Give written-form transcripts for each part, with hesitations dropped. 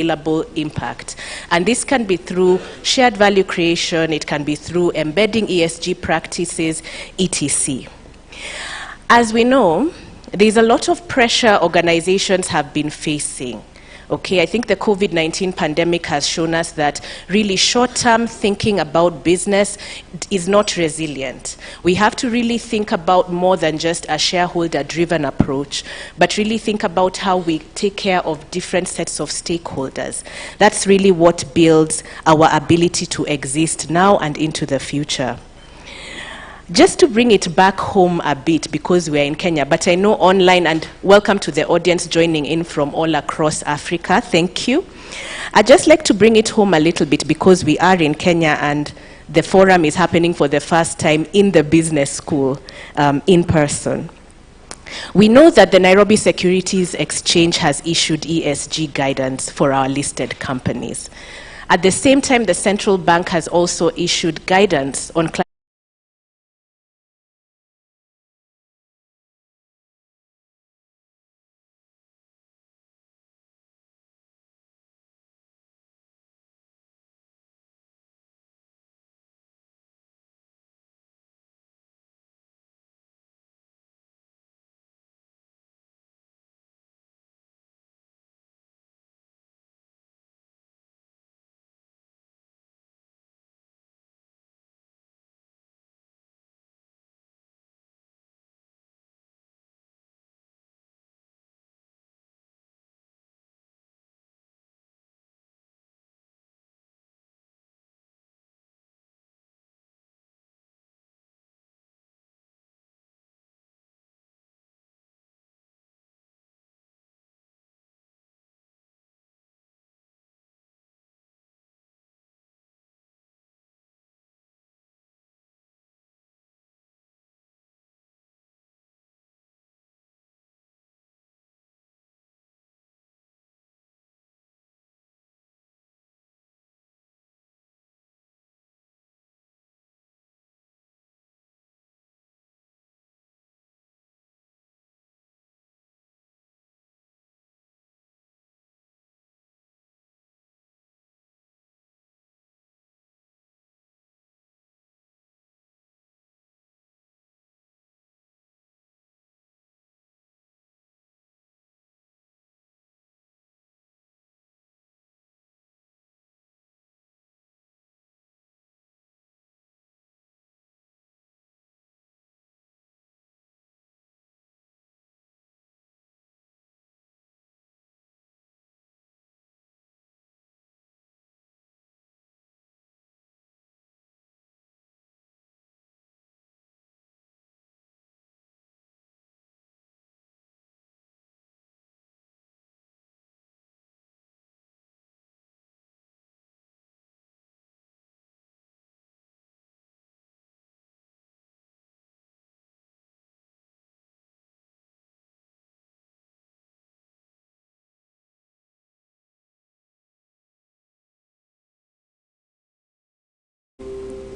impact. And this can be through shared value creation, it can be through embedding ESG practices, etc. As we know, there's a lot of pressure organizations have been facing. Okay, I think the COVID-19 pandemic has shown us that really short-term thinking about business is not resilient. We have to really think about more than just a shareholder-driven approach, but really think about how we take care of different sets of stakeholders. That's really what builds our ability to exist now and into the future. Just to bring it back home a bit, because we're in Kenya, but I know online, and welcome to the audience joining in from all across Africa, thank you. I'd just like to bring it home a little bit because we are in Kenya and the forum is happening for the first time in the business school in person. We know that the Nairobi Securities Exchange has issued ESG guidance for our listed companies. At the same time, the central bank has also issued guidance on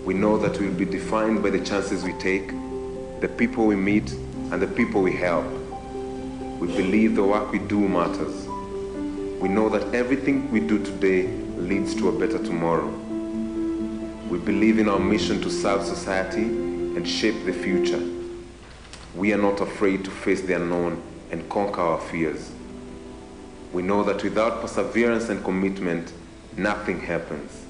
We know that we'll be defined by the chances we take, the people we meet, and the people we help. We believe the work we do matters. We know that everything we do today leads to a better tomorrow. We believe in our mission to serve society and shape the future. We are not afraid to face the unknown and conquer our fears. We know that without perseverance and commitment, nothing happens.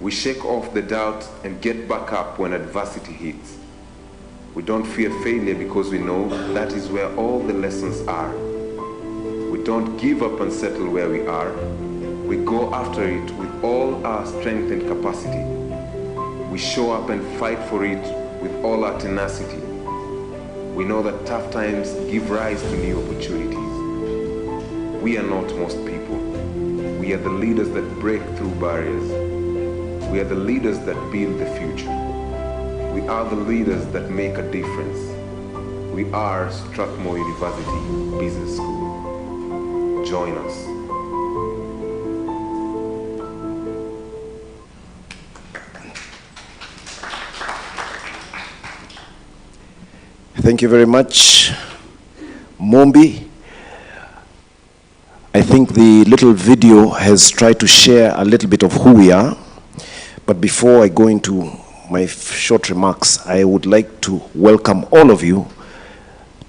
We shake off the doubt and get back up when adversity hits. We don't fear failure because we know that is where all the lessons are. We don't give up and settle where we are. We go after it with all our strength and capacity. We show up and fight for it with all our tenacity. We know that tough times give rise to new opportunities. We are not most people. We are the leaders that break through barriers. We are the leaders that build the future. We are the leaders that make a difference. We are Strathmore University Business School. Join us. Thank you very much, Mombi. I think the little video has tried to share a little bit of who we are. But before I go into my short remarks, I would like to welcome all of you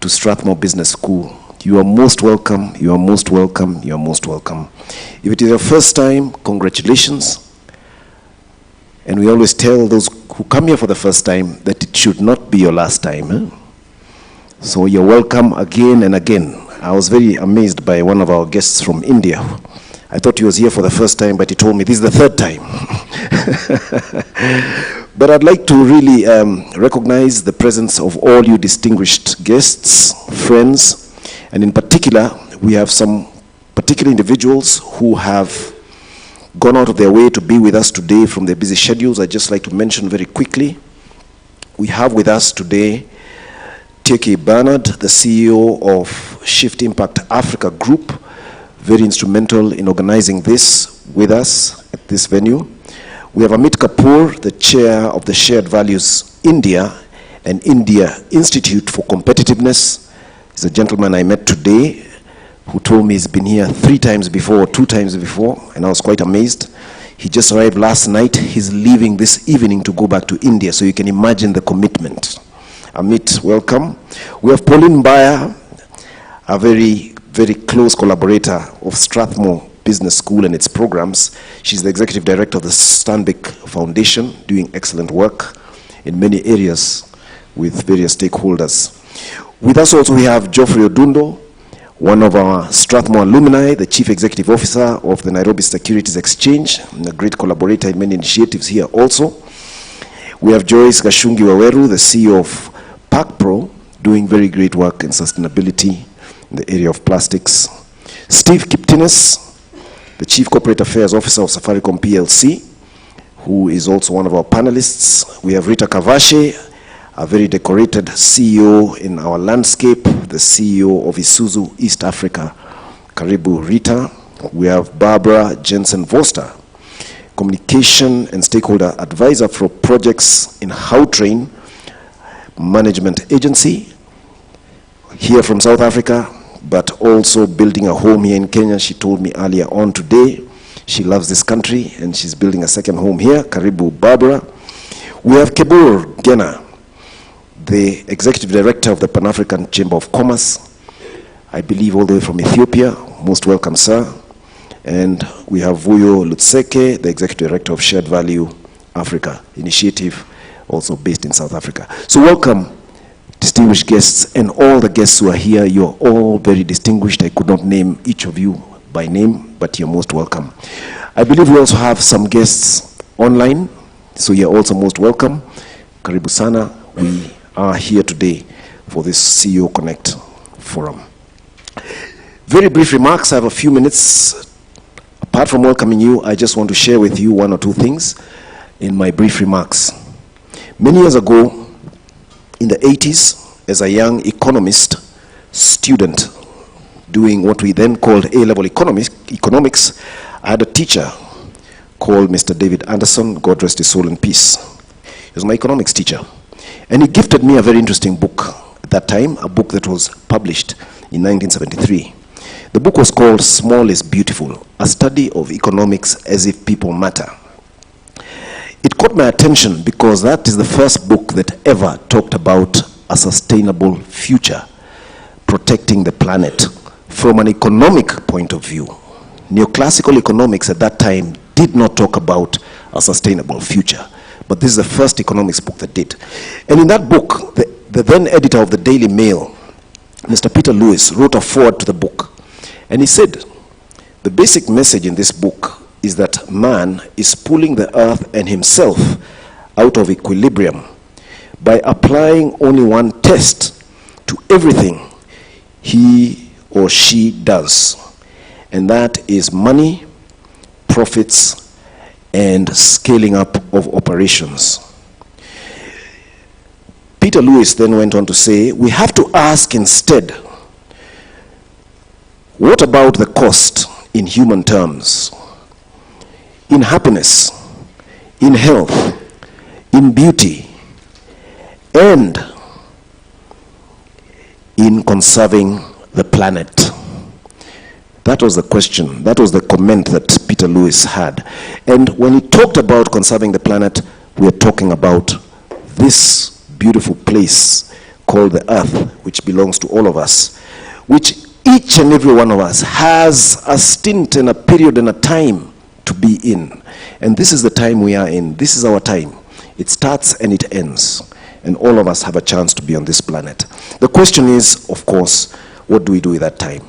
to Strathmore Business School. You are most welcome, you are most welcome, you are most welcome. If it is your first time, congratulations. And we always tell those who come here for the first time that it should not be your last time. So you're welcome again and again. I was very amazed by one of our guests from India. I thought he was here for the first time, but he told me this is the third time. But I'd like to really recognize the presence of all you distinguished guests, friends, and in particular, we have some particular individuals who have gone out of their way to be with us today from their busy schedules. I'd just like to mention very quickly, we have with us today Teki Bernard, the CEO of Shift Impact Africa Group, very instrumental in organizing this with us at this venue. We have Amit Kapoor, the chair of the Shared Values India and India Institute for Competitiveness. He's a gentleman I met today who told me he's been here 3 times before, 2 times before, and I was quite amazed. He just arrived last night. He's leaving this evening to go back to India, so you can imagine the commitment. Amit, welcome. We have Pauline Mbaya, a very, very close collaborator of Strathmore Business School and its programs. She's the executive director of the Stanbic Foundation, doing excellent work in many areas with various stakeholders. With us also we have Geoffrey Odundo, one of our Strathmore alumni, the chief executive officer of the Nairobi Securities Exchange, and a great collaborator in many initiatives here also. We have Joyce Gashungi Waweru, the CEO of PACPRO, doing very great work in sustainability in the area of plastics. Steve Kiptines, the Chief Corporate Affairs Officer of Safaricom PLC, who is also one of our panelists. We have Rita Kavashe, a very decorated CEO in our landscape, the CEO of Isuzu East Africa. Karibu Rita. We have Barbara Jensen-Voster, Communication and Stakeholder Advisor for Projects in Houtrain Management Agency, here from South Africa, but also building a home here in Kenya. She told me earlier on today, she loves this country and she's building a second home here. Karibu Barbara. We have Kebur Gena, the Executive Director of the Pan-African Chamber of Commerce, I believe all the way from Ethiopia. Most welcome, sir. And we have Vuyo Lutseke, the Executive Director of Shared Value Africa Initiative, also based in South Africa. So welcome, distinguished guests, and all the guests who are here. You're all very distinguished. I could not name each of you by name, but you're most welcome. I believe we also have some guests online, so you're also most welcome. Karibu sana. We are here today for this CEO Connect forum. Very brief remarks. I have a few minutes. Apart from welcoming you, I just want to share with you 1 or 2 things in my brief remarks. Many years ago, in the 80s, as a young economist student doing what we then called A-level economics, I had a teacher called Mr. David Anderson, God rest his soul in peace. He was my economics teacher. And he gifted me a very interesting book at that time, a book that was published in 1973. The book was called Small is Beautiful, a study of economics as if people matter. It caught my attention because that is the first book that ever talked about a sustainable future, protecting the planet from an economic point of view. Neoclassical economics at that time did not talk about a sustainable future, but this is the first economics book that did. And in that book, the then editor of the Daily Mail, Mr. Peter Lewis, wrote a foreword to the book. And he said, the basic message in this book is that man is pulling the earth and himself out of equilibrium by applying only one test to everything he or she does. And that is money, profits, and scaling up of operations. Peter Lewis then went on to say, we have to ask instead, what about the cost in human terms? In happiness, in health, in beauty, and in conserving the planet. That was the question. That was the comment that Peter Lewis had. And when he talked about conserving the planet, we are talking about this beautiful place called the Earth, which belongs to all of us, which each and every one of us has a stint and a period and a time to be in. And this is the time we are in. This is our time. It starts and it ends. And all of us have a chance to be on this planet. The question is, of course, what do we do with that time?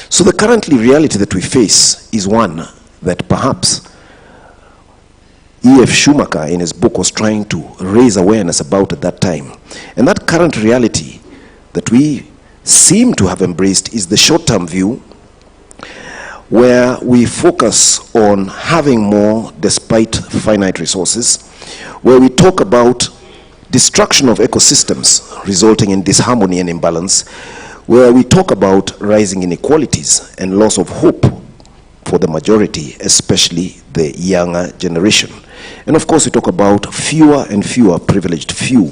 So the currently reality that we face is one that perhaps E.F. Schumacher in his book was trying to raise awareness about at that time. And that current reality that we seem to have embraced is the short-term view, where we focus on having more despite finite resources, where we talk about destruction of ecosystems resulting in disharmony and imbalance, where we talk about rising inequalities and loss of hope for the majority, especially the younger generation. And of course, we talk about fewer and fewer privileged few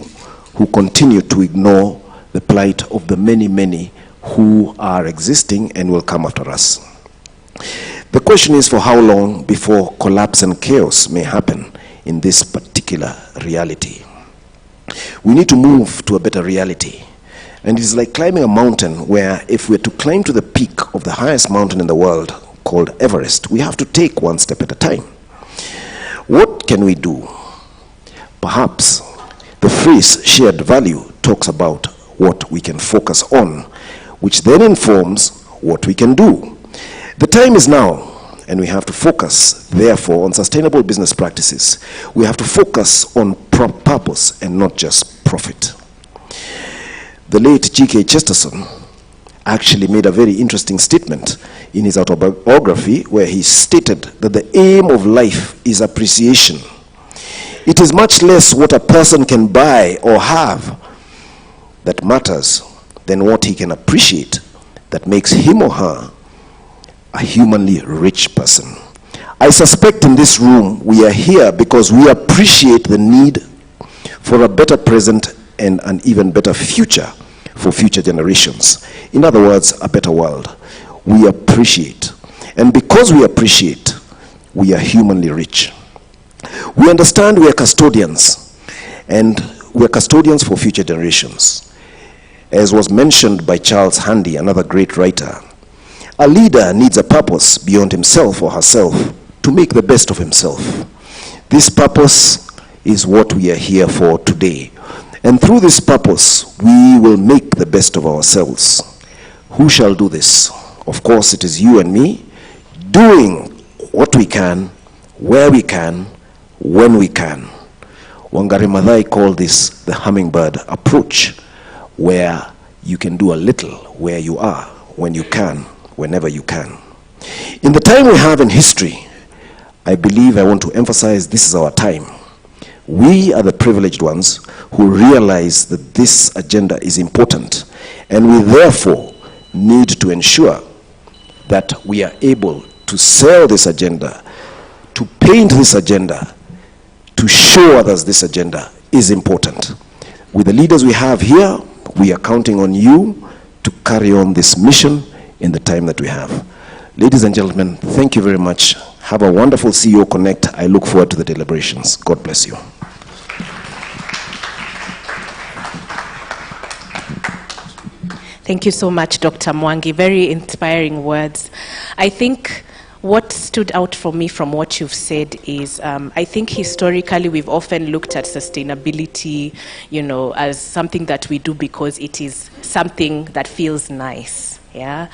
who continue to ignore the plight of the many, many who are existing and will come after us. The question is, for how long before collapse and chaos may happen in this particular reality? We need to move to a better reality. And it is like climbing a mountain where if we're to climb to the peak of the highest mountain in the world, called Everest, we have to take one step at a time. What can we do? Perhaps the phrase shared value talks about what we can focus on, which then informs what we can do. The time is now, and we have to focus, therefore, on sustainable business practices. We have to focus on purpose and not just profit. The late G.K. Chesterton actually made a very interesting statement in his autobiography, where he stated that the aim of life is appreciation. It is much less what a person can buy or have that matters than what he can appreciate that makes him or her a humanly rich person. I suspect in this room we are here because we appreciate the need for a better present and an even better future for future generations. In other words, a better world. We appreciate. And because we appreciate, we are humanly rich. We understand we are custodians, and we are custodians for future generations. As was mentioned by Charles Handy, another great writer, a leader needs a purpose beyond himself or herself to make the best of himself. This purpose is what we are here for today. And through this purpose, we will make the best of ourselves. Who shall do this? Of course, it is you and me, doing what we can, where we can, when we can. Wangari Maathai called this the hummingbird approach, where you can do a little where you are, when you can, whenever you can. In the time we have in history, I believe I want to emphasize this is our time. We are the privileged ones who realize that this agenda is important, and we therefore need to ensure that we are able to sell this agenda, to paint this agenda, to show others this agenda is important. With the leaders we have here, we are counting on you to carry on this mission in the time that we have. Ladies and gentlemen, thank you very much. Have a wonderful CEO Connect. I look forward to the deliberations. God bless you. Thank you so much, Dr. Mwangi. Very inspiring words. I think what stood out for me from what you've said is, I think historically we've often looked at sustainability, as something that we do because it is something that feels nice. Yeah,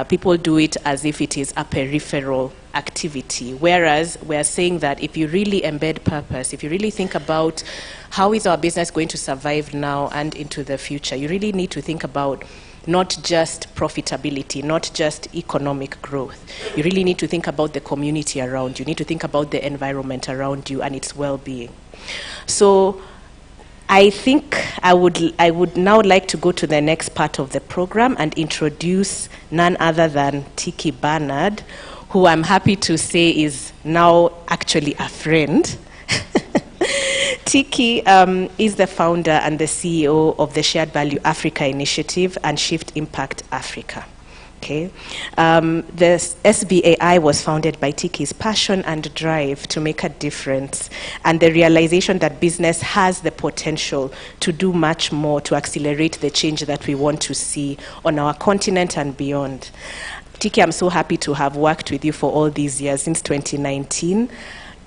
people do it as if it is a peripheral activity, whereas we're saying that if you really embed purpose, if you really think about how is our business going to survive now and into the future, you really need to think about not just profitability, not just economic growth. You really need to think about the community around you. You need to think about the environment around you and its well-being. So I think I would now like to go to the next part of the program and introduce none other than Tiki Bernard, who I'm happy to say is now actually a friend. Tiki is the founder and the CEO of the Shared Value Africa Initiative and Shift Impact Africa. Okay. The SBAI was founded by Tiki's passion and drive to make a difference, and the realization that business has the potential to do much more to accelerate the change that we want to see on our continent and beyond. Tiki, I'm so happy to have worked with you for all these years, since 2019.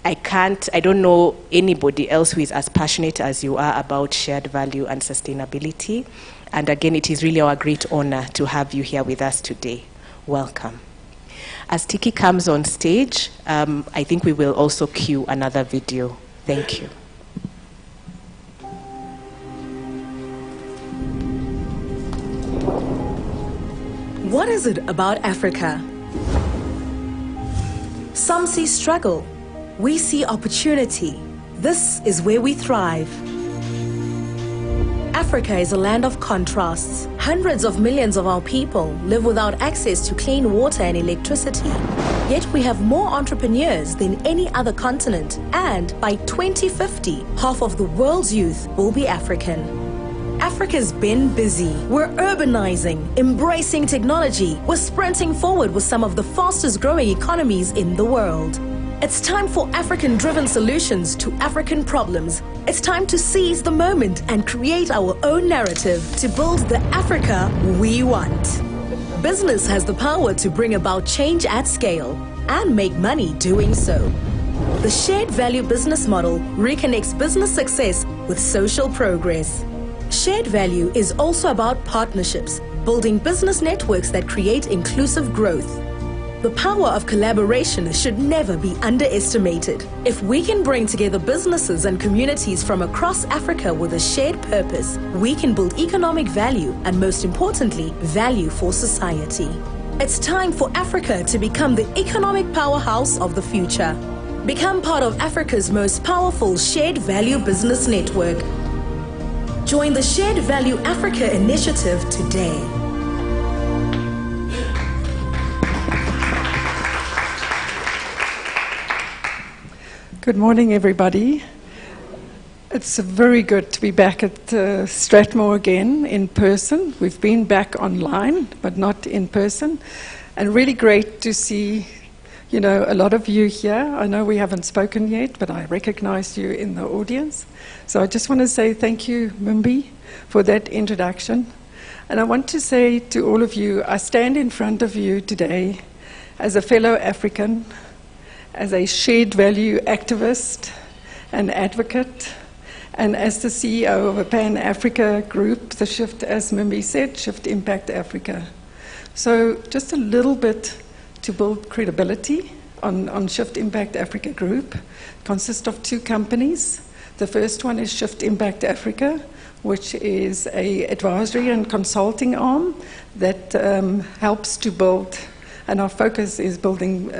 I don't know anybody else who is as passionate as you are about shared value and sustainability. And again, it is really our great honor to have you here with us today. Welcome. As Tiki comes on stage, I think we will also cue another video. Thank you. What is it about Africa? Some see struggle. We see opportunity. This is where we thrive. Africa is a land of contrasts. Hundreds of millions of our people live without access to clean water and electricity. Yet we have more entrepreneurs than any other continent, and by 2050, half of the world's youth will be African. Africa's been busy. We're urbanizing, embracing technology. We're sprinting forward with some of the fastest growing economies in the world. It's time for African-driven solutions to African problems. It's time to seize the moment and create our own narrative to build the Africa we want. Business has the power to bring about change at scale and make money doing so. The shared value business model reconnects business success with social progress. Shared value is also about partnerships, building business networks that create inclusive growth. The power of collaboration should never be underestimated. If we can bring together businesses and communities from across Africa with a shared purpose, we can build economic value and, most importantly, value for society. It's time for Africa to become the economic powerhouse of the future. Become part of Africa's most powerful shared value business network. Join the Shared Value Africa initiative today. Good morning, everybody. It's very good to be back at Strathmore again in person. We've been back online, but not in person. And really great to see, a lot of you here. I know we haven't spoken yet, but I recognize you in the audience. So I just want to say thank you, Mimbi, for that introduction. And I want to say to all of you, I stand in front of you today as a fellow African, as a shared value activist and advocate, and as the CEO of a Pan-Africa group, the Shift, as Mimbi said, Shift Impact Africa. So just a little bit to build credibility on Shift Impact Africa group. It consists of two companies. The first one is Shift Impact Africa, which is an advisory and consulting arm that helps to build, and our focus is building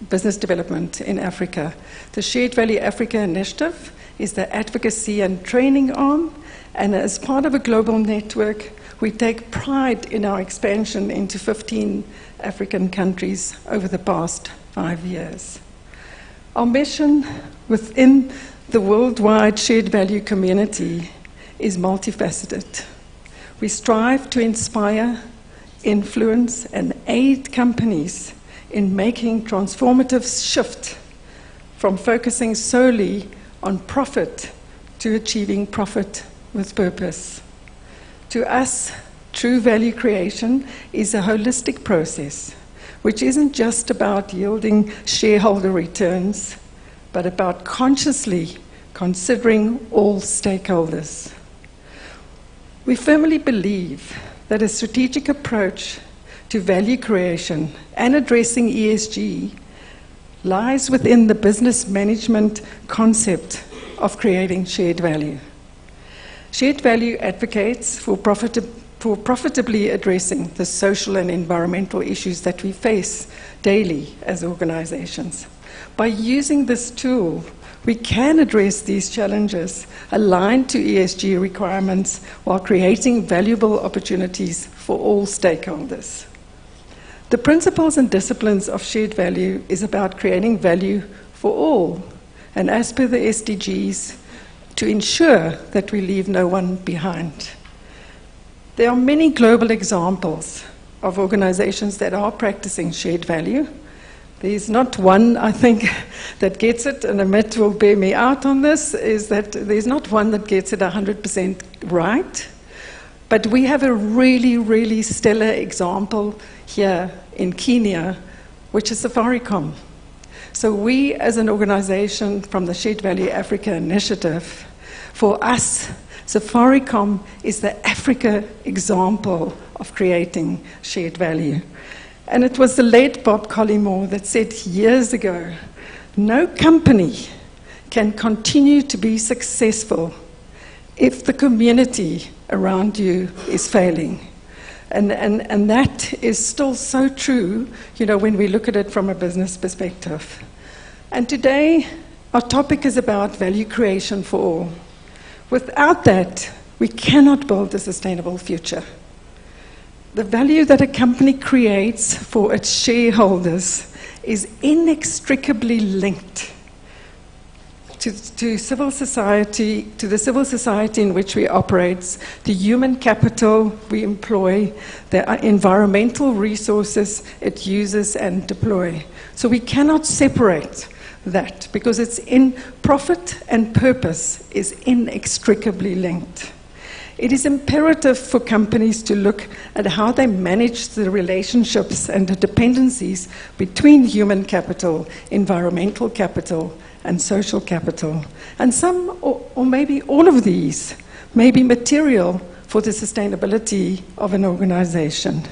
business development in Africa. The Shared Value Africa Initiative is the advocacy and training arm, and as part of a global network, we take pride in our expansion into 15 African countries over the past 5 years. Our mission within the worldwide shared value community is multifaceted. We strive to inspire, influence, and aid companies in making transformative shift from focusing solely on profit to achieving profit with purpose. To us, true value creation is a holistic process, which isn't just about yielding shareholder returns, but about consciously considering all stakeholders. We firmly believe that a strategic approach to value creation and addressing ESG lies within the business management concept of creating shared value. Shared value advocates for profitably addressing the social and environmental issues that we face daily as organizations. By using this tool, we can address these challenges aligned to ESG requirements while creating valuable opportunities for all stakeholders. The principles and disciplines of shared value is about creating value for all, and as per the SDGs, to ensure that we leave no one behind. There are many global examples of organizations that are practicing shared value. There's not one, I think, that gets it, and Amit will bear me out on this, is that there's not one that gets it 100% right. But we have a really, really stellar example here in Kenya, which is Safaricom. So we, as an organization from the Shared Value Africa Initiative, for us, Safaricom is the Africa example of creating shared value. And it was the late Bob Collymore that said years ago, no company can continue to be successful if the community around you is failing. And that is still so true, you know, when we look at it from a business perspective. And today, our topic is about value creation for all. Without that, we cannot build a sustainable future. The value that a company creates for its shareholders is inextricably linked to civil society, to the civil society in which we operate, the human capital we employ, the environmental resources it uses and deploy. So we cannot separate that because it's in profit and purpose is inextricably linked. It is imperative for companies to look at how they manage the relationships and the dependencies between human capital, environmental capital, and social capital. And some, or maybe all of these, may be material for the sustainability of an organization.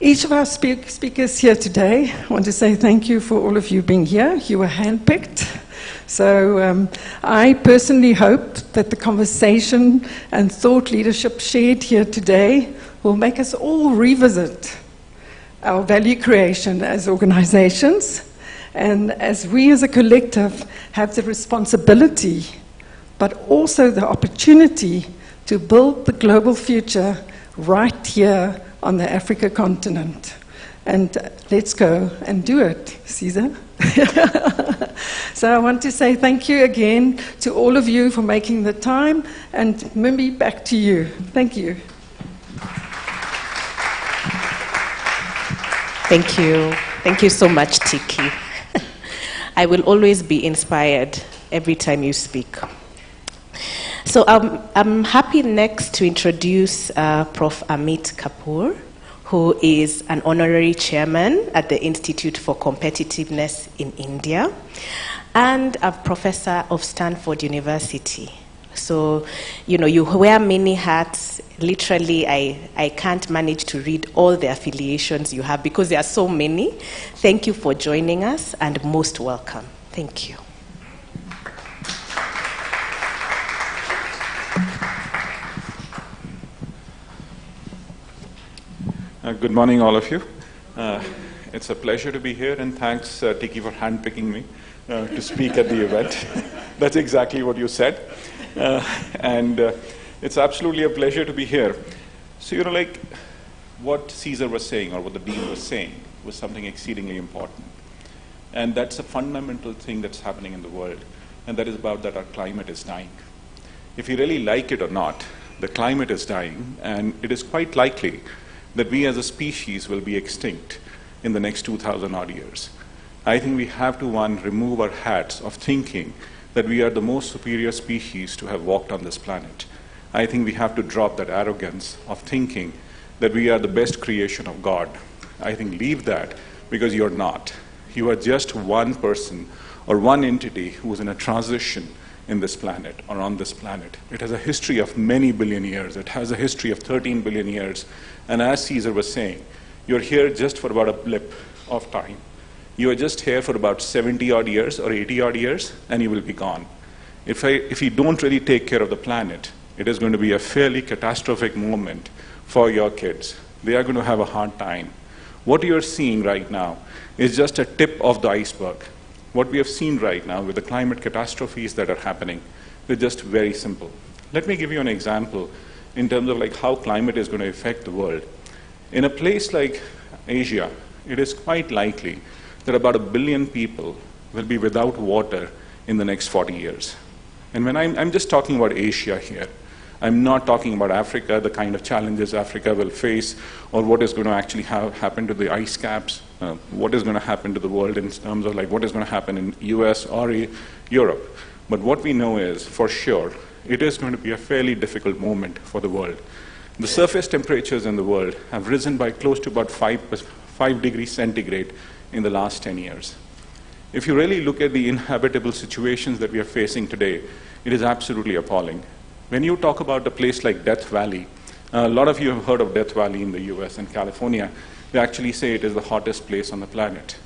Each of our speakers here today, I want to say thank you for all of you being here. You were handpicked. So I personally hope that the conversation and thought leadership shared here today will make us all revisit our value creation as organizations, and as we as a collective have the responsibility, but also the opportunity to build the global future right here on the Africa continent. And let's go and do it, Caesar. So I want to say thank you again to all of you for making the time, and Mimi, back to you. Thank you. Thank you. Thank you so much, Tiki. I will always be inspired every time you speak. So I'm happy next to introduce Prof. Amit Kapoor, who is an honorary chairman at the Institute for Competitiveness in India and a professor of Stanford University. So, you know, you wear many hats. Literally, I can't manage to read all the affiliations you have because there are so many. Thank you for joining us, and most welcome. Thank you. Good morning, all of you. It's a pleasure to be here, and thanks, Tiki, for handpicking me to speak at the event. That's exactly what you said. It's absolutely a pleasure to be here. So, you know, like what Caesar was saying, or what the Dean was saying, was something exceedingly important. And that's a fundamental thing that's happening in the world, and that is about that our climate is dying. If you really like it or not, the climate is dying, and it is quite likely that we as a species will be extinct in the next 2,000 odd years. I think we have to, one, remove our hats of thinking that we are the most superior species to have walked on this planet. I think we have to drop that arrogance of thinking that we are the best creation of God. I think leave that, because you're not. You are just one person or one entity who is in a transition in this planet or on this planet. It has a history of many billion years. It has a history of 13 billion years. And as Caesar was saying, you're here just for about a blip of time. You are just here for about 70 odd years or 80 odd years, and you will be gone. If you don't really take care of the planet, it is going to be a fairly catastrophic moment for your kids. They are going to have a hard time. What you're seeing right now is just a tip of the iceberg. What we have seen right now with the climate catastrophes that are happening is just very simple. Let me give you an example in terms of like how climate is going to affect the world. In a place like Asia, it is quite likely that about 1 billion people will be without water in the next 40 years. And when I'm just talking about Asia here, I'm not talking about Africa, the kind of challenges Africa will face, or what is going to actually happen to the ice caps, what is going to happen to the world in terms of like what is going to happen in US or Europe. But what we know is, for sure, it is going to be a fairly difficult moment for the world. The surface temperatures in the world have risen by close to about 5 degrees centigrade in the last 10 years. If you really look at the inhabitable situations that we are facing today, it is absolutely appalling. When you talk about a place like Death Valley, a lot of you have heard of Death Valley in the US and California. They actually say it is the hottest place on the planet.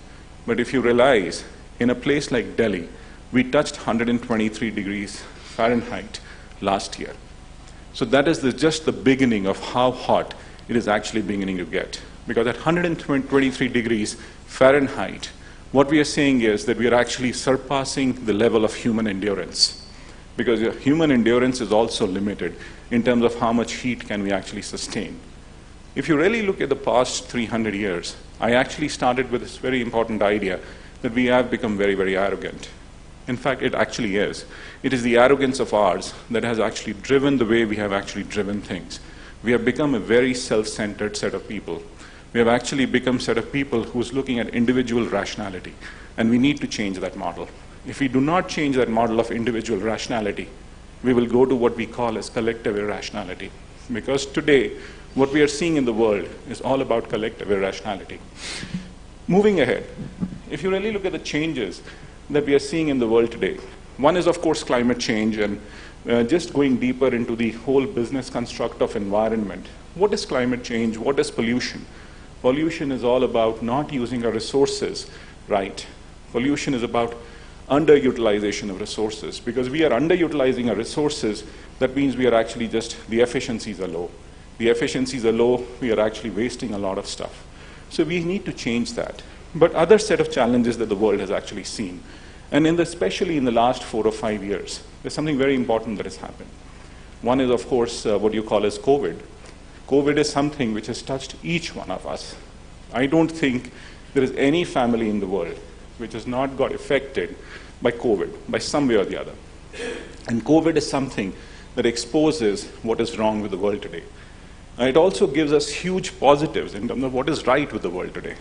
But if you realize, in a place like Delhi, we touched 123 degrees Fahrenheit last year. So that is just the beginning of how hot it is actually beginning to get. Because at 123 degrees Fahrenheit, what we are saying is that we are actually surpassing the level of human endurance. Because human endurance is also limited in terms of how much heat can we actually sustain. If you really look at the past 300 years, I actually started with this very important idea that we have become very, very arrogant. In fact, it actually is. It is the arrogance of ours that has actually driven the way we have actually driven things. We have become a very self-centered set of people. We have actually become a set of people who's looking at individual rationality, and we need to change that model. If we do not change that model of individual rationality, we will go to what we call as collective irrationality. Because today, what we are seeing in the world is all about collective irrationality. Moving ahead, if you really look at the changes that we are seeing in the world today, one is, of course, climate change, and just going deeper into the whole business construct of environment. What is climate change? What is pollution? Pollution is all about not using our resources right. Pollution is about underutilization of resources. Because we are underutilizing our resources, that means we are actually just, the efficiencies are low. The efficiencies are low, we are actually wasting a lot of stuff. So we need to change that. But other set of challenges that the world has actually seen, and especially in the last 4 or 5 years, there's something very important that has happened. One is, of course, what you call as COVID. COVID is something which has touched each one of us. I don't think there is any family in the world which has not got affected by COVID, by some way or the other. And COVID is something that exposes what is wrong with the world today. And it also gives us huge positives in terms of what is right with the world today.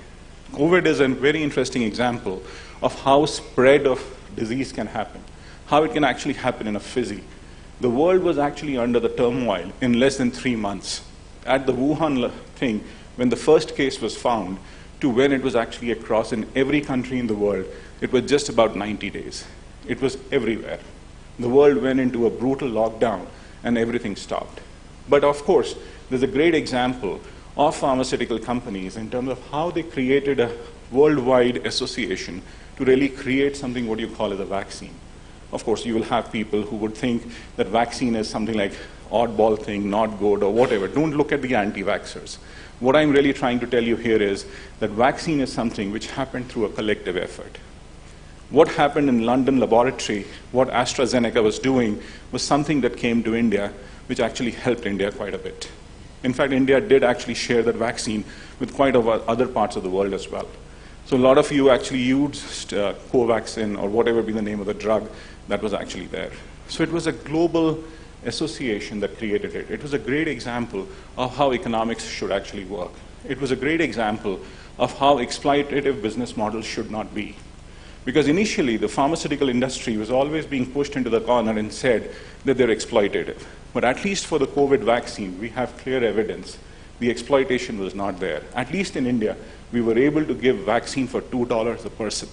COVID is a very interesting example of how spread of disease can happen, how it can actually happen in a fizzy. The world was actually under the turmoil in less than 3 months. At the Wuhan thing, when the first case was found, to when it was actually across in every country in the world, it was just about 90 days. It was everywhere. The world went into a brutal lockdown and everything stopped. But of course, there's a great example of pharmaceutical companies in terms of how they created a worldwide association to really create something what you call as a vaccine. Of course, you will have people who would think that vaccine is something like oddball thing, not good, or whatever. Don't look at the anti-vaxxers. What I'm really trying to tell you here is that vaccine is something which happened through a collective effort. What happened in London laboratory, what AstraZeneca was doing, was something that came to India, which actually helped India quite a bit. In fact, India did actually share that vaccine with quite a lot other parts of the world as well. So a lot of you actually used Covaxin, or whatever be the name of the drug that was actually there. So it was a global association that created it. It was a great example of how economics should actually work. It was a great example of how exploitative business models should not be. Because initially, the pharmaceutical industry was always being pushed into the corner and said that they're exploitative. But at least for the COVID vaccine, we have clear evidence the exploitation was not there. At least in India, we were able to give vaccine for $2 a person.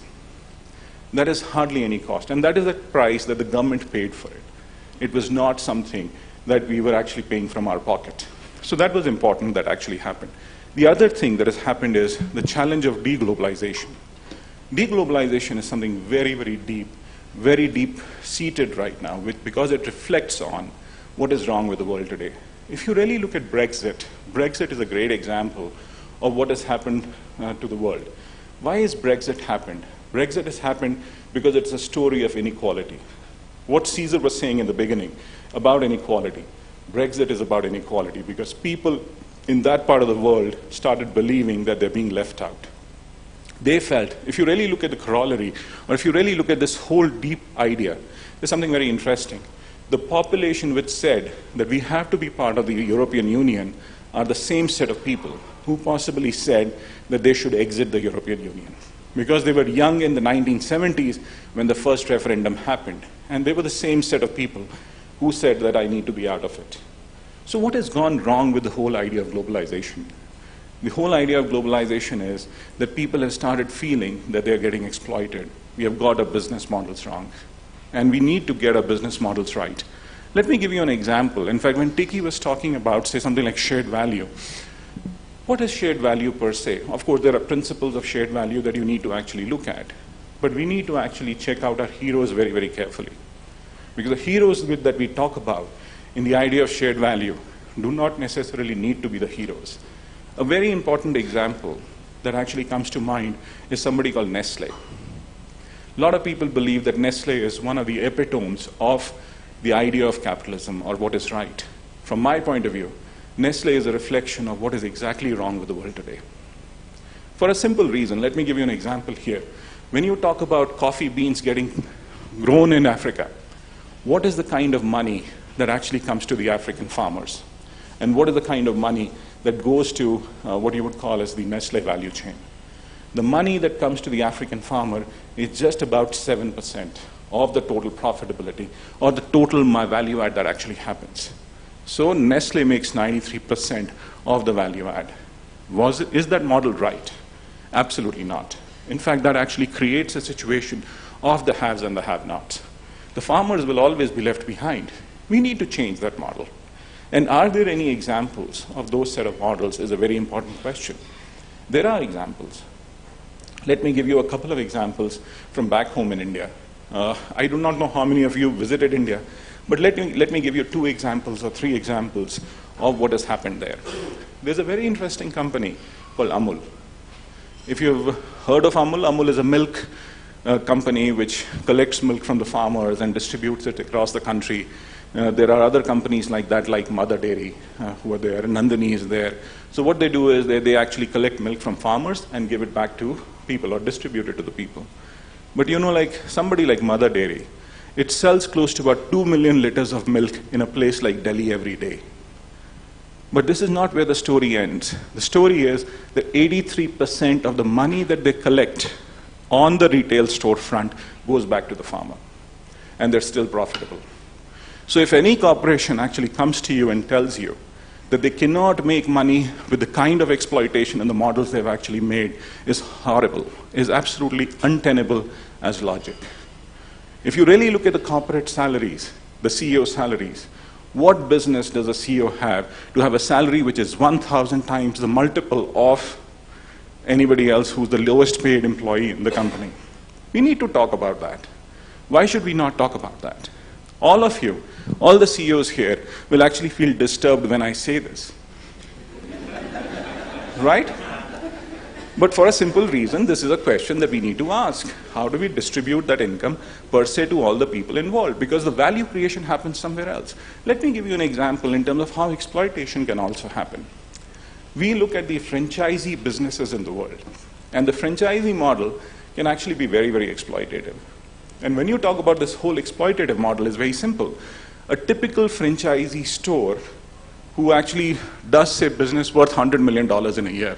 That is hardly any cost. And that is the price that the government paid for it. It was not something that we were actually paying from our pocket. So that was important that actually happened. The other thing that has happened is the challenge of deglobalization. Deglobalization is something very, very deep-seated right now, because it reflects on what is wrong with the world today. If you really look at Brexit, Brexit is a great example of what has happened to the world. Why has Brexit happened? Brexit has happened because it's a story of inequality. What Caesar was saying in the beginning about inequality, Brexit is about inequality because people in that part of the world started believing that they're being left out. They felt, if you really look at the corollary, or if you really look at this whole deep idea, there's something very interesting. the population which said that we have to be part of the European Union are the same set of people who possibly said that they should exit the European Union. Because they were young in the 1970s when the first referendum happened. And they were the same set of people who said that I need to be out of it. So what has gone wrong with the whole idea of globalization? The whole idea of globalization is that people have started feeling that they're getting exploited. We have got our business models wrong. And we need to get our business models right. Let me give you an example. In fact, when Tiki was talking about, say, something like shared value, what is shared value per se? Of course, there are principles of shared value that you need to actually look at. But we need to actually check out our heroes very, very carefully. Because the heroes that we talk about in the idea of shared value do not necessarily need to be the heroes. A very important example that actually comes to mind is somebody called Nestle. A lot of people believe that Nestle is one of the epitomes of the idea of capitalism or what is right. From my point of view, Nestle is a reflection of what is exactly wrong with the world today. For a simple reason, let me give you an example here. When you talk about coffee beans getting grown in Africa, what is the kind of money that actually comes to the African farmers? And what is the kind of money that goes to what you would call as the Nestle value chain? The money that comes to the African farmer is just about 7% of the total profitability or the total value add that actually happens. So Nestle makes 93% of the value add. Is that model right? Absolutely not. In fact, that actually creates a situation of the haves and the have-nots. The farmers will always be left behind. We need to change that model. And are there any examples of those set of models is a very important question. There are examples. Let me give you a couple of examples from back home in India. I do not know how many of you visited India, but let me give you 2 examples or 3 examples of what has happened there. There's a very interesting company called Amul. If you've heard of Amul, Amul is a milk company which collects milk from the farmers and distributes it across the country. There are other companies like that, like Mother Dairy, who are there, Nandini is there. So what they do is they actually collect milk from farmers and give it back to people or distribute it to the people. But you know, like somebody like Mother Dairy, it sells close to about 2 million liters of milk in a place like Delhi every day. But this is not where the story ends. The story is that 83% of the money that they collect on the retail storefront goes back to the farmer. And they're still profitable. So if any corporation actually comes to you and tells you that they cannot make money with the kind of exploitation and the models they've actually made is horrible, is absolutely untenable as logic. If you really look at the corporate salaries, the CEO salaries, what business does a CEO have to have a salary which is 1,000 times the multiple of anybody else who's the lowest paid employee in the company? We need to talk about that. Why should we not talk about that? All of you, all the CEOs here will actually feel disturbed when I say this. Right? But for a simple reason, this is a question that we need to ask. How do we distribute that income per se to all the people involved? Because the value creation happens somewhere else. Let me give you an example in terms of how exploitation can also happen. We look at the franchisee businesses in the world. And the franchisee model can actually be very, very exploitative. And when you talk about this whole exploitative model, it's very simple. A typical franchisee store who actually does, say, business worth $100 million in a year,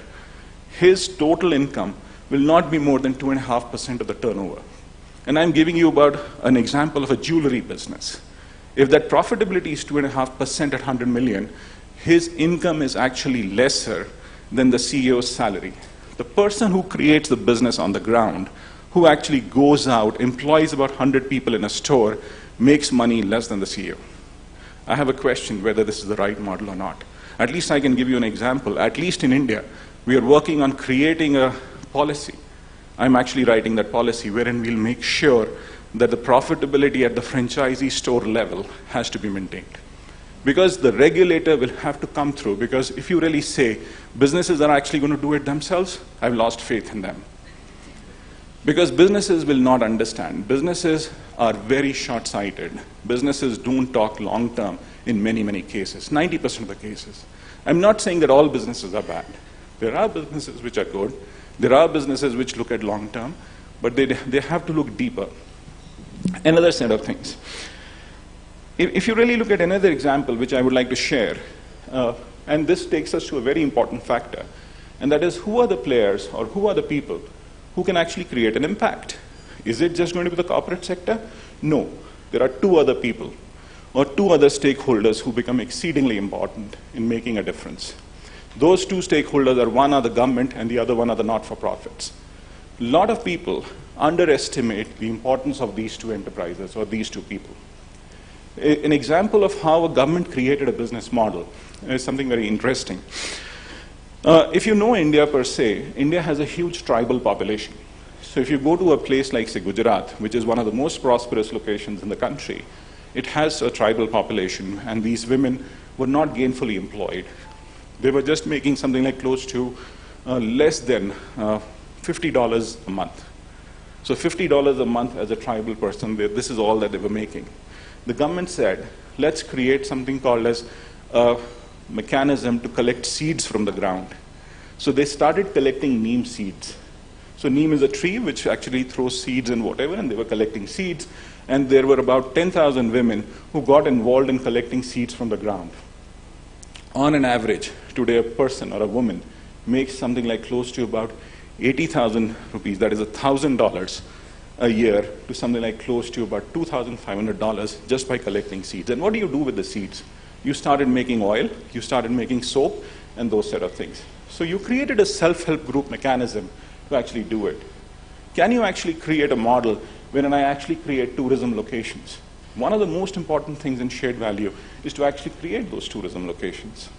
his total income will not be more than 2.5% of the turnover. And I'm giving you about an example of a jewelry business. If that profitability is 2.5% at 100 million, his income is actually lesser than the CEO's salary. The person who creates the business on the ground, who actually goes out, employs about 100 people in a store, makes money less than the CEO. I have a question whether this is the right model or not. At least I can give you an example. At least in India, we are working on creating a policy. I'm actually writing that policy wherein we'll make sure that the profitability at the franchisee store level has to be maintained. Because the regulator will have to come through, because if you really say businesses are actually going to do it themselves, I've lost faith in them. Because businesses will not understand. Businesses are very short-sighted. Businesses don't talk long-term in many, many cases, 90% of the cases. I'm not saying that all businesses are bad. There are businesses which are good. There are businesses which look at long-term, but they have to look deeper. Another set of things. If you really look at another example, which I would like to share, and this takes us to a very important factor, and that is who are the players or who are the people who can actually create an impact? Is it just going to be the corporate sector? No. There are two other people or two other stakeholders who become exceedingly important in making a difference. Those two stakeholders are, one are the government and the other one are the not-for-profits. A lot of people underestimate the importance of these two enterprises or these two people. An example of how a government created a business model is something very interesting. If you know India per se, India has a huge tribal population. So if you go to a place like, say, Gujarat, which is one of the most prosperous locations in the country, it has a tribal population, and these women were not gainfully employed. They were just making something like close to less than $50 a month. So $50 a month as a tribal person, this is all that they were making. The government said, let's create something called as a mechanism to collect seeds from the ground. So they started collecting neem seeds. So neem is a tree which actually throws seeds and whatever, and they were collecting seeds. And there were about 10,000 women who got involved in collecting seeds from the ground. On an average, today a person or a woman makes something like close to about 80,000 rupees, that is $1,000 a year, to something like close to about $2,500 just by collecting seeds. And what do you do with the seeds? You started making oil, you started making soap, and those set of things. So you created a self-help group mechanism to actually do it. Can you actually create a model wherein I actually create tourism locations? One of the most important things in shared value is to actually create those tourism locations.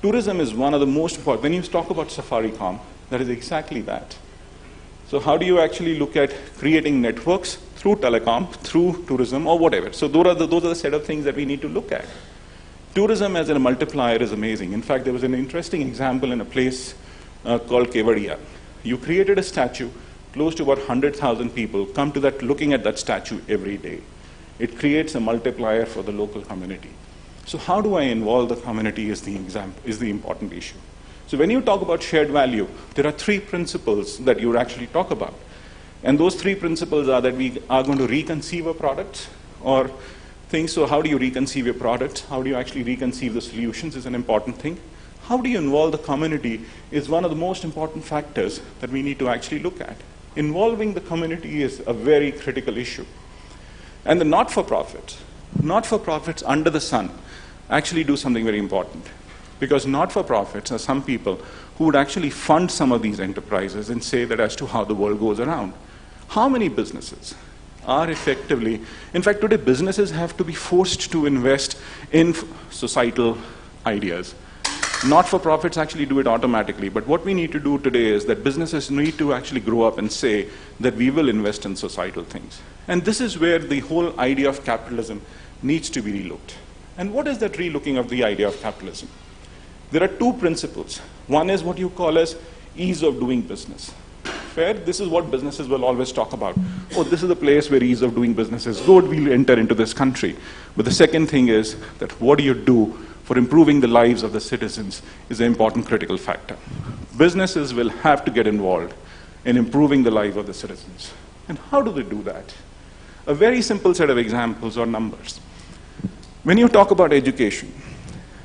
Tourism is one of the most important. When you talk about Safaricom, that is exactly that. So how do you actually look at creating networks through telecom, through tourism, or whatever? So those are the set of things that we need to look at. Tourism as a multiplier is amazing. In fact, there was an interesting example in a place called Kevadia. You created a statue, close to about 100,000 people come to that, looking at that statue every day. It creates a multiplier for the local community. So how do I involve the community is the important issue. So when you talk about shared value, there are three principles that you would actually talk about. And those three principles are that we are going to reconceive a product or things. So how do you reconceive your products? How do you actually reconceive the solutions is an important thing. How do you involve the community is one of the most important factors that we need to actually look at. Involving the community is a very critical issue. And the not-for-profits under the sun actually do something very important. Because not-for-profits are some people who would actually fund some of these enterprises and say that as to how the world goes around. How many businesses are effectively, in fact today businesses have to be forced to invest in societal ideas. Not-for-profits actually do it automatically, but what we need to do today is that businesses need to actually grow up and say that we will invest in societal things. And this is where the whole idea of capitalism needs to be relooked. And what is that relooking of the idea of capitalism? There are two principles. One is what you call as ease of doing business. Fair? This is what businesses will always talk about. Oh, this is the place where ease of doing business is good, we'll enter into this country. But the second thing is that what do you do for improving the lives of the citizens is an important critical factor. Businesses will have to get involved in improving the life of the citizens. And how do they do that? A very simple set of examples or numbers. When you talk about education,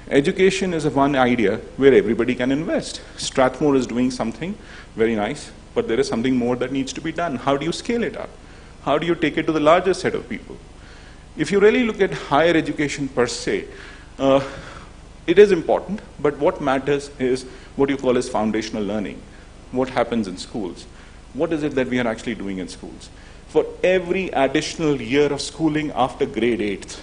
education is one idea where everybody can invest. Strathmore is doing something very nice, but there is something more that needs to be done. How do you scale it up? How do you take it to the larger set of people? If you really look at higher education per se, it is important, but what matters is what you call as foundational learning. What happens in schools? What is it that we are actually doing in schools? For every additional year of schooling after grade 8th,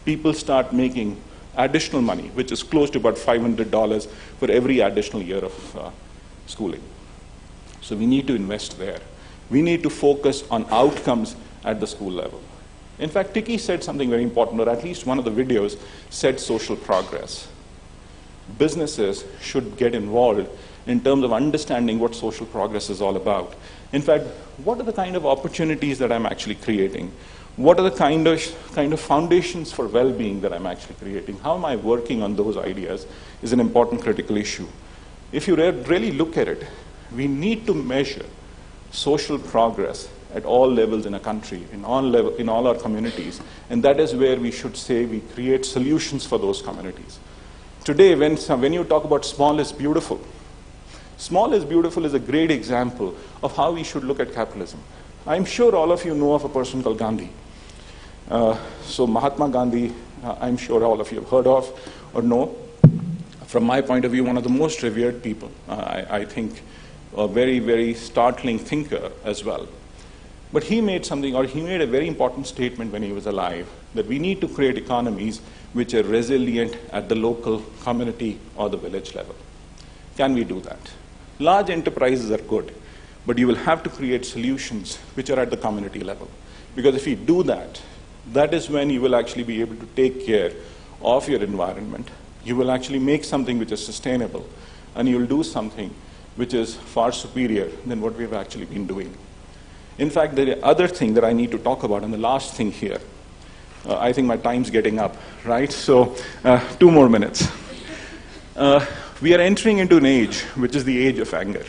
people start making additional money, which is close to about $500 for every additional year of schooling. So we need to invest there. We need to focus on outcomes at the school level. In fact, Tiki said something very important, or at least one of the videos said social progress. Businesses should get involved in terms of understanding what social progress is all about. In fact, what are the kind of opportunities that I'm actually creating? What are the kind of foundations for well-being that I'm actually creating? How am I working on those ideas is an important critical issue. If you really look at it, we need to measure social progress at all levels in a country, in all our communities. And that is where we should say we create solutions for those communities. Today, when you talk about small is beautiful is a great example of how we should look at capitalism. I'm sure all of you know of a person called Gandhi. So Mahatma Gandhi, I'm sure all of you have heard of or know. From my point of view, one of the most revered people. I think a very, very startling thinker as well. But he made a very important statement when he was alive, that we need to create economies which are resilient at the local community or the village level. Can we do that? Large enterprises are good, but you will have to create solutions which are at the community level. Because if you do that, that is when you will actually be able to take care of your environment. You will actually make something which is sustainable, and you will do something which is far superior than what we've actually been doing. In fact, the other thing that I need to talk about, and the last thing here, I think my time's getting up, right? So 2 more minutes. We are entering into an age which is the age of anger.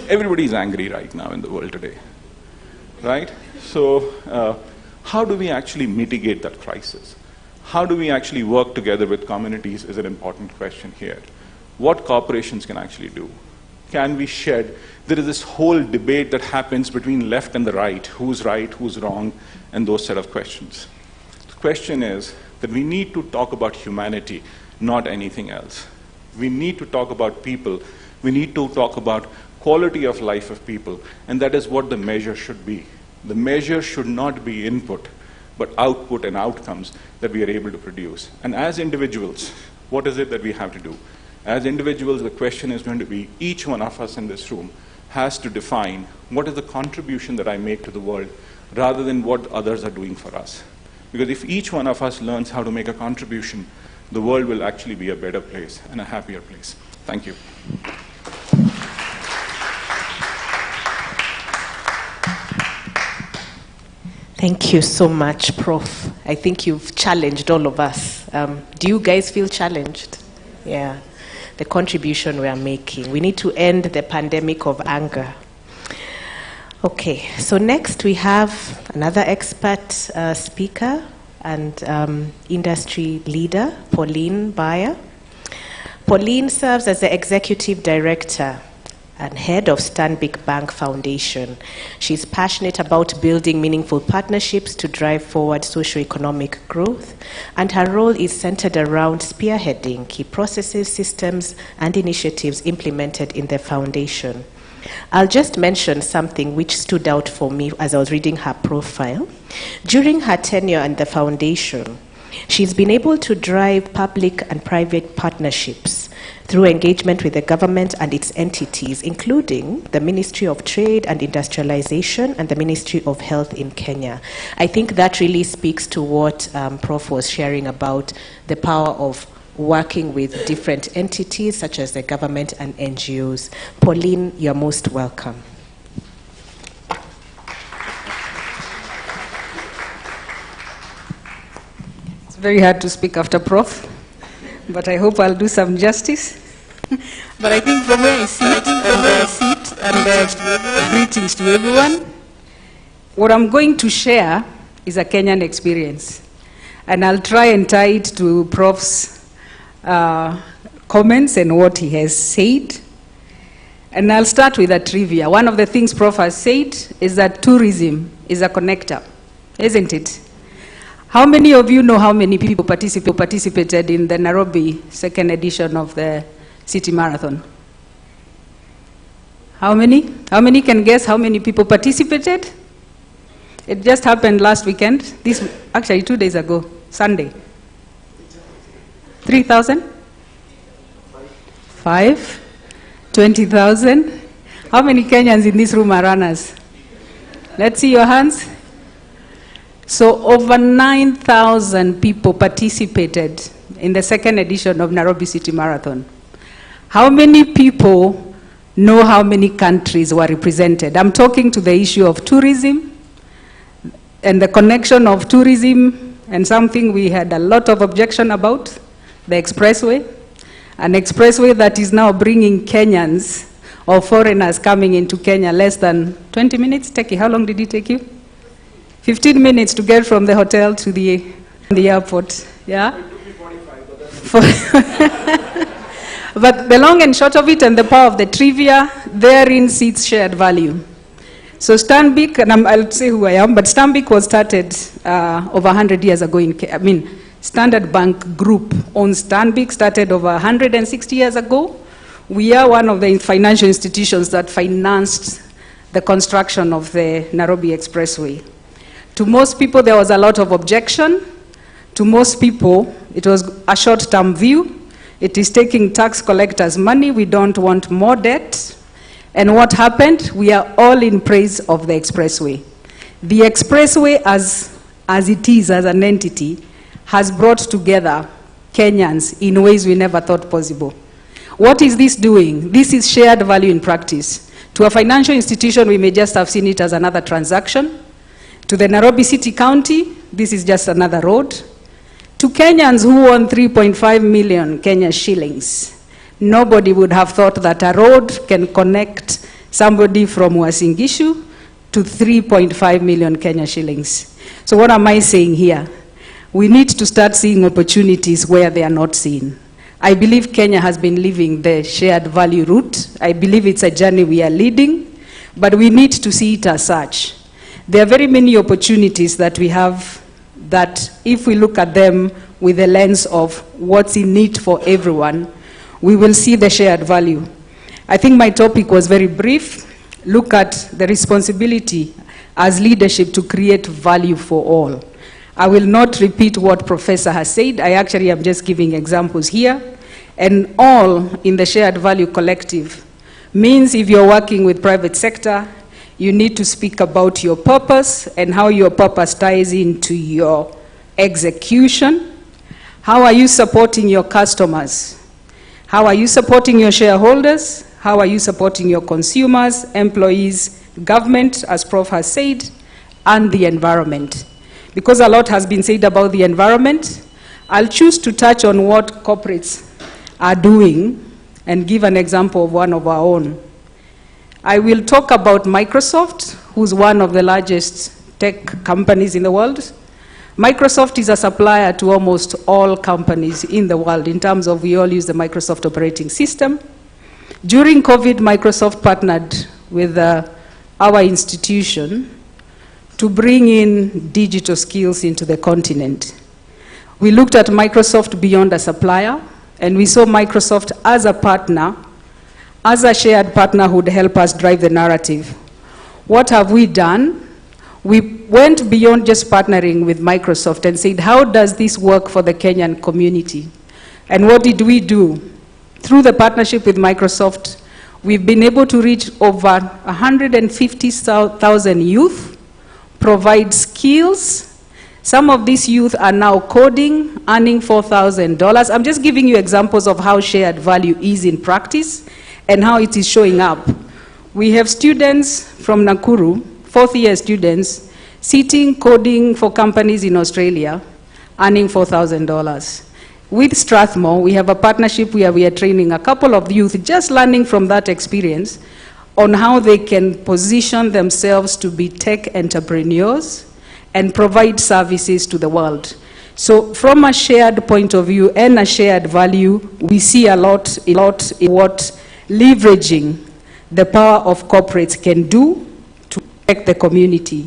Everybody's angry right now in the world today, right? So how do we actually mitigate that crisis? How do we actually work together with communities is an important question here. What corporations can actually do? Can we shed? There is this whole debate that happens between left and the right, who's wrong, and those set of questions. The question is that we need to talk about humanity, not anything else. We need to talk about people. We need to talk about quality of life of people, and that is what the measure should be. The measure should not be input, but output and outcomes that we are able to produce. And as individuals, what is it that we have to do? As individuals, the question is going to be, each one of us in this room has to define what is the contribution that I make to the world rather than what others are doing for us. Because if each one of us learns how to make a contribution, the world will actually be a better place and a happier place. Thank you. Thank you so much, Prof. I think you've challenged all of us. Do you guys feel challenged? Yeah. The contribution we are making. We need to end the pandemic of anger. Okay, so next we have another expert speaker and industry leader, Pauline Bayer. Pauline serves as the executive director and head of Stanbic Bank Foundation. She's passionate about building meaningful partnerships to drive forward socioeconomic growth, and her role is centered around spearheading key processes, systems, and initiatives implemented in the foundation. I'll just mention something which stood out for me as I was reading her profile. During her tenure at the foundation, she's been able to drive public and private partnerships through engagement with the government and its entities, including the Ministry of Trade and Industrialization and the Ministry of Health in Kenya. I think that really speaks to what Prof was sharing about the power of working with different entities such as the government and NGOs. Pauline, you're most welcome. It's very hard to speak after Prof, but I hope I'll do some justice. But I think from where I sit, and greetings to everyone, what I'm going to share is a Kenyan experience. And I'll try and tie it to Prof's comments and what he has said. And I'll start with a trivia. One of the things Prof has said is that tourism is a connector, isn't it? How many of you know how many people participated in the Nairobi second edition of the City Marathon? How many? How many can guess how many people participated? It just happened last weekend. Actually 2 days ago, Sunday. 3,000? 5? 20,000? How many Kenyans in this room are runners? Let's see your hands. So over 9,000 people participated in the second edition of Nairobi City Marathon. How many people know how many countries were represented? I'm talking to the issue of tourism and the connection of tourism and something we had a lot of objection about, the expressway. An expressway that is now bringing Kenyans of foreigners coming into Kenya, less than 20 minutes. Teki, how long did it take you? 15 minutes to get from the hotel to the airport. Yeah? It took me 45, but that's But the long and short of it, and the power of the trivia, therein sits shared value. So Stanbic, and I'll say who I am, but Stanbic was started over 100 years ago Standard Bank Group owns Stanbic, started over 160 years ago. We are one of the financial institutions that financed the construction of the Nairobi Expressway. To most people, there was a lot of objection. To most people, it was a short-term view. It is taking tax collectors' money. We don't want more debt. And what happened? We are all in praise of the expressway. The expressway, as it is, as an entity, has brought together Kenyans in ways we never thought possible. What is this doing? This is shared value in practice. To a financial institution, we may just have seen it as another transaction. To the Nairobi City County, this is just another road. To Kenyans who own 3.5 million Kenya shillings, nobody would have thought that a road can connect somebody from Uasin Gishu to 3.5 million Kenya shillings. So what am I saying here? We need to start seeing opportunities where they are not seen. I believe Kenya has been living the shared value route. I believe it's a journey we are leading, but we need to see it as such. There are very many opportunities that we have that if we look at them with the lens of what's in it for everyone, we will see the shared value. I think my topic was very brief. Look at the responsibility as leadership to create value for all. I will not repeat what Professor has said. I actually am just giving examples here. And all in the shared value collective means if you're working with private sector, you need to speak about your purpose and how your purpose ties into your execution. How are you supporting your customers? How are you supporting your shareholders? How are you supporting your consumers, employees, government, as Prof has said, and the environment? Because a lot has been said about the environment, I'll choose to touch on what corporates are doing and give an example of one of our own. I will talk about Microsoft, who's one of the largest tech companies in the world. Microsoft is a supplier to almost all companies in the world in terms of we all use the Microsoft operating system. During COVID, Microsoft partnered with our institution to bring in digital skills into the continent. We looked at Microsoft beyond a supplier, and we saw Microsoft as a partner, as a shared partner who would help us drive the narrative. What have we done? We went beyond just partnering with Microsoft and said, how does this work for the Kenyan community? And what did we do? Through the partnership with Microsoft, we've been able to reach over 150,000 youth, provide skills. Some of these youth are now coding, earning $4,000. I'm just giving you examples of how shared value is in practice and how it is showing up. We have students from Nakuru, fourth-year students, sitting, coding for companies in Australia, earning $4,000. With Strathmore, we have a partnership where we are training a couple of youth, just learning from that experience, on how they can position themselves to be tech entrepreneurs and provide services to the world. So from a shared point of view and a shared value, we see a lot in what leveraging the power of corporates can do to protect the community.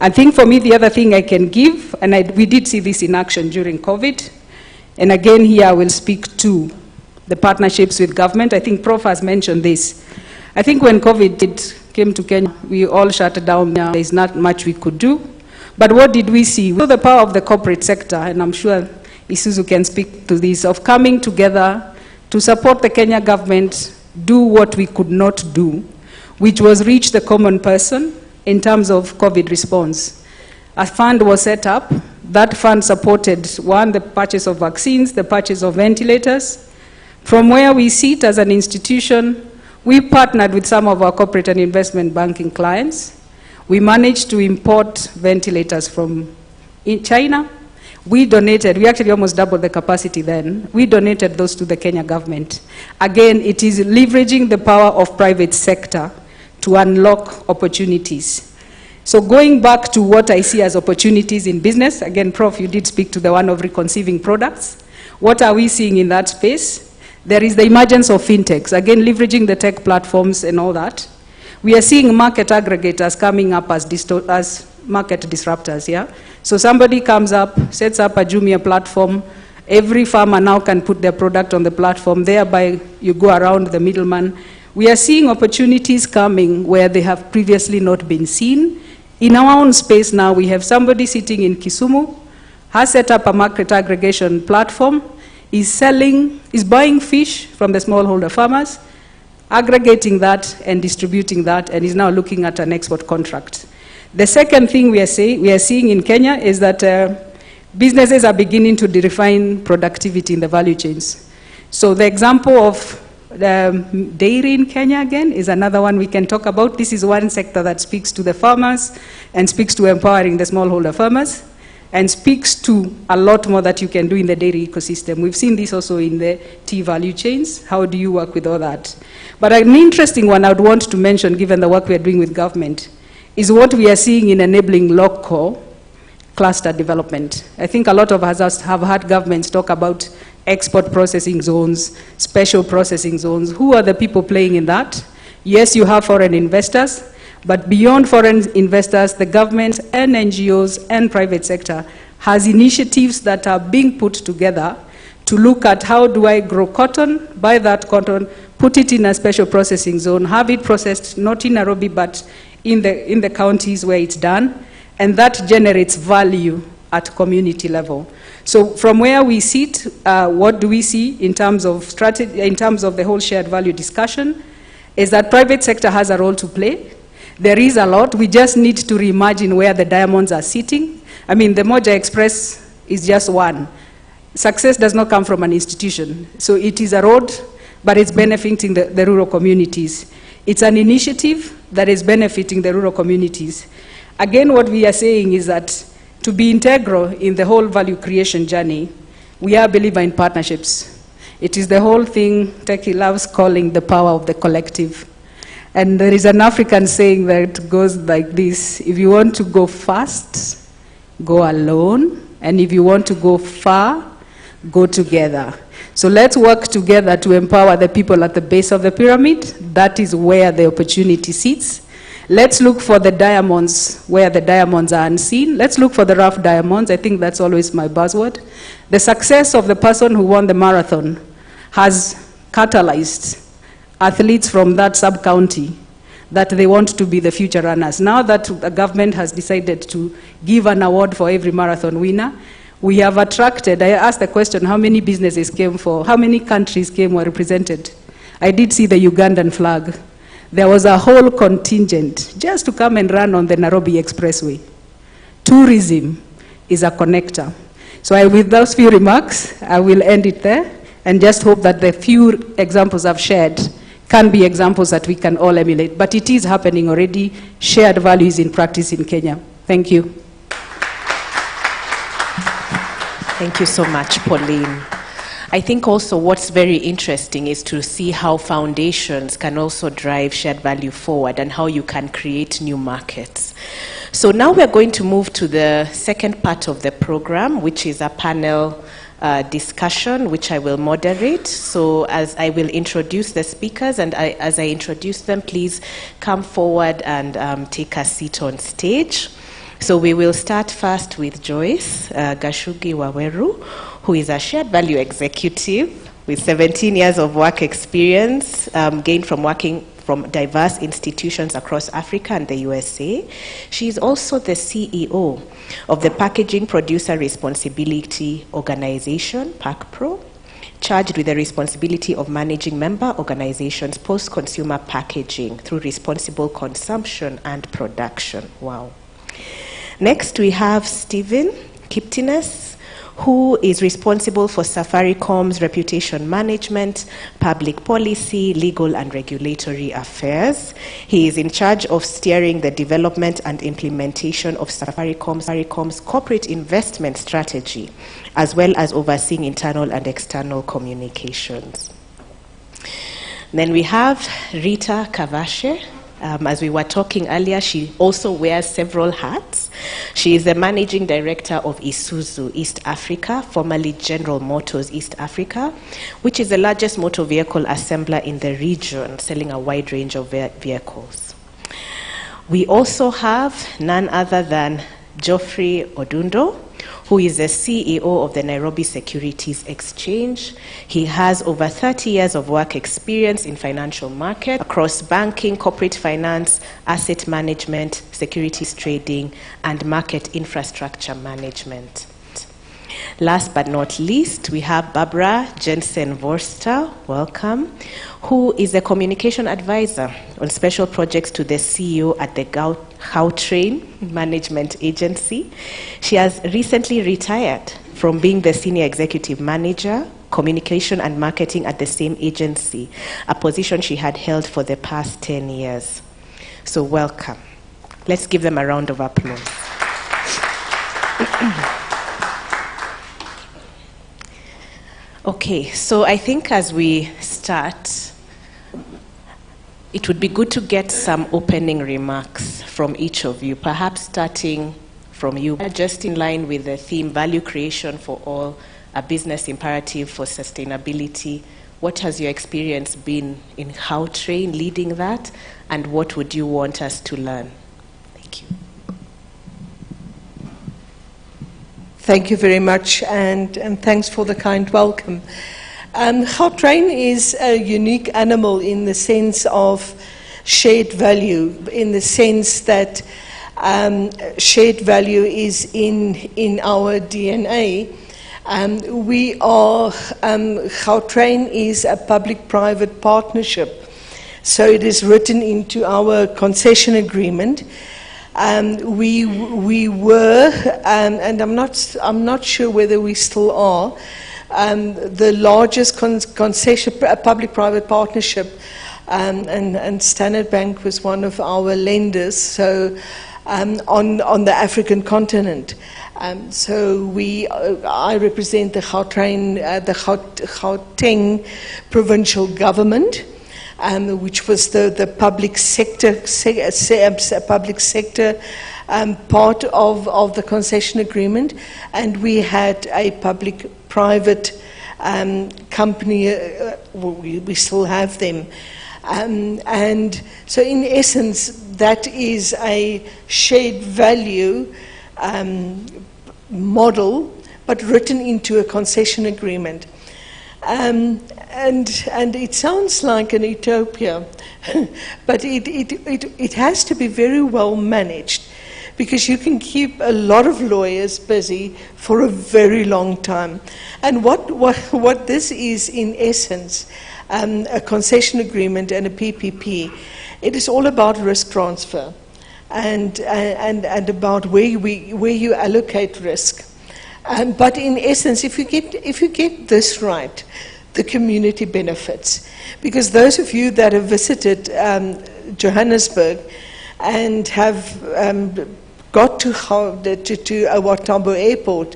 I think for me, the other thing I can give, and we did see this in action during COVID, and again here I will speak to the partnerships with government. I think Prof has mentioned this. I think when COVID came to Kenya, we all shut down. There's not much we could do. But what did we see? We saw the power of the corporate sector, and I'm sure Isuzu can speak to this, of coming together to support the Kenya government, do what we could not do, which was reach the common person in terms of COVID response. A fund was set up. That fund supported, one, the purchase of vaccines, the purchase of ventilators. From where we sit as an institution, we partnered with some of our corporate and investment banking clients. We managed to import ventilators from China. We donated, we actually almost doubled the capacity then. We donated those to the Kenya government. Again, it is leveraging the power of private sector to unlock opportunities. So going back to what I see as opportunities in business, again, Prof, you did speak to the one of reconceiving products. What are we seeing in that space? There is the emergence of fintechs, again, leveraging the tech platforms and all that. We are seeing market aggregators coming up as market disruptors, yeah? So somebody comes up, sets up a Jumia platform, every farmer now can put their product on the platform, thereby you go around the middleman. We are seeing opportunities coming where they have previously not been seen. In our own space now, we have somebody sitting in Kisumu, has set up a market aggregation platform, is buying fish from the smallholder farmers, aggregating that and distributing that, and is now looking at an export contract. The second thing we are seeing in Kenya is that businesses are beginning to redefine productivity in the value chains. So the example of dairy in Kenya, again, is another one we can talk about. This is one sector that speaks to the farmers and speaks to empowering the smallholder farmers and speaks to a lot more that you can do in the dairy ecosystem. We've seen this also in the tea value chains. How do you work with all that? But an interesting one I would want to mention, given the work we are doing with government, is what we are seeing in enabling local cluster development. I think a lot of us have heard governments talk about export processing zones, special processing zones. Who are the people playing in that? Yes, you have foreign investors, but beyond foreign investors, the government and NGOs and private sector has initiatives that are being put together to look at how do I grow cotton, buy that cotton, put it in a special processing zone, have it processed not in Nairobi but in the counties where it's done, and that generates value at community level. So from where we sit, what do we see in terms of strategy, in terms of the whole shared value discussion, is that private sector has a role to play. There is a lot. We just need to reimagine where the diamonds are sitting. I mean, the Moja Express is just one. Success does not come from an institution. So it is a road, but it's benefiting the rural communities. It's an initiative that is benefiting the rural communities. Again, what we are saying is that to be integral in the whole value creation journey, we are a believer in partnerships. It is the whole thing Teki loves calling the power of the collective. And there is an African saying that goes like this: if you want to go fast, go alone. And if you want to go far, go together. So let's work together to empower the people at the base of the pyramid. That is where the opportunity sits. Let's look for the diamonds where the diamonds are unseen. Let's look for the rough diamonds. I think that's always my buzzword. The success of the person who won the marathon has catalyzed athletes from that sub-county that they want to be the future runners. Now that the government has decided to give an award for every marathon winner, we have attracted, I asked the question, how many businesses came for, how many countries were represented? I did see the Ugandan flag. There was a whole contingent just to come and run on the Nairobi Expressway. Tourism is a connector. So with those few remarks, I will end it there and just hope that the few examples I've shared can be examples that we can all emulate. But it is happening already. Shared values in practice in Kenya. Thank you. Thank you so much, Pauline. I think also what's very interesting is to see how foundations can also drive shared value forward and how you can create new markets. So now we're going to move to the second part of the program, which is a panel discussion, which I will moderate. So as I will introduce the speakers, and as I introduce them, please come forward and take a seat on stage. So we will start first with Joyce Gashugi Waweru, who is a shared value executive with 17 years of work experience gained from working from diverse institutions across Africa and the USA. She is also the CEO of the Packaging Producer Responsibility Organization, PACPRO, charged with the responsibility of managing member organizations' post-consumer packaging through responsible consumption and production. Wow. Next, we have Stephen Kiptines, who is responsible for Safaricom's reputation management, public policy, legal and regulatory affairs. He is in charge of steering the development and implementation of Safaricom's corporate investment strategy, as well as overseeing internal and external communications. Then we have Rita Kavashe. As we were talking earlier, she also wears several hats. She is the managing director of Isuzu East Africa, formerly General Motors East Africa, which is the largest motor vehicle assembler in the region, selling a wide range of vehicles. We also have none other than Geoffrey Odundo, who is the CEO of the Nairobi Securities Exchange. He has over 30 years of work experience in financial markets across banking, corporate finance, asset management, securities trading, and market infrastructure management. Last but not least, we have Barbara Jensen-Vorster, welcome, who is a communication advisor on special projects to the CEO at the Gautrain Management Agency. She has recently retired from being the senior executive manager, communication and marketing at the same agency, a position she had held for the past 10 years. So welcome. Let's give them a round of applause. Okay, so I think as we start, it would be good to get some opening remarks from each of you, perhaps starting from you, just in line with the theme, value creation for all, a business imperative for sustainability. What has your experience been in Gautrain leading that, and what would you want us to learn? Thank you. Thank you very much, and thanks for the kind welcome. Gautrain is a unique animal in the sense of shared value, in the sense that shared value is in our DNA. Gautrain is a public-private partnership, so it is written into our concession agreement. We were, and I'm not sure whether we still are, the largest concession public-private partnership, and Standard Bank was one of our lenders. So on the African continent. I represent the Gauteng provincial government. Which was the public sector part of the concession agreement, and we had a public-private company. We still have them, and so in essence, that is a shared value model, but written into a concession agreement. And it sounds like an utopia, but it has to be very well managed, because you can keep a lot of lawyers busy for a very long time. And what this is in essence, a concession agreement and a PPP, it is all about risk transfer and about where you allocate risk. But in essence, if you get this right, the community benefits. Because those of you that have visited Johannesburg and have got to Awatambo Airport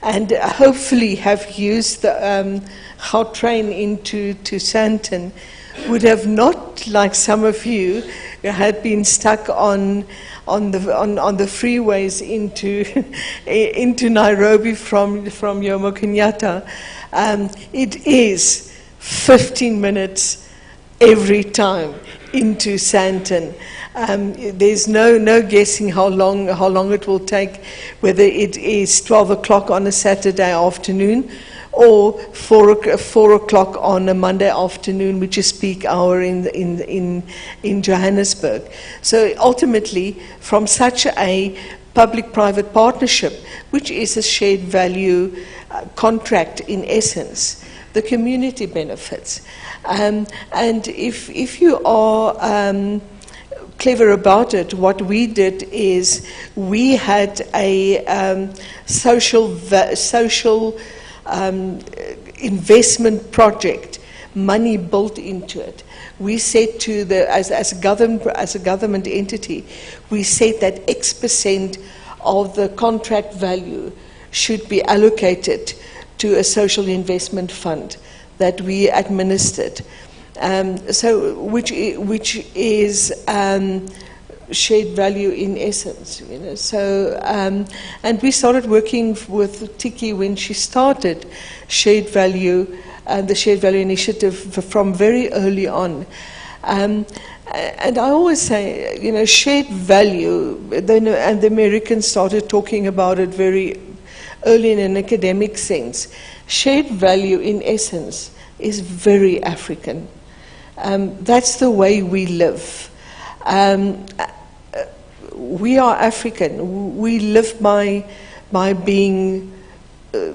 and hopefully have used the Gautrain into Sandton, would have not, like some of you, had been stuck on the freeways into Nairobi from Jomo Kenyatta. It is 15 minutes every time into Sandton. There's no guessing how long it will take, whether it is 12 o'clock on a Saturday afternoon or 4 o'clock on a Monday afternoon, which is peak hour in Johannesburg. So ultimately, from such a public-private partnership, which is a shared value contract in essence, the community benefits. And if you are clever about it, what we did is we had a social investment project, money built into it. We said to as a government entity, we said that X% of the contract value should be allocated to a social investment fund that we administered. Which is shared value in essence, you know. So, and we started working with Tiki when she started shared value, the shared value initiative from very early on. And I always say, you know, shared value, and the Americans started talking about it very early in an academic sense. Shared value in essence is very African. That's the way we live. We are African. We live by being.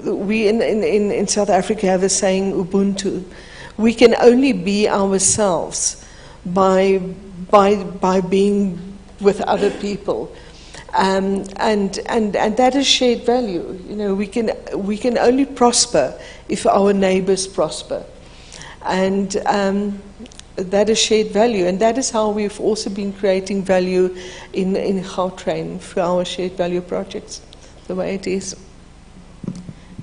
We in South Africa have a saying, Ubuntu. We can only be ourselves by being with other people, and that is shared value. You know, we can only prosper if our neighbors prosper, and that is shared value, and that is how we've also been creating value in Gautrain through our shared value projects, the way it is.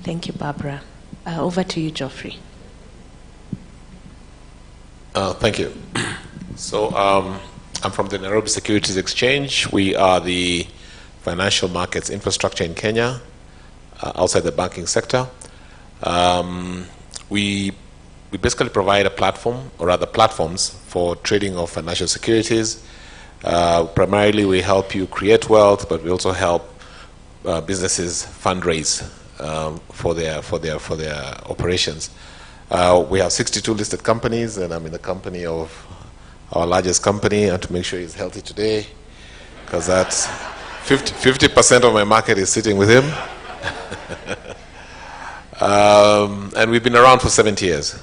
Thank you, Barbara. Over to you, Geoffrey. Thank you. So I'm from the Nairobi Securities Exchange. We are the financial markets infrastructure in Kenya, outside the banking sector. We basically provide a platform, or rather platforms, for trading of financial securities. Primarily, we help you create wealth, but we also help businesses fundraise for their operations. We have 62 listed companies, and I'm in the company of our largest company, and to make sure he's healthy today, because that's 50% of my market is sitting with him. And we've been around for 70 years.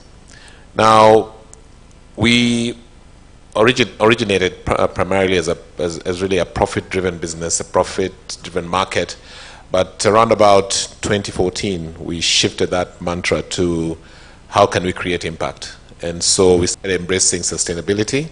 Now, we originated primarily as really a profit-driven business, a profit-driven market. But around about 2014, we shifted that mantra to how can we create impact? And so we started embracing sustainability,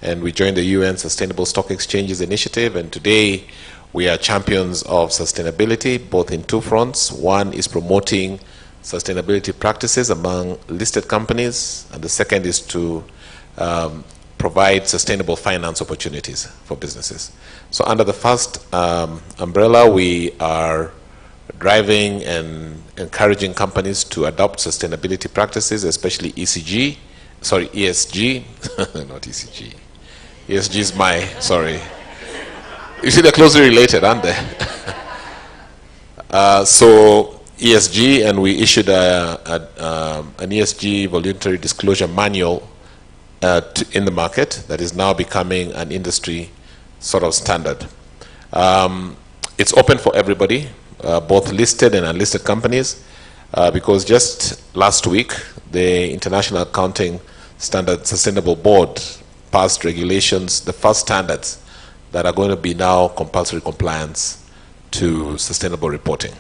and we joined the UN Sustainable Stock Exchanges Initiative, and today we are champions of sustainability, both in two fronts. One is promoting sustainability practices among listed companies, and the second is to provide sustainable finance opportunities for businesses. So under the first umbrella, we are driving and encouraging companies to adopt sustainability practices, especially ESG, not ECG. ESG is sorry. You see, they're closely related, aren't they? So ESG, and we issued an ESG voluntary disclosure manual in the market that is now becoming an industry sort of standard. It's open for everybody, both listed and unlisted companies, because just last week the International Accounting Standard Sustainable Board passed regulations, the first standards that are going to be now compulsory compliance to sustainable reporting.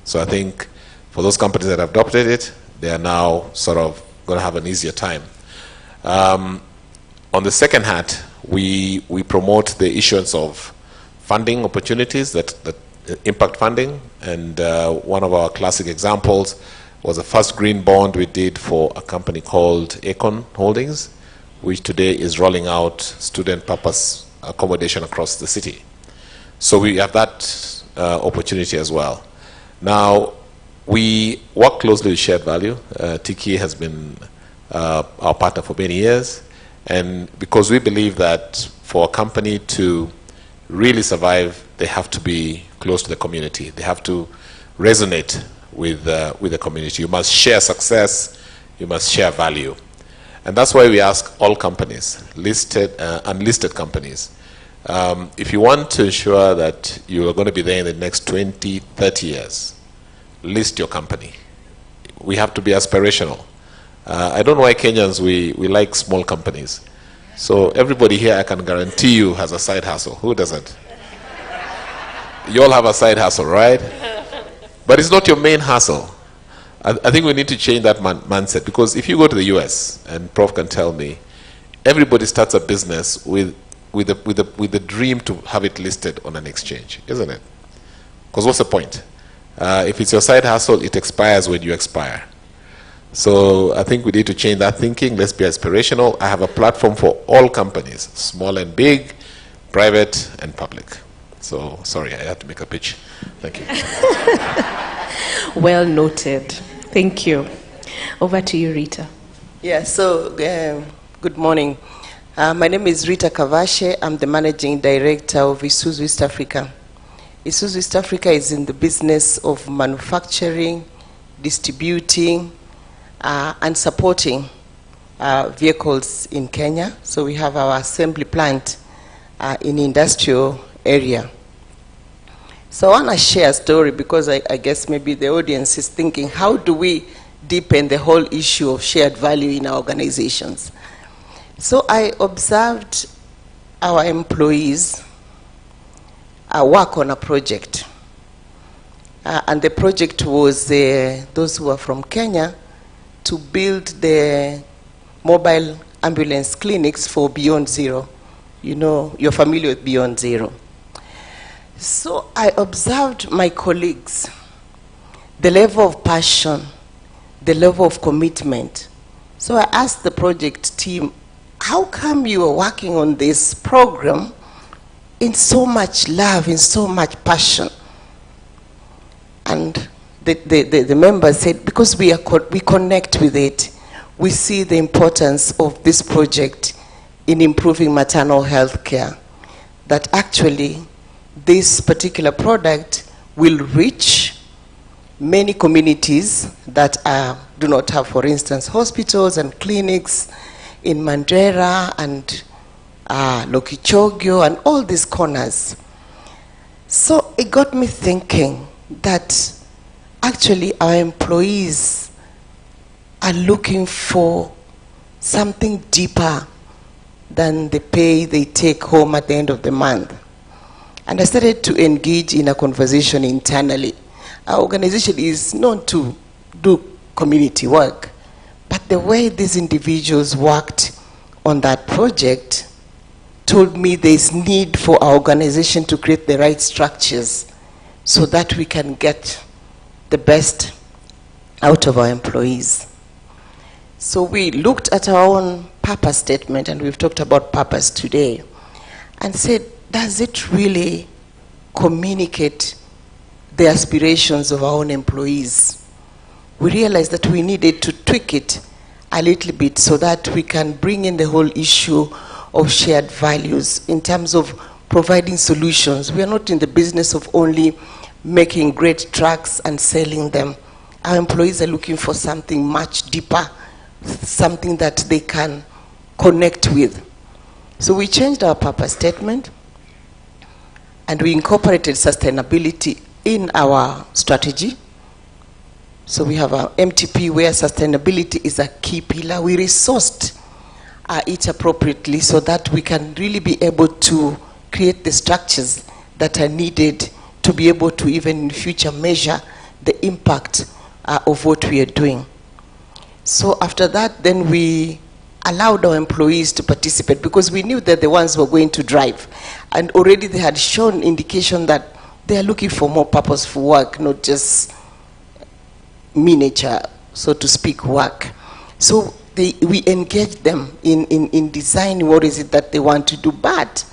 So I think for those companies that have adopted it, they are now sort of going to have an easier time. On the second hat, we promote the issuance of funding opportunities, that impact funding, and one of our classic examples was the first green bond we did for a company called Econ Holdings, which today is rolling out student purpose accommodation across the city. So we have that opportunity as well. Now, we work closely with Shared Value. Tiki has been our partner for many years, and because we believe that for a company to really survive, they have to be close to the community. They have to resonate with the community. You must share success. You must share value. And that's why we ask all companies, listed, unlisted companies, if you want to ensure that you are going to be there in the next 20, 30 years, list your company. We have to be aspirational. I don't know why Kenyans, we like small companies. So everybody here, I can guarantee you, has a side hustle. Who doesn't? You all have a side hustle, right? But it's not your main hustle. I think we need to change that mindset, because if you go to the US, and Prof can tell me, everybody starts a business with the dream to have it listed on an exchange, isn't it? Because what's the point? If it's your side hustle, it expires when you expire. So I think we need to change that thinking. Let's be aspirational. I have a platform for all companies, small and big, private and public. So sorry, I had to make a pitch. Thank you. Well noted. Thank you. Over to you, Rita. Yeah, so good morning. My name is Rita Kavashe. I'm the Managing Director of Isuzu East Africa. Isuzu East Africa is in the business of manufacturing, distributing, and supporting vehicles in Kenya. So we have our assembly plant in the industrial area. So I want to share a story, because I guess maybe the audience is thinking, how do we deepen the whole issue of shared value in our organizations? So I observed our employees work on a project. And the project was those who are from Kenya to build the mobile ambulance clinics for Beyond Zero. You know, you're familiar with Beyond Zero. So I observed my colleagues, the level of passion, the level of commitment. So I asked the project team, how come you are working on this program in so much love, in so much passion? And the members said, because we connect with it. We see the importance of this project in improving maternal health care. That actually this particular product will reach many communities that do not have, for instance, hospitals and clinics in Mandera and Lokichogyo and all these corners. So it got me thinking that actually our employees are looking for something deeper than the pay they take home at the end of the month. And I started to engage in a conversation internally. Our organization is known to do community work, but the way these individuals worked on that project told me there's need for our organization to create the right structures so that we can get the best out of our employees. So we looked at our own purpose statement, and we've talked about purpose today, and said, does it really communicate the aspirations of our own employees? We realized that we needed to tweak it a little bit so that we can bring in the whole issue of shared values in terms of providing solutions. We are not in the business of only making great trucks and selling them. Our employees are looking for something much deeper, something that they can connect with. So we changed our purpose statement, and we incorporated sustainability in our strategy. So we have our MTP where sustainability is a key pillar. We resourced it appropriately so that we can really be able to create the structures that are needed to be able to even in future measure the impact of what we are doing. So after that, then we allowed our employees to participate, because we knew that the ones who were going to drive, and already they had shown indication that they are looking for more purposeful work, not just miniature, so to speak, work. So we engaged them in designing what is it that they want to do, but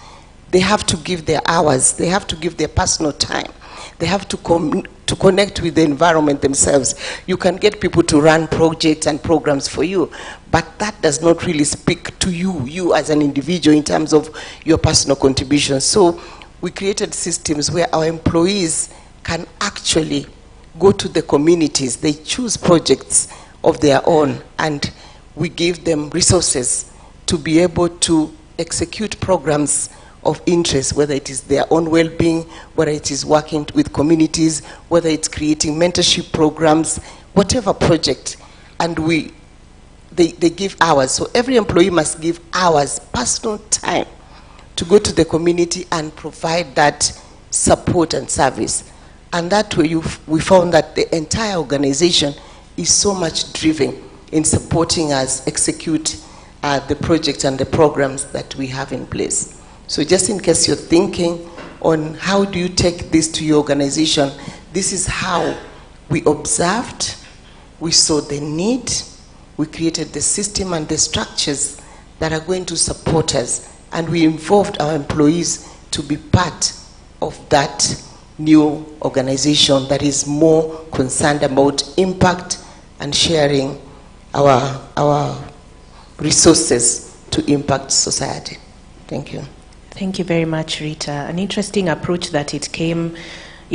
they have to give their hours, they have to give their personal time, they have to connect with the environment themselves. You can get people to run projects and programs for you, but that does not really speak to you as an individual in terms of your personal contributions. So we created systems where our employees can actually go to the communities. They choose projects of their own, and we give them resources to be able to execute programs of interest, whether it is their own well-being, whether it is working with communities, whether it's creating mentorship programs, whatever project. And we they give hours. So every employee must give hours, personal time, to go to the community and provide that support and service. And that way we found that the entire organization is so much driven in supporting us execute the projects and the programs that we have in place. So just in case you're thinking on how do you take this to your organization, this is how we observed, we saw the need, we created the system and the structures that are going to support us, and we involved our employees to be part of that new organization that is more concerned about impact and sharing our resources to impact society. Thank you. Thank you very much, Rita. An interesting approach that it came,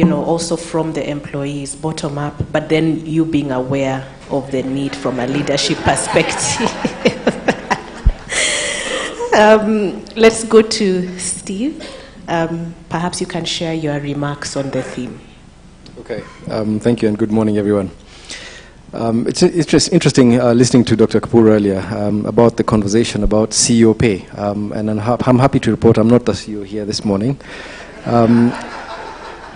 also from the employees, bottom up, but then you being aware of the need from a leadership perspective. Let's go to Steve. Perhaps you can share your remarks on the theme. Okay. Thank you, and good morning, everyone. It's interesting listening to Dr. Kapoor earlier about the conversation about CEO pay. And I'm happy to report I'm not the CEO here this morning.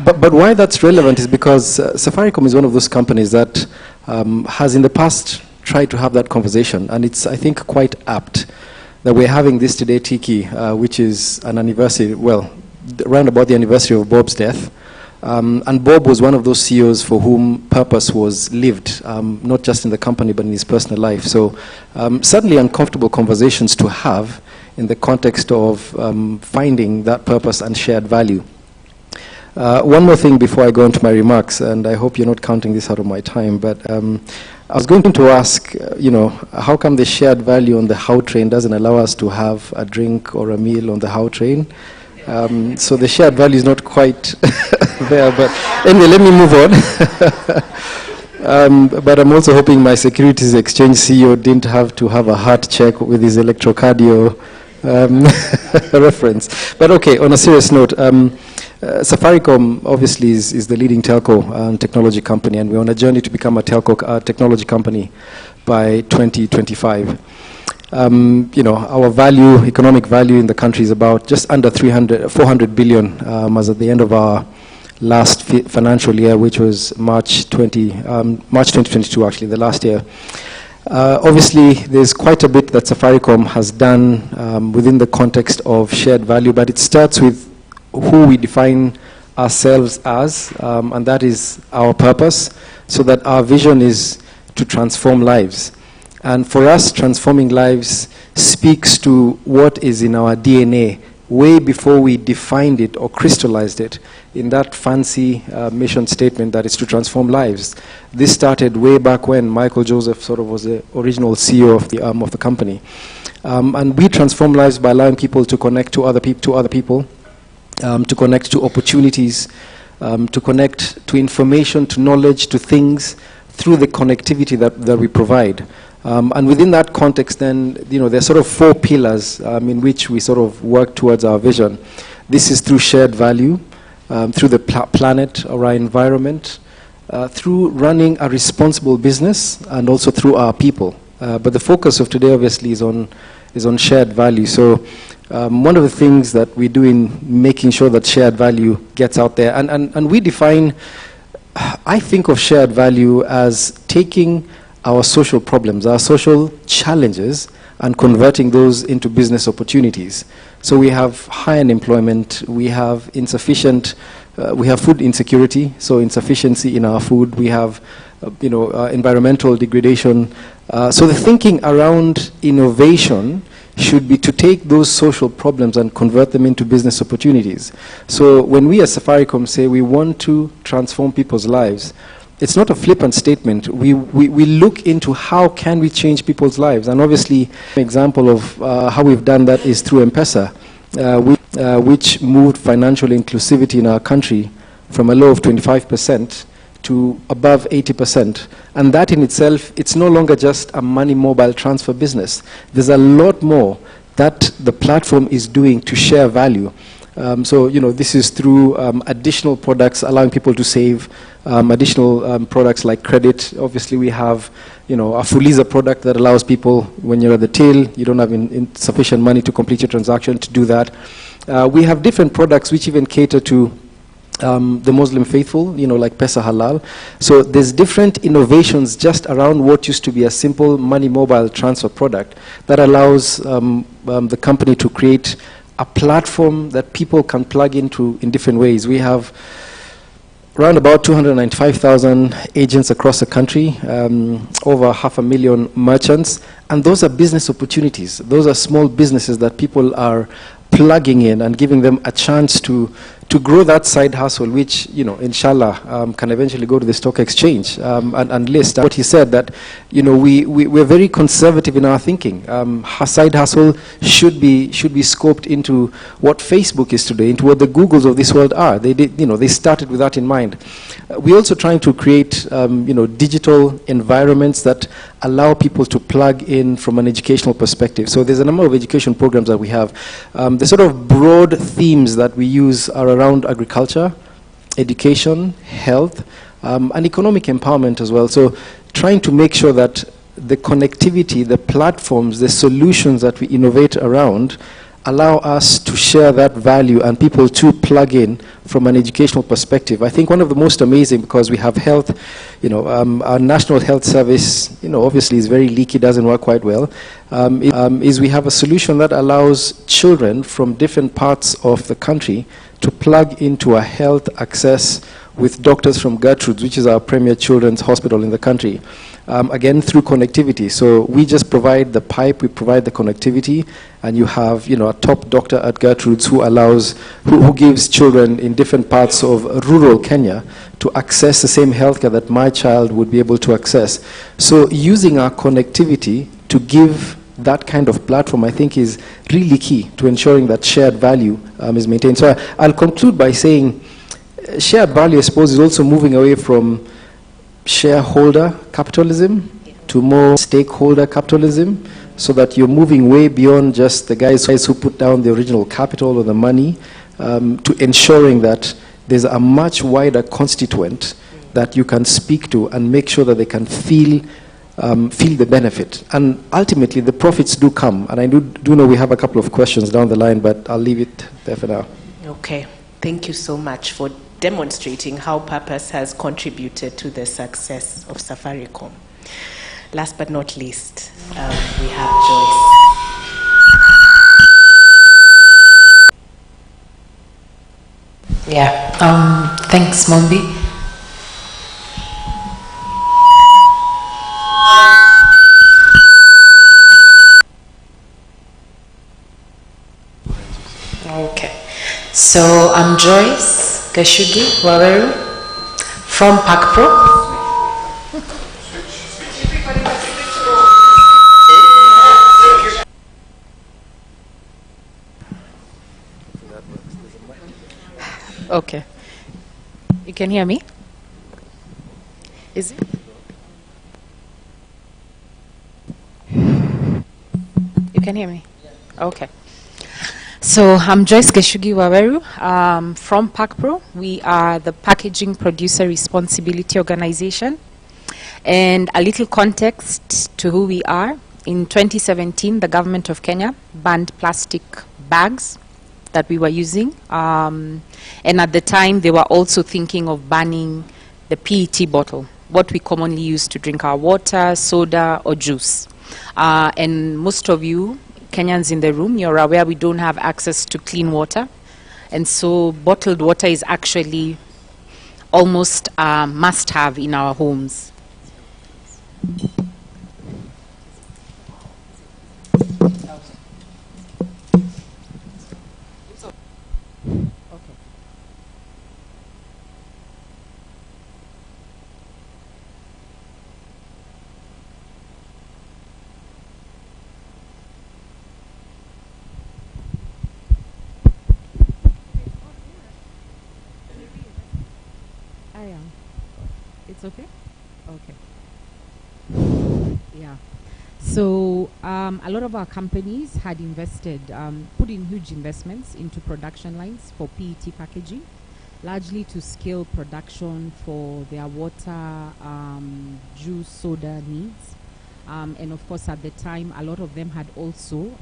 But why that's relevant is because Safaricom is one of those companies that has in the past tried to have that conversation. And it's, I think, quite apt that we're having this today, Tiki, which is an anniversary, around about the anniversary of Bob's death. And Bob was one of those CEOs for whom purpose was lived, not just in the company, but in his personal life. So certainly uncomfortable conversations to have in the context of finding that purpose and shared value. One more thing before I go into my remarks, and I hope you're not counting this out of my time, but I was going to ask, how come the shared value on the How train doesn't allow us to have a drink or a meal on the How train? So the shared value is not quite there, but anyway, let me move on. But I'm also hoping my Securities Exchange CEO didn't have to have a heart check with his electrocardio reference. But okay, on a serious note, Safaricom obviously is the leading telco and technology company, and we're on a journey to become a telco technology company by 2025. Our value, economic value in the country is about just under 400 billion as at the end of our last financial year, which was March 2022, actually, the last year. Obviously, there's quite a bit that Safaricom has done within the context of shared value, but it starts with who we define ourselves as, and that is our purpose, so that our vision is to transform lives. And for us, transforming lives speaks to what is in our DNA way before we defined it or crystallized it in that fancy mission statement that is to transform lives. This started way back when Michael Joseph sort of was the original CEO of the company. And we transform lives by allowing people to connect to other people, to connect to opportunities, to connect to information, to knowledge, to things through the connectivity that we provide. And within that context, then, there's sort of 4 pillars in which we sort of work towards our vision. This is through shared value, through the planet or our environment, through running a responsible business, and also through our people. But the focus of today, obviously, is on shared value. So one of the things that we do in making sure that shared value gets out there, and we define, I think of shared value as taking our social problems, our social challenges, and converting those into business opportunities. So we have high unemployment, we have we have food insecurity, so insufficiency in our food, we have environmental degradation. So the thinking around innovation should be to take those social problems and convert them into business opportunities. So when we as Safaricom say we want to transform people's lives, it's not a flippant statement. We look into how can we change people's lives. And obviously, an example of how we've done that is through M-Pesa, which moved financial inclusivity in our country from a low of 25% to above 80%. And that in itself, it's no longer just a money mobile transfer business. There's a lot more that the platform is doing to share value. So, this is through additional products allowing people to save, additional products like credit. Obviously, we have, a Fuliza product that allows people, when you're at the till, you don't have sufficient money to complete your transaction, to do that. We have different products which even cater to the Muslim faithful, like Pesa Halal. So there's different innovations just around what used to be a simple money mobile transfer product that allows the company to create a platform that people can plug into in different ways. We have around about 295,000 agents across the country, over 500,000 merchants, and those are business opportunities. Those are small businesses that people are plugging in and giving them a chance to grow that side hustle, which, inshallah, can eventually go to the stock exchange and list. What he said, that, we're very conservative in our thinking. Side hustle should be scoped into what Facebook is today, into what the Googles of this world are. They started with that in mind. We're also trying to create, digital environments that allow people to plug in from an educational perspective. So there's a number of education programs that we have. The sort of broad themes that we use are around agriculture, education, health, and economic empowerment as well. So trying to make sure that the connectivity, the platforms, the solutions that we innovate around allow us to share that value and people to plug in from an educational perspective. I think one of the most amazing, because we have health, our National Health Service, obviously is very leaky, doesn't work quite well, is we have a solution that allows children from different parts of the country to plug into a health access with doctors from Gertrude's, which is our premier children's hospital in the country. Again, through connectivity. So we just provide the pipe, we provide the connectivity, and you have, a top doctor at Gertrude's who gives children in different parts of rural Kenya to access the same healthcare that my child would be able to access. So using our connectivity to give that kind of platform, I think, is really key to ensuring that shared value is maintained. So I'll conclude by saying shared value, I suppose, is also moving away from shareholder capitalism to more stakeholder capitalism, so that you're moving way beyond just the guys who put down the original capital or the money, to ensuring that there's a much wider constituent that you can speak to and make sure that they can feel the benefit. And ultimately, the profits do come. And I do know we have a couple of questions down the line, but I'll leave it there for now. Okay. Thank you so much for demonstrating how purpose has contributed to the success of Safaricom. Last but not least, we have Joyce. Yeah, thanks, Mombi. Okay, so I'm Joyce Gashugi Waweru from PACPRO. Okay, you can hear me? Is it? You can hear me? Okay. So I'm Joyce Geshugi Waweru from PACPRO. We are the Packaging Producer Responsibility Organization. And a little context to who we are. In 2017, the government of Kenya banned plastic bags that we were using. And at the time, they were also thinking of banning the PET bottle, what we commonly use to drink our water, soda, or juice. And most of you Kenyans in the room, you're aware we don't have access to clean water. And so bottled water is actually almost a must-have in our homes. It's okay? Okay. Yeah. So a lot of our companies had invested, put in huge investments into production lines for PET packaging, largely to scale production for their water, juice, soda needs. And of course, at the time, a lot of them had also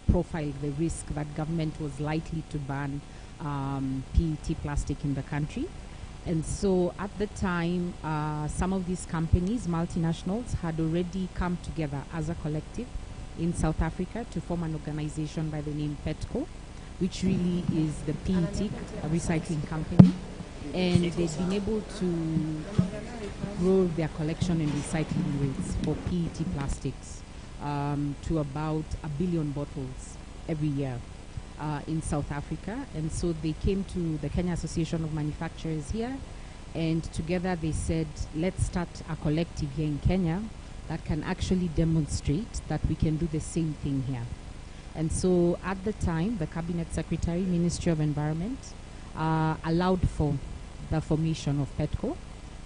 profiled the risk that government was likely to ban PET plastic in the country. And so at the time, some of these companies, multinationals, had already come together as a collective in South Africa to form an organization by the name PETCO, which really is the PET recycling company. And they've been able to grow their collection and recycling rates for PET plastics to about 1 billion bottles every year in South Africa. And so they came to the Kenya Association of Manufacturers here, and together they said, let's start a collective here in Kenya that can actually demonstrate that we can do the same thing here. And so at the time, the Cabinet Secretary, Ministry of Environment, allowed for the formation of PETCO.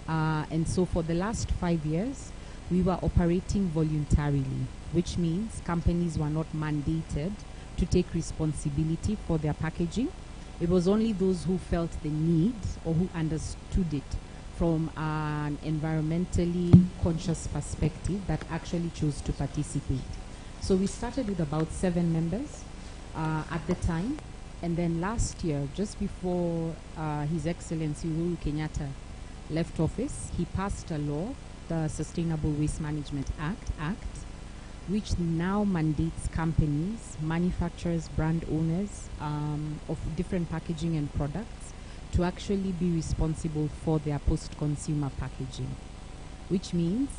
And so for the last 5 years, we were operating voluntarily, which means companies were not mandated to take responsibility for their packaging. It was only those who felt the need or who understood it from an environmentally conscious perspective that actually chose to participate. So we started with about 7 members at the time. And then last year, just before His Excellency Uhuru Kenyatta left office, he passed a law, the Sustainable Waste Management Act, which now mandates companies, manufacturers, brand owners of different packaging and products to actually be responsible for their post-consumer packaging, which means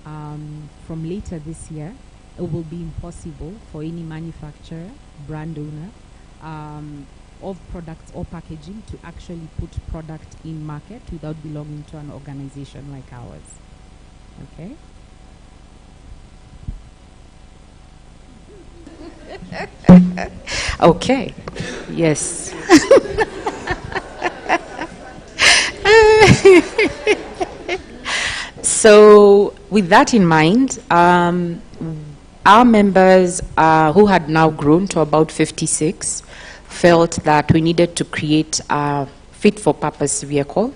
from later this year, it will be impossible for any manufacturer, brand owner of products or packaging to actually put product in market without belonging to an organization like ours. Okay? Okay. Yes. So with that in mind, our members who had now grown to about 56 felt that we needed to create a fit-for-purpose vehicle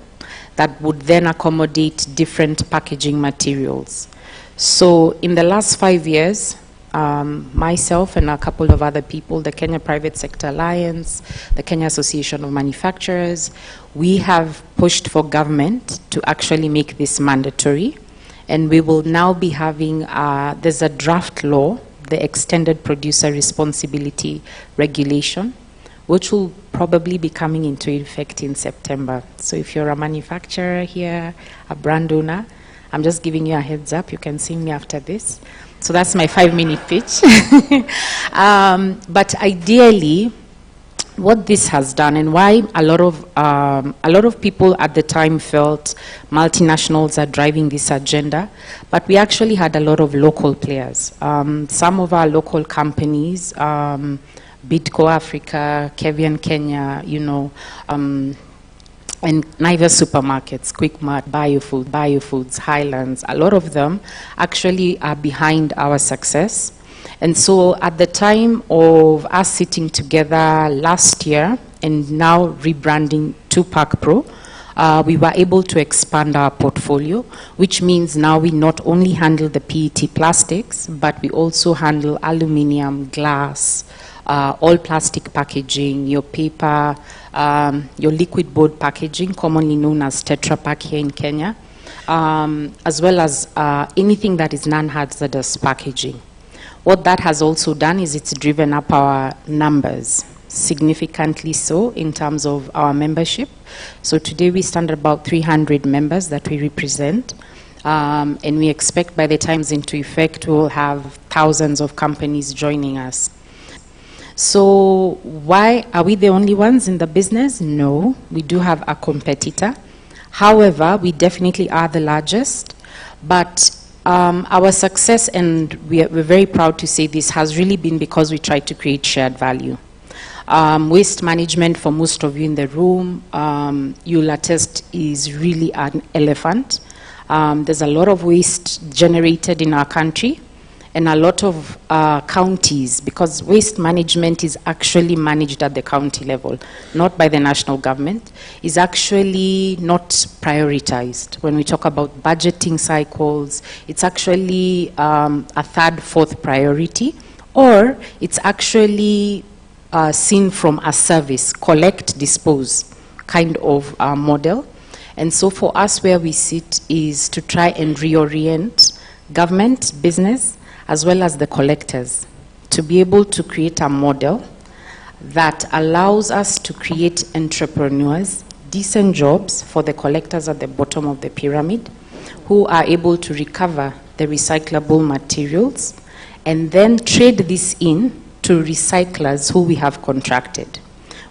that would then accommodate different packaging materials. So in the last 5 years, myself and a couple of other people, the Kenya Private Sector Alliance, the Kenya Association of Manufacturers, we have pushed for government to actually make this mandatory. And we will now be having, there's a draft law, the Extended Producer Responsibility Regulation, which will probably be coming into effect in September. So if you're a manufacturer here, a brand owner, I'm just giving you a heads up. You can see me after this. So that's my 5-minute pitch. But ideally, what this has done and why a lot of people at the time felt multinationals are driving this agenda, but we actually had a lot of local players. Some of our local companies, Bidco Africa, Kenyan Kenya, you know, and Naivas Supermarkets, Quick Mart, Biofoods, Highlands, a lot of them actually are behind our success. And so at the time of us sitting together last year and now rebranding to Pack Pro, we were able to expand our portfolio, which means now we not only handle the PET plastics, but we also handle aluminium, glass, all plastic packaging, your paper, your liquid board packaging, commonly known as Tetra Pak here in Kenya, as well as anything that is non-hazardous packaging. What that has also done is it's driven up our numbers, significantly so in terms of our membership. So today we stand at about 300 members that we represent. And we expect by the time it's into effect, we'll have thousands of companies joining us. So why are we the only ones in the business? No, we do have a competitor. However, we definitely are the largest, but our success, and we're very proud to say this, has really been because we try to create shared value. Waste management, for most of you in the room, you'll attest, is really an elephant. There's a lot of waste generated in our country, and a lot of counties, because waste management is actually managed at the county level, not by the national government, is actually not prioritized. When we talk about budgeting cycles, it's actually a third, fourth priority, or it's actually seen from a service, collect, dispose kind of model. And so for us, where we sit is to try and reorient government, business, as well as the collectors, to be able to create a model that allows us to create entrepreneurs, decent jobs for the collectors at the bottom of the pyramid, who are able to recover the recyclable materials and then trade this in to recyclers who we have contracted,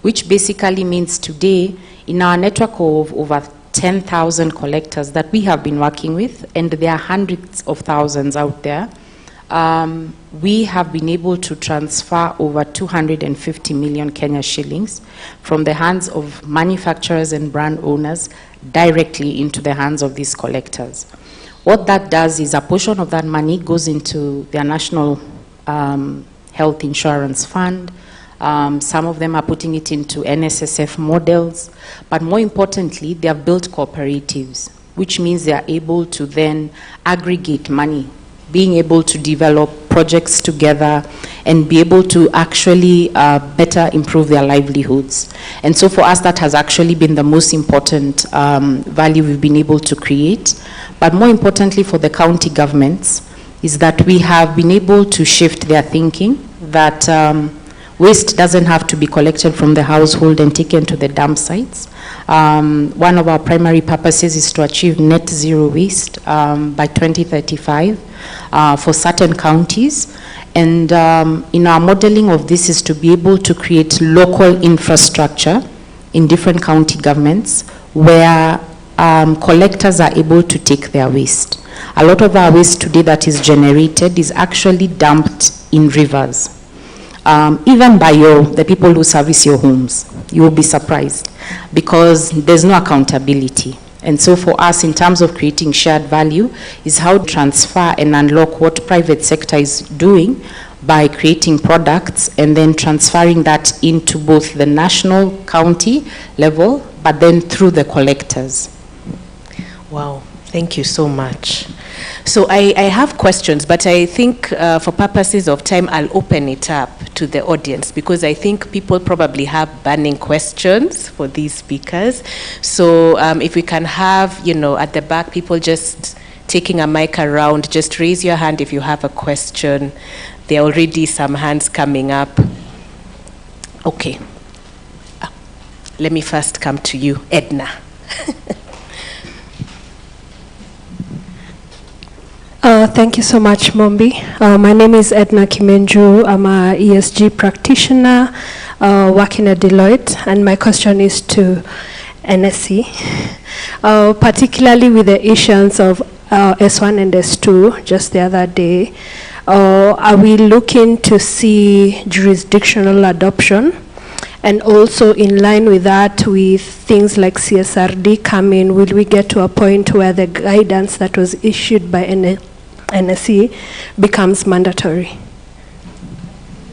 which basically means today in our network of over 10,000 collectors that we have been working with, and there are hundreds of thousands out there, we have been able to transfer over 250 million Kenya shillings from the hands of manufacturers and brand owners directly into the hands of these collectors. What that does is a portion of that money goes into their national health insurance fund. Some of them are putting it into NSSF models, but more importantly, they have built cooperatives, which means they are able to then aggregate money, being able to develop projects together and be able to actually better improve their livelihoods. And so for us, that has actually been the most important value we've been able to create. But more importantly for the county governments is that we have been able to shift their thinking that waste doesn't have to be collected from the household and taken to the dump sites. One of our primary purposes is to achieve net zero waste by 2035 for certain counties. And in our modeling of this is to be able to create local infrastructure in different county governments where collectors are able to take their waste. A lot of our waste today that is generated is actually dumped in rivers. Even by the people who service your homes, you will be surprised because there's no accountability. And so for us, in terms of creating shared value, is how to transfer and unlock what private sector is doing by creating products and then transferring that into both the national, county level, but then through the collectors. Wow, thank you so much. So I have questions, but I think for purposes of time, I'll open it up to the audience because I think people probably have burning questions for these speakers. So if we can have, at the back, people just taking a mic around, just raise your hand if you have a question. There are already some hands coming up. Okay. Let me first come to you, Edna. Thank you so much, Mombi. My name is Edna Kimenju. I'm a ESG practitioner working at Deloitte, and my question is to NSC, particularly with the issuance of S1 and S2 just the other day. Are we looking to see jurisdictional adoption? And also in line with that, with things like CSRD coming, will we get to a point where the guidance that was issued by NSC becomes mandatory?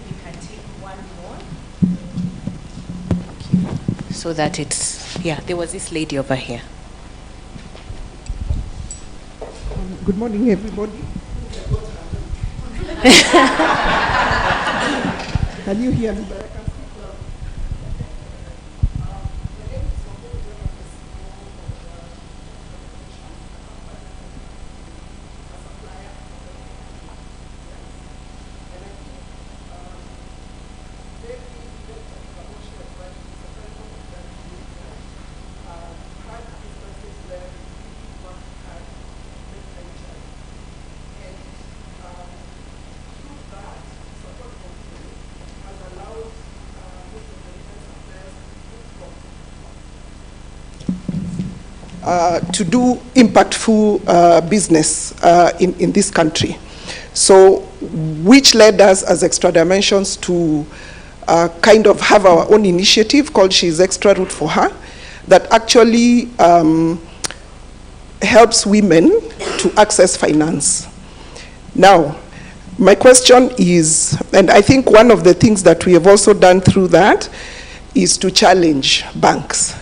We can take one more. So that it's, there was this lady over here. Good morning, everybody. Can you hear me? To do impactful business in this country. So which led us as Extra Dimensions to kind of have our own initiative called She's Extra Route for Her that actually helps women to access finance. Now, My question is, and I think one of the things that we have also done through that is to challenge banks.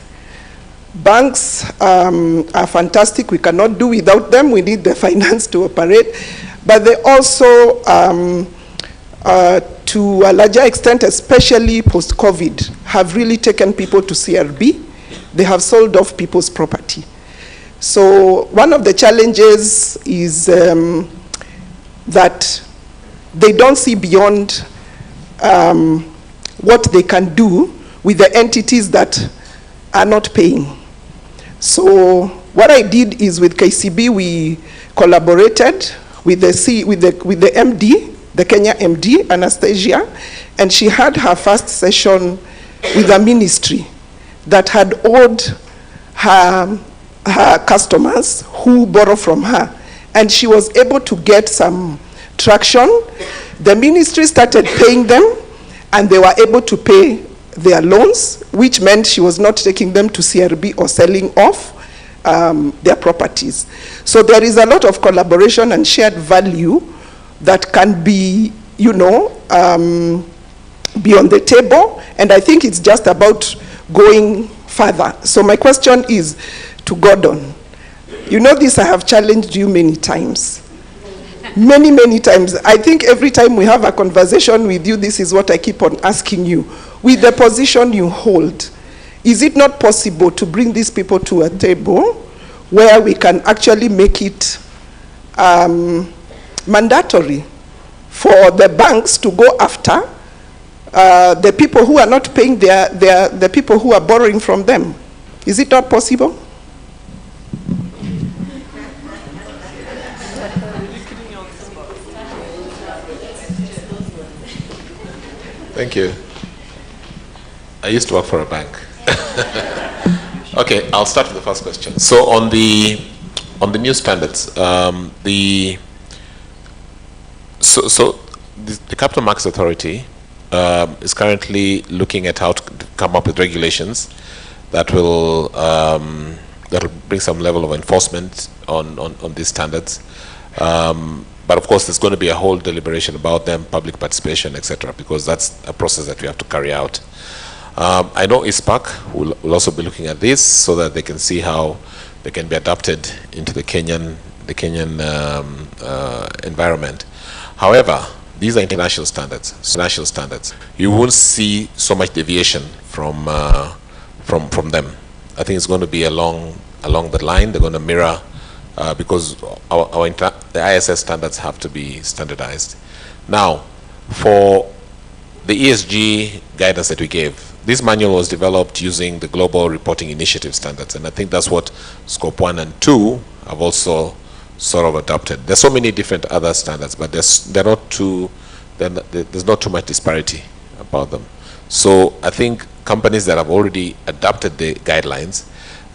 Banks are fantastic. We cannot do without them. We need the finance to operate. But they also, to a larger extent, especially post-COVID, have really taken people to CRB. They have sold off people's property. So one of the challenges is that they don't see beyond what they can do with the entities that are not paying. So what I did is with KCB, we collaborated with the MD, the Kenya MD, Anastasia, and she had her first session with a ministry that had owed her customers who borrow from her. And she was able to get some traction. The ministry started paying them, and they were able to pay their loans, which meant she was not taking them to CRB or selling off their properties. So there is a lot of collaboration and shared value that can be, be on the table, and I think it's just about going further. So my question is to Gordon. You know this, I have challenged you many times. Many, many times. I think every time we have a conversation with you, this is what I keep on asking you. With the position you hold, is it not possible to bring these people to a table where we can actually make it mandatory for the banks to go after the people who are not paying the people who are borrowing from them? Is it not possible? Thank you. I used to work for a bank. Okay, I'll start with the first question. So on the new standards, the Capital Markets Authority is currently looking at how to come up with regulations that will bring some level of enforcement on these standards. But of course, there's going to be a whole deliberation about them, public participation, etc., because that's a process that we have to carry out. I know ISPAC will also be looking at this so that they can see how they can be adapted into the Kenyan environment. However, these are international standards. You won't see so much deviation from them. I think it's going to be along the line. They're going to mirror. Because the ISS standards have to be standardized. Now, for the ESG guidance that we gave, this manual was developed using the Global Reporting Initiative standards, and I think that's what Scope 1 and 2 have also sort of adopted. There's so many different other standards, but there's not too much disparity about them. So I think companies that have already adopted the guidelines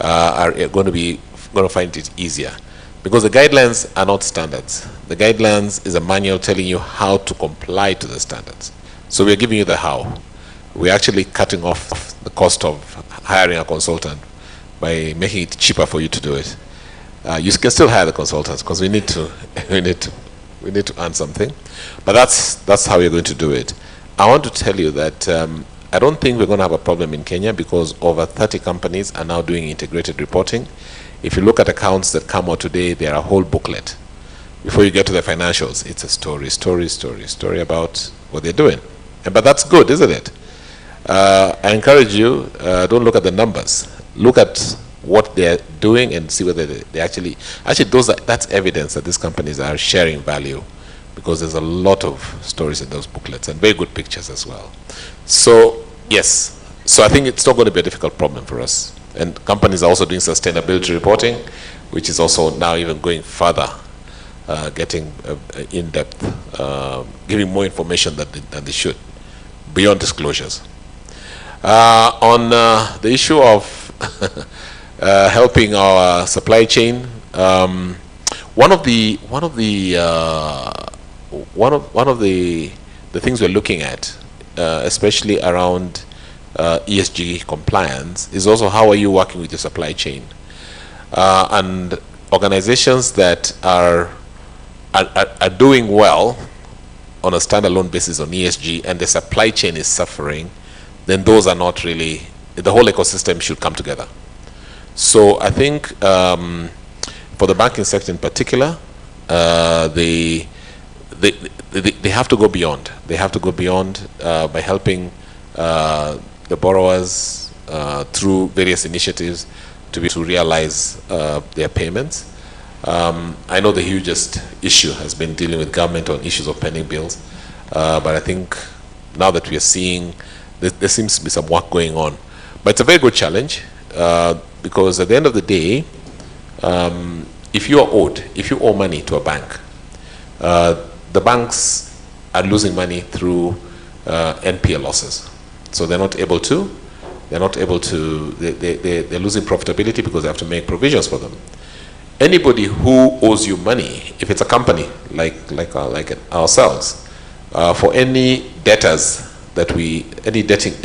are going to find it easier. Because the guidelines are not standards. The guidelines is a manual telling you how to comply to the standards. So we're giving you the how. We're actually cutting off the cost of hiring a consultant by making it cheaper for you to do it. You can still hire the consultants because we need to earn something. But that's how we're going to do it. I want to tell you that I don't think we're going to have a problem in Kenya because over 30 companies are now doing integrated reporting. If you look at accounts that come out today, they are a whole booklet. Before you get to the financials, it's a story about what they're doing. But that's good, isn't it? I encourage you, don't look at the numbers. Look at what they're doing and see whether they actually that's evidence that these companies are sharing value, because there's a lot of stories in those booklets and very good pictures as well. So, yes. So I think it's not going to be a difficult problem for us. And companies are also doing sustainability reporting, which is also now even going further, getting in-depth, giving more information than they should, beyond disclosures. On the issue of helping our supply chain, one of the things we're looking at, especially around ESG compliance, is also how are you working with your supply chain, and organizations that are doing well on a standalone basis on ESG and the supply chain is suffering, then those are not really, the whole ecosystem should come together. So I think for the banking sector in particular, they have to go beyond. They have to go beyond by helping the borrowers through various initiatives to be to realize their payments. I know the hugest issue has been dealing with government on issues of pending bills, but I think now that we are seeing, there seems to be some work going on. But it's a very good challenge because at the end of the day, if you owe money to a bank, the banks are losing money through NPL losses. So they're not able to, they're losing profitability because they have to make provisions for them. Anybody who owes you money, if it's a company like ourselves, for any debtors that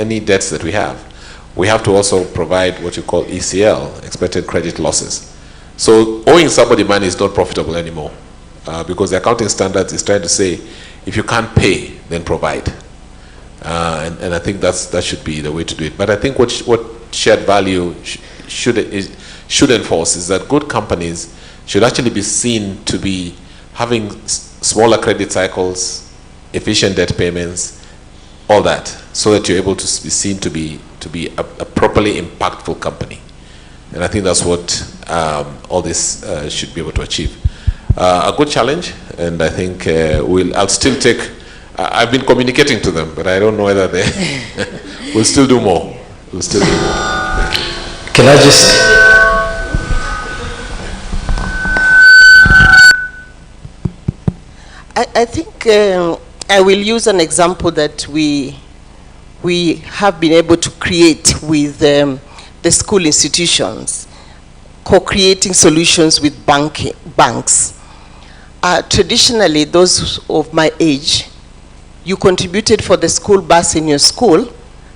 any debts that we have to also provide what you call ECL, expected credit losses. So owing somebody money is not profitable anymore because the accounting standards is trying to say if you can't pay, then provide. And I think that should be the way to do it. But I think what shared value should enforce is that good companies should actually be seen to be having smaller credit cycles, efficient debt payments, all that, so that you're able to be seen to be a properly impactful company. And I think that's what all this should be able to achieve. A good challenge, and I think I'll still take. I've been communicating to them, but I don't know whether they will still do more. We'll still do more. Can I just? I think I will use an example that we have been able to create with the school institutions, co-creating solutions with banks. Traditionally, those of my age, you contributed for the school bus in your school,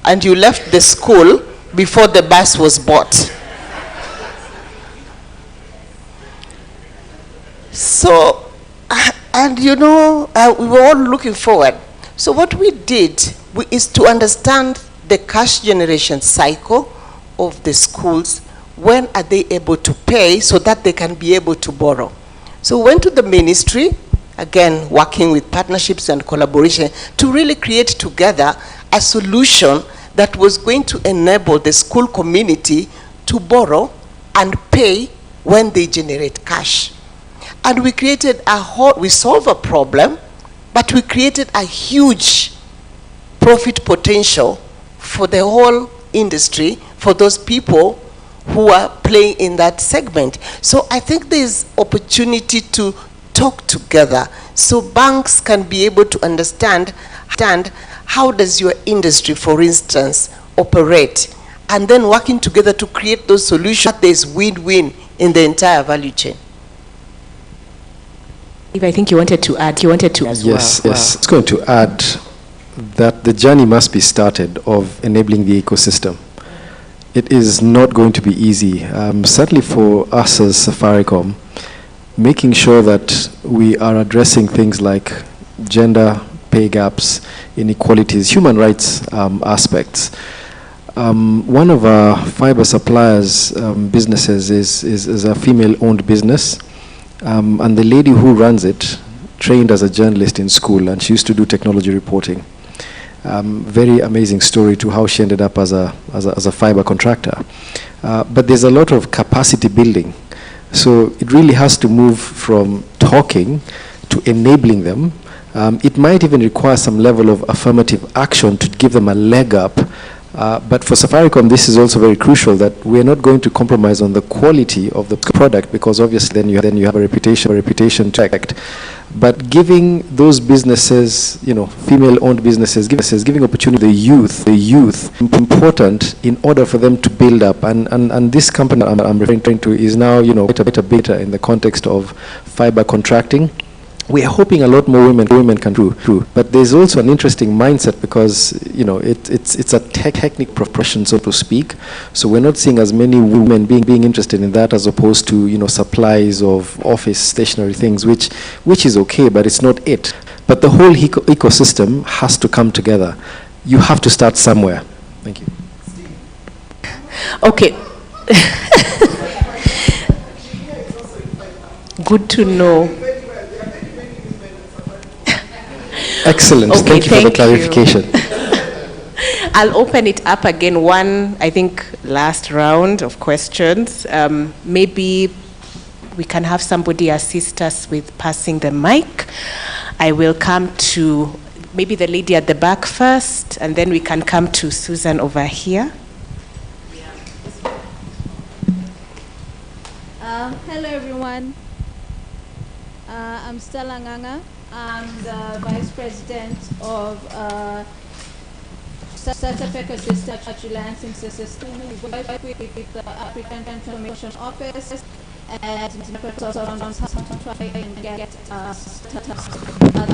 and you left the school before the bus was bought. So, and you know, we were all looking forward. So what we did is to understand the cash generation cycle of the schools. When are they able to pay so that they can be able to borrow? So we went to the ministry, again, working with partnerships and collaboration to really create together a solution that was going to enable the school community to borrow and pay when they generate cash. And we created we solved a problem, but we created a huge profit potential for the whole industry, for those people who are playing in that segment. So I think there's opportunity to talk together so banks can be able to understand how does your industry, for instance, operate, and then working together to create those solutions. There's win-win in the entire value chain. If I think you wanted to add as well. Yes, yes. It's going to add that the journey must be started of enabling the ecosystem. It is not going to be easy, certainly for us as Safaricom, making sure that we are addressing things like gender pay gaps, inequalities, human rights aspects. One of our fiber suppliers businesses is a female-owned business, and the lady who runs it trained as a journalist in school, and she used to do technology reporting. Very amazing story to how she ended up as a fiber contractor. But there's a lot of capacity building. So it really has to move from talking to enabling them. It might even require some level of affirmative action to give them a leg up. But for Safaricom, this is also very crucial that we're not going to compromise on the quality of the product, because obviously then you have a reputation to act. But giving those businesses, female-owned businesses, giving opportunity to the youth, important in order for them to build up. And this company I'm referring to is now, quite a bit in the context of fiber contracting. We are hoping a lot more women can do. But there's also an interesting mindset because, it's a technical profession, so to speak. So we're not seeing as many women being interested in that as opposed to, supplies of office stationary things, which is okay, but it's not it. But the whole ecosystem has to come together. You have to start somewhere. Thank you. Okay. Good to know. Excellent. Okay, thank you for the clarification. I'll open it up again, one, I think, last round of questions. Maybe we can have somebody assist us with passing the mic. I will come to maybe the lady at the back first, and then we can come to Susan over here. Hello, everyone. I'm Stella Nganga. I'm the Vice President of Startup Ecosystem at Freelancing System. We work with the African Transformation Office and Microsoft to try and get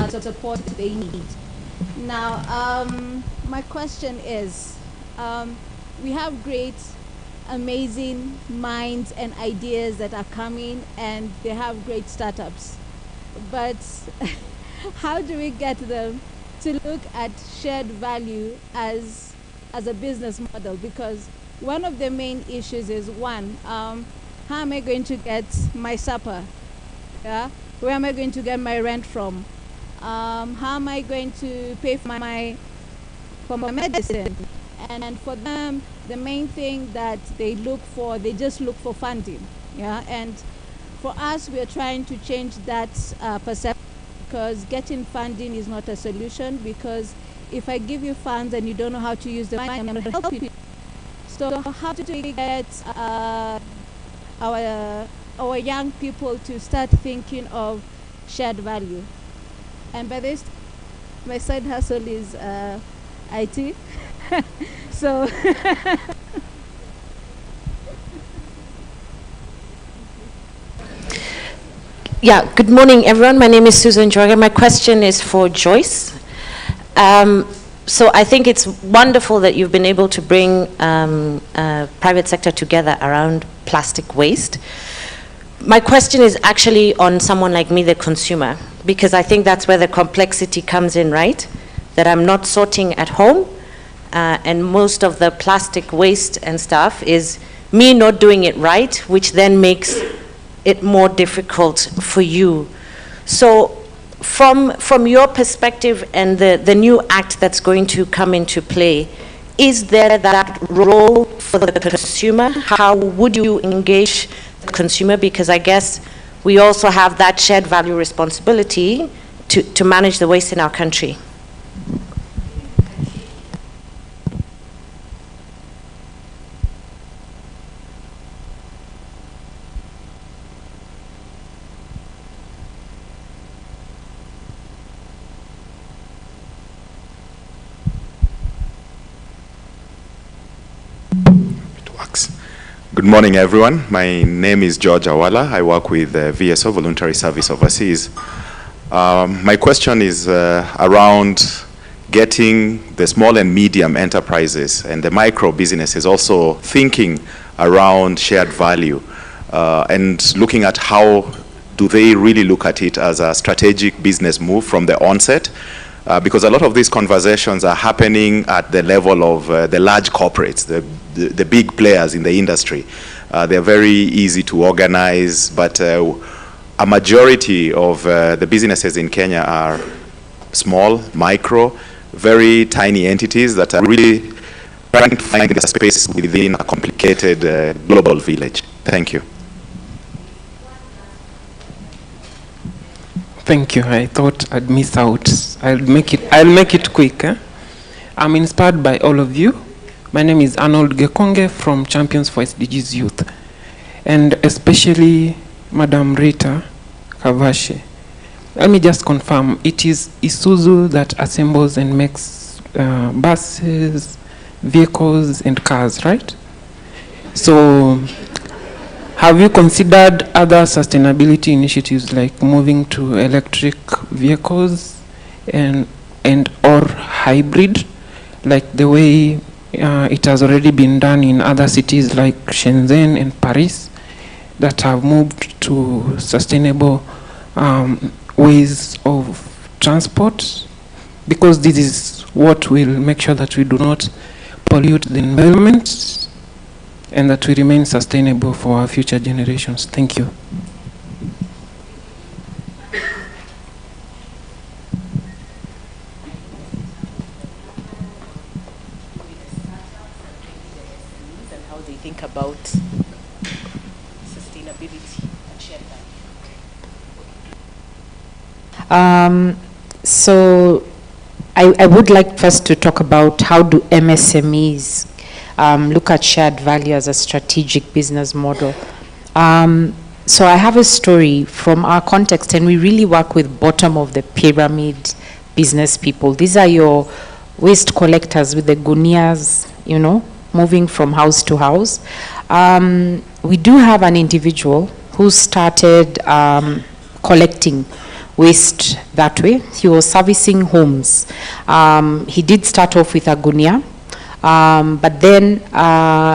the support they need. Now, my question is, we have great, amazing minds and ideas that are coming, and they have great startups. But how do we get them to look at shared value as a business model? Because one of the main issues is, one, how am I going to get my supper? Yeah? Where am I going to get my rent from? How am I going to pay for my medicine? And for them, the main thing that they just look for funding. Yeah? And for us, we are trying to change that perception, because getting funding is not a solution, because if I give you funds and you don't know how to use the money, I'm going to help you. So how do we get our young people to start thinking of shared value? And by this, my side hustle is IT. So yeah, good morning, everyone. My name is Susan Jorge. My question is for Joyce. So I think it's wonderful that you've been able to bring private sector together around plastic waste. My question is actually on someone like me, the consumer, because I think that's where the complexity comes in, right? That I'm not sorting at home, and most of the plastic waste and stuff is me not doing it right, which then makes it more difficult for you. So from your perspective and the new act that's going to come into play, is there that role for the consumer? How would you engage the consumer? Because I guess we also have that shared value responsibility to manage the waste in our country. Good morning, everyone. My name is George Awala. I work with VSO, Voluntary Service Overseas. My question is around getting the small and medium enterprises and the micro businesses also thinking around shared value and looking at how do they really look at it as a strategic business move from the onset. Because a lot of these conversations are happening at the level of the large corporates, the big players in the industry. They're very easy to organize, but a majority of the businesses in Kenya are small, micro, very tiny entities that are really trying to find a space within a complicated global village. Thank you. Thank you. I thought I'd miss out. I'll make it quick. I'm inspired by all of you. My name is Arnold Gekonge from Champions for SDGs Youth, and especially Madam Rita Kavashi. Let me just confirm, it is Isuzu that assembles and makes buses, vehicles, and cars, right? So have you considered other sustainability initiatives like moving to electric vehicles and or hybrid, like the way it has already been done in other cities like Shenzhen and Paris that have moved to sustainable ways of transport, because this is what will make sure that we do not pollute the environment and that we remain sustainable for our future generations. Thank you. How they think about sustainability and shared value. So I would like first to talk about how do MSMEs look at shared value as a strategic business model. So I have a story from our context, and we really work with bottom of the pyramid business people. These are your waste collectors with the gunias, you know, moving from house to house. We do have an individual who started collecting waste that way. He was servicing homes. He did start off with a gunia, but then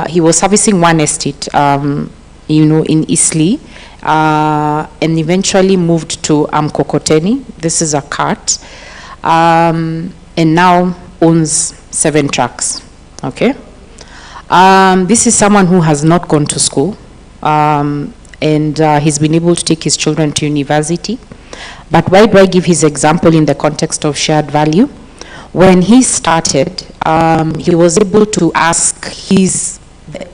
he was servicing one estate, you know, in Eastleigh, and eventually moved to Mkokoteni. This is a cart, and now owns 7 trucks. Okay. This is someone who has not gone to school, and he's been able to take his children to university. But why do I give his example in the context of shared value? When he started, he was able to ask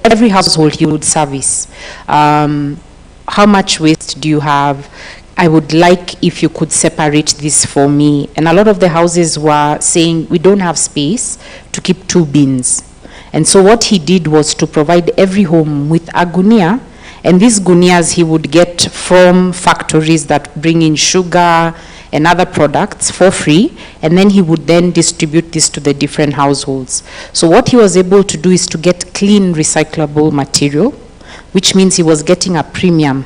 every household he would service, how much waste do you have? I would like if you could separate this for me. And a lot of the houses were saying, we don't have space to keep 2 bins. And so what he did was to provide every home with a gunia, and these gunias he would get from factories that bring in sugar and other products for free, and then he would then distribute this to the different households. So what he was able to do is to get clean recyclable material, which means he was getting a premium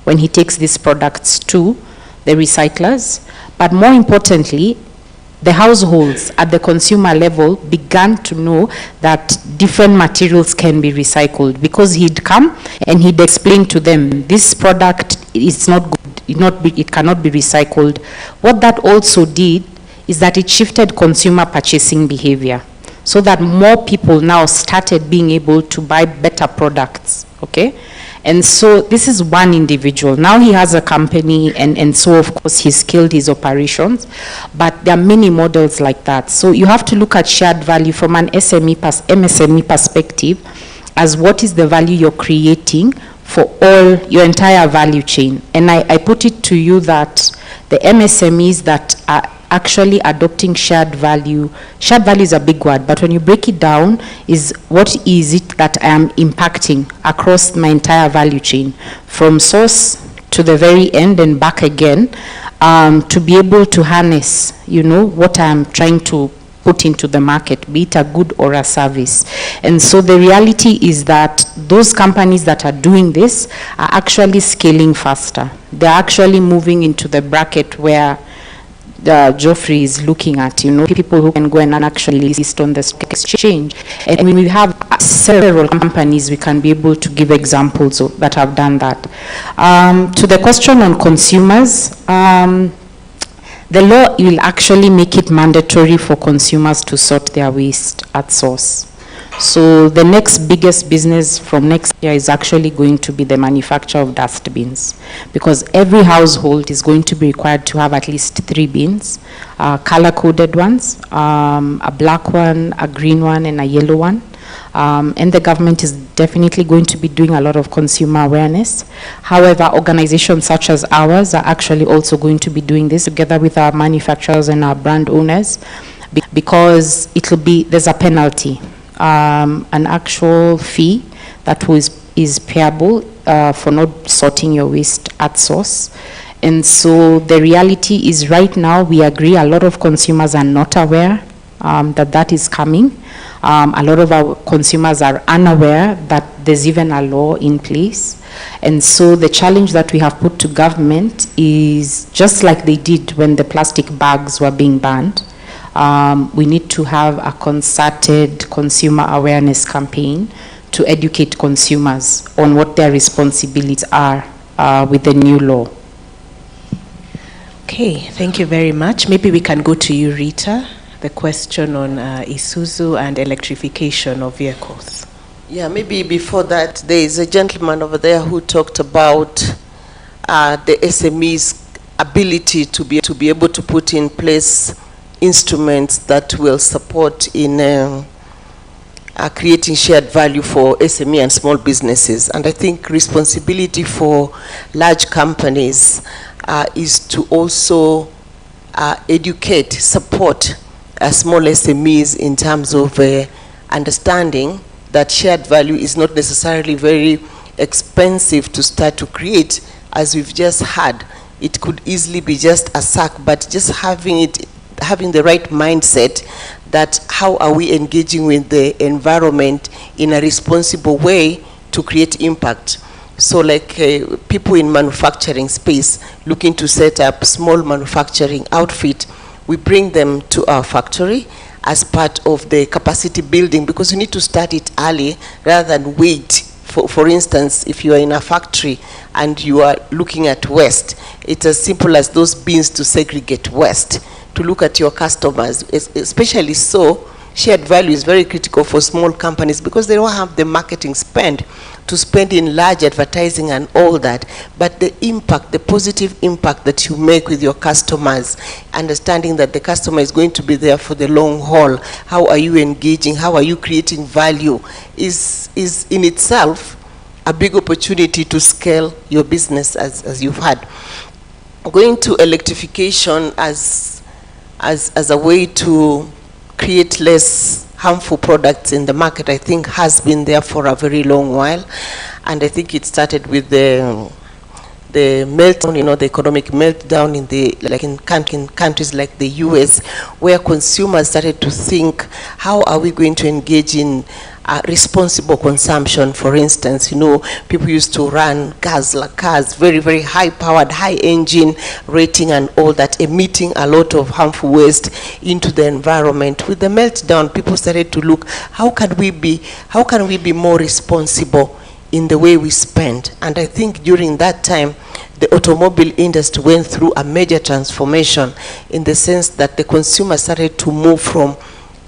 when he takes these products to the recyclers. But more importantly, the households at the consumer level began to know that different materials can be recycled, because he'd come and he'd explain to them, this product is not good, it cannot be recycled. What that also did is that it shifted consumer purchasing behavior, so that more people now started being able to buy better products, okay? And so this is one individual. Now he has a company, and so of course he scaled his operations, but there are many models like that. So you have to look at shared value from an MSME perspective as what is the value you're creating for all your entire value chain. And I put it to you that the MSMEs that are actually adopting shared value is a big word, but when you break it down, is what is it that I am impacting across my entire value chain, from source to the very end and back again, to be able to harness, you know, what I'm trying to put into the market, be it a good or a service. And so the reality is that those companies that are doing this are actually scaling faster. They're actually moving into the bracket where Geoffrey is looking at, you know, people who can go and actually list on the stock exchange. And when we have several companies, we can be able to give examples that have done that. To the question on consumers, the law will actually make it mandatory for consumers to sort their waste at source. So the next biggest business from next year is actually going to be the manufacture of dustbins, because every household is going to be required to have at least 3 bins, color-coded ones, a black one, a green one, and a yellow one. And the government is definitely going to be doing a lot of consumer awareness. However, organizations such as ours are actually also going to be doing this together with our manufacturers and our brand owners, because there's a penalty. An actual fee that is payable for not sorting your waste at source. And so the reality is, right now we agree a lot of consumers are not aware that is coming. A lot of our consumers are unaware that there's even a law in place. And so the challenge that we have put to government is, just like they did when the plastic bags were being banned, we need to have a concerted consumer awareness campaign to educate consumers on what their responsibilities are with the new law. Okay, thank you very much. Maybe we can go to you, Rita, the question on Isuzu and electrification of vehicles. Yeah, maybe before that, there is a gentleman over there who talked about the SME's ability to be able to put in place instruments that will support in creating shared value for SME and small businesses. And I think responsibility for large companies is to also educate, support small SMEs in terms of understanding that shared value is not necessarily very expensive to start to create. As we've just had, it could easily be just a sack, but just having the right mindset that how are we engaging with the environment in a responsible way to create impact. So like people in manufacturing space looking to set up small manufacturing outfit, we bring them to our factory as part of the capacity building, because you need to start it early rather than wait. For instance, if you are in a factory and you are looking at waste, it's as simple as those bins to segregate waste, to look at your customers. Especially so, shared value is very critical for small companies because they don't have the marketing spend to spend in large advertising and all that. But the impact, the positive impact that you make with your customers, understanding that the customer is going to be there for the long haul, how are you engaging, how are you creating value, is in itself a big opportunity to scale your business as you've had. Going to electrification as a way to create less harmful products in the market, I think has been there for a very long while. And I think it started with the meltdown, the economic meltdown in countries like the US, where consumers started to think, how are we going to engage in responsible consumption? For instance, people used to run cars, very, very high-powered, high-engine rating and all that, emitting a lot of harmful waste into the environment. With the meltdown, people started to look, how can we be more responsible in the way we spend? And I think during that time, the automobile industry went through a major transformation in the sense that the consumer started to move from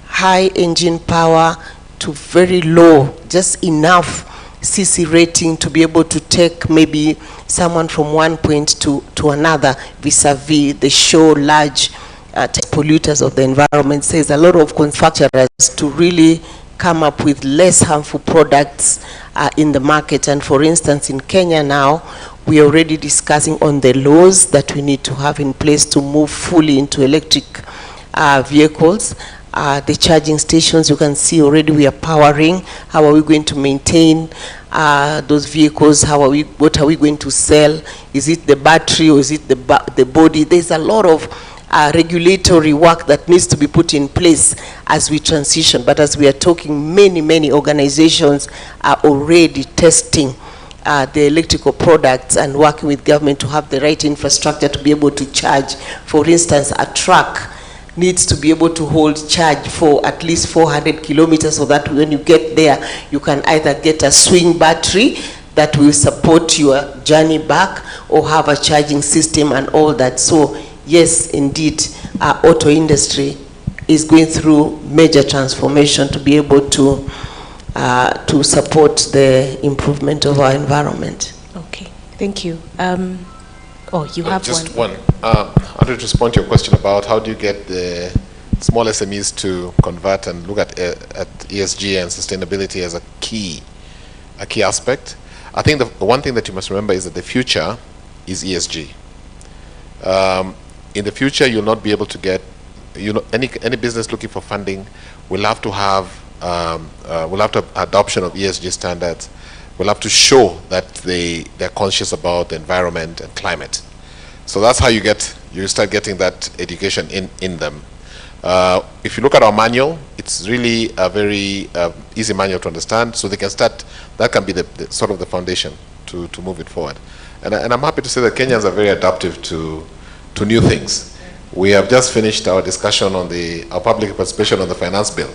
high engine power to very low, just enough CC rating to be able to take maybe someone from one point to another, vis-a-vis the show large polluters of the environment. Says a lot of manufacturers to really come up with less harmful products in the market. And for instance, in Kenya now, we are already discussing on the laws that we need to have in place to move fully into electric vehicles. The charging stations, you can see already we are powering. How are we going to maintain those vehicles? What are we going to sell? Is it the battery or is it the body? There's a lot of regulatory work that needs to be put in place as we transition. But as we are talking, many organizations are already testing the electrical products and working with government to have the right infrastructure to be able to charge. For instance, a truck needs to be able to hold charge for at least 400 kilometers, so that when you get there, you can either get a swing battery that will support your journey back or have a charging system and all that. So yes, indeed, our auto industry is going through major transformation to be able to support the improvement of our environment. Okay, thank you. You have just one. I wanted to respond to your question about how do you get the small SMEs to convert and look at ESG and sustainability as a key aspect. I think the one thing that you must remember is that the future is ESG. In the future, you'll not be able to get, any business looking for funding will have to have adoption of ESG standards. Will have to show that they're conscious about the environment and climate. So that's how you start getting that education in them. If you look at our manual, it's really a very easy manual to understand, so they can start. That can be the sort of the foundation to move it forward. And I'm happy to say that Kenyans are very adaptive to new things. We have just finished our discussion on our public participation on the finance bill,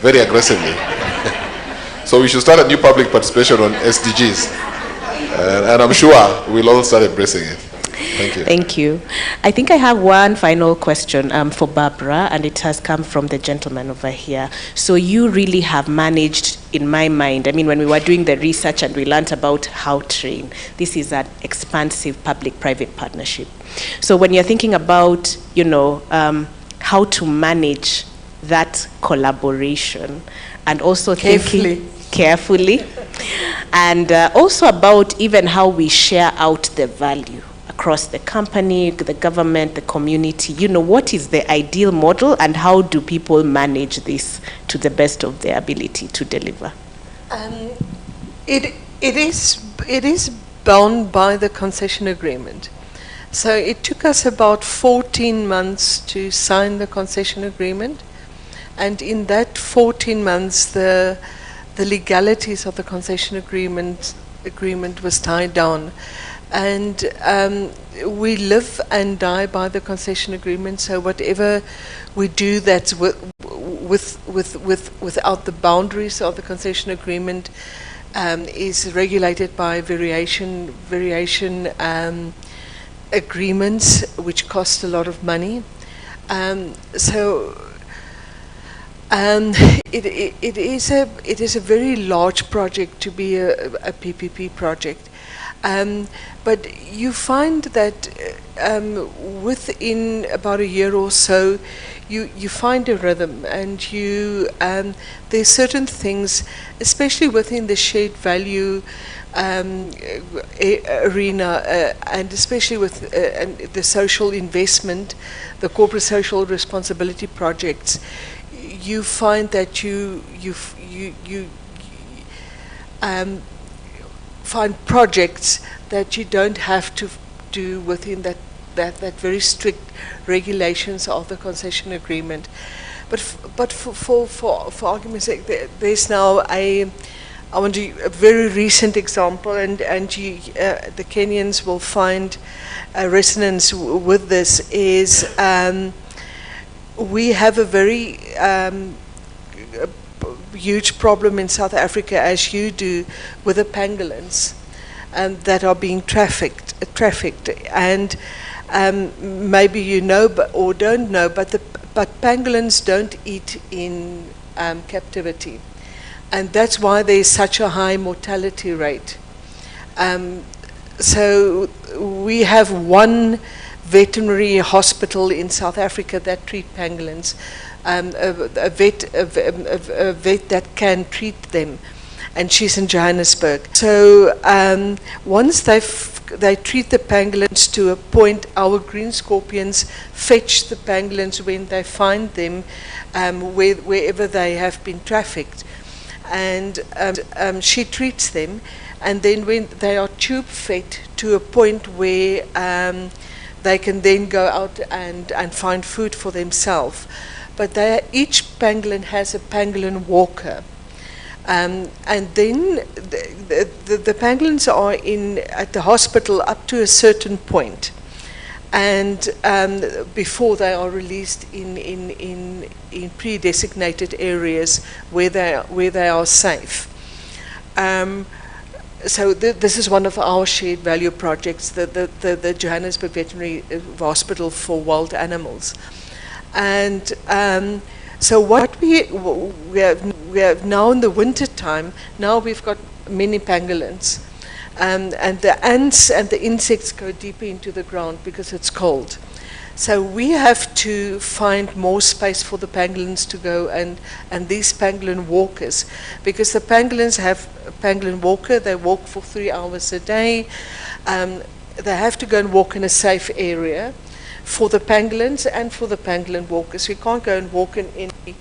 very aggressively. So we should start a new public participation on SDGs, and I'm sure we'll all start embracing it. Thank you. Thank you. I think I have one final question for Barbara, and it has come from the gentleman over here. So you really have managed, in my mind, I mean, when we were doing the research and we learned about how train, this is an expansive public-private partnership. So when you're thinking about, how to manage that collaboration, and also thinking carefully, and also about even how we share out the value across the company, the government, the community. What is the ideal model, and how do people manage this to the best of their ability to deliver? It is bound by the concession agreement. So it took us about 14 months to sign the concession agreement, and in that 14 months the legalities of the concession agreement was tied down, and we live and die by the concession agreement. So whatever we do that's without the boundaries of the concession agreement is regulated by variation agreements, which cost a lot of money. It is a very large project to be a PPP project, but you find that within about a year or so, you find a rhythm, and there's certain things, especially within the shared value arena, and especially with the social investment, the corporate social responsibility projects. You find that you find projects that you don't have to do within that very strict regulations of the concession agreement. But for argument's sake, there's now I want to a very recent example, and the Kenyans will find a resonance with this. Is we have a very huge problem in South Africa, as you do, with the pangolins that are being trafficked, and maybe you know or don't know, but pangolins don't eat in captivity, and that's why there's such a high mortality rate. So we have one veterinary hospital in South Africa that treat pangolins, a vet that can treat them, and she's in Johannesburg. So once they treat the pangolins to a point, our green scorpions fetch the pangolins when they find them, wherever they have been trafficked, and she treats them, and then when they are tube fed to a point where they can then go out and find food for themselves. But each pangolin has a pangolin walker. And then the pangolins are at the hospital up to a certain point, and before they are released in pre-designated areas where they are safe. So this is one of our shared value projects, the Johannesburg Veterinary Hospital for Wild Animals. And so what we have now in the winter time, now we've got many pangolins. And the ants and the insects go deeper into the ground because it's cold. So we have to find more space for the pangolins to go, and these pangolin walkers, because the pangolins have a pangolin walker. They walk for 3 hours a day. They have to go and walk in a safe area for the pangolins and for the pangolin walkers. We can't go and walk in any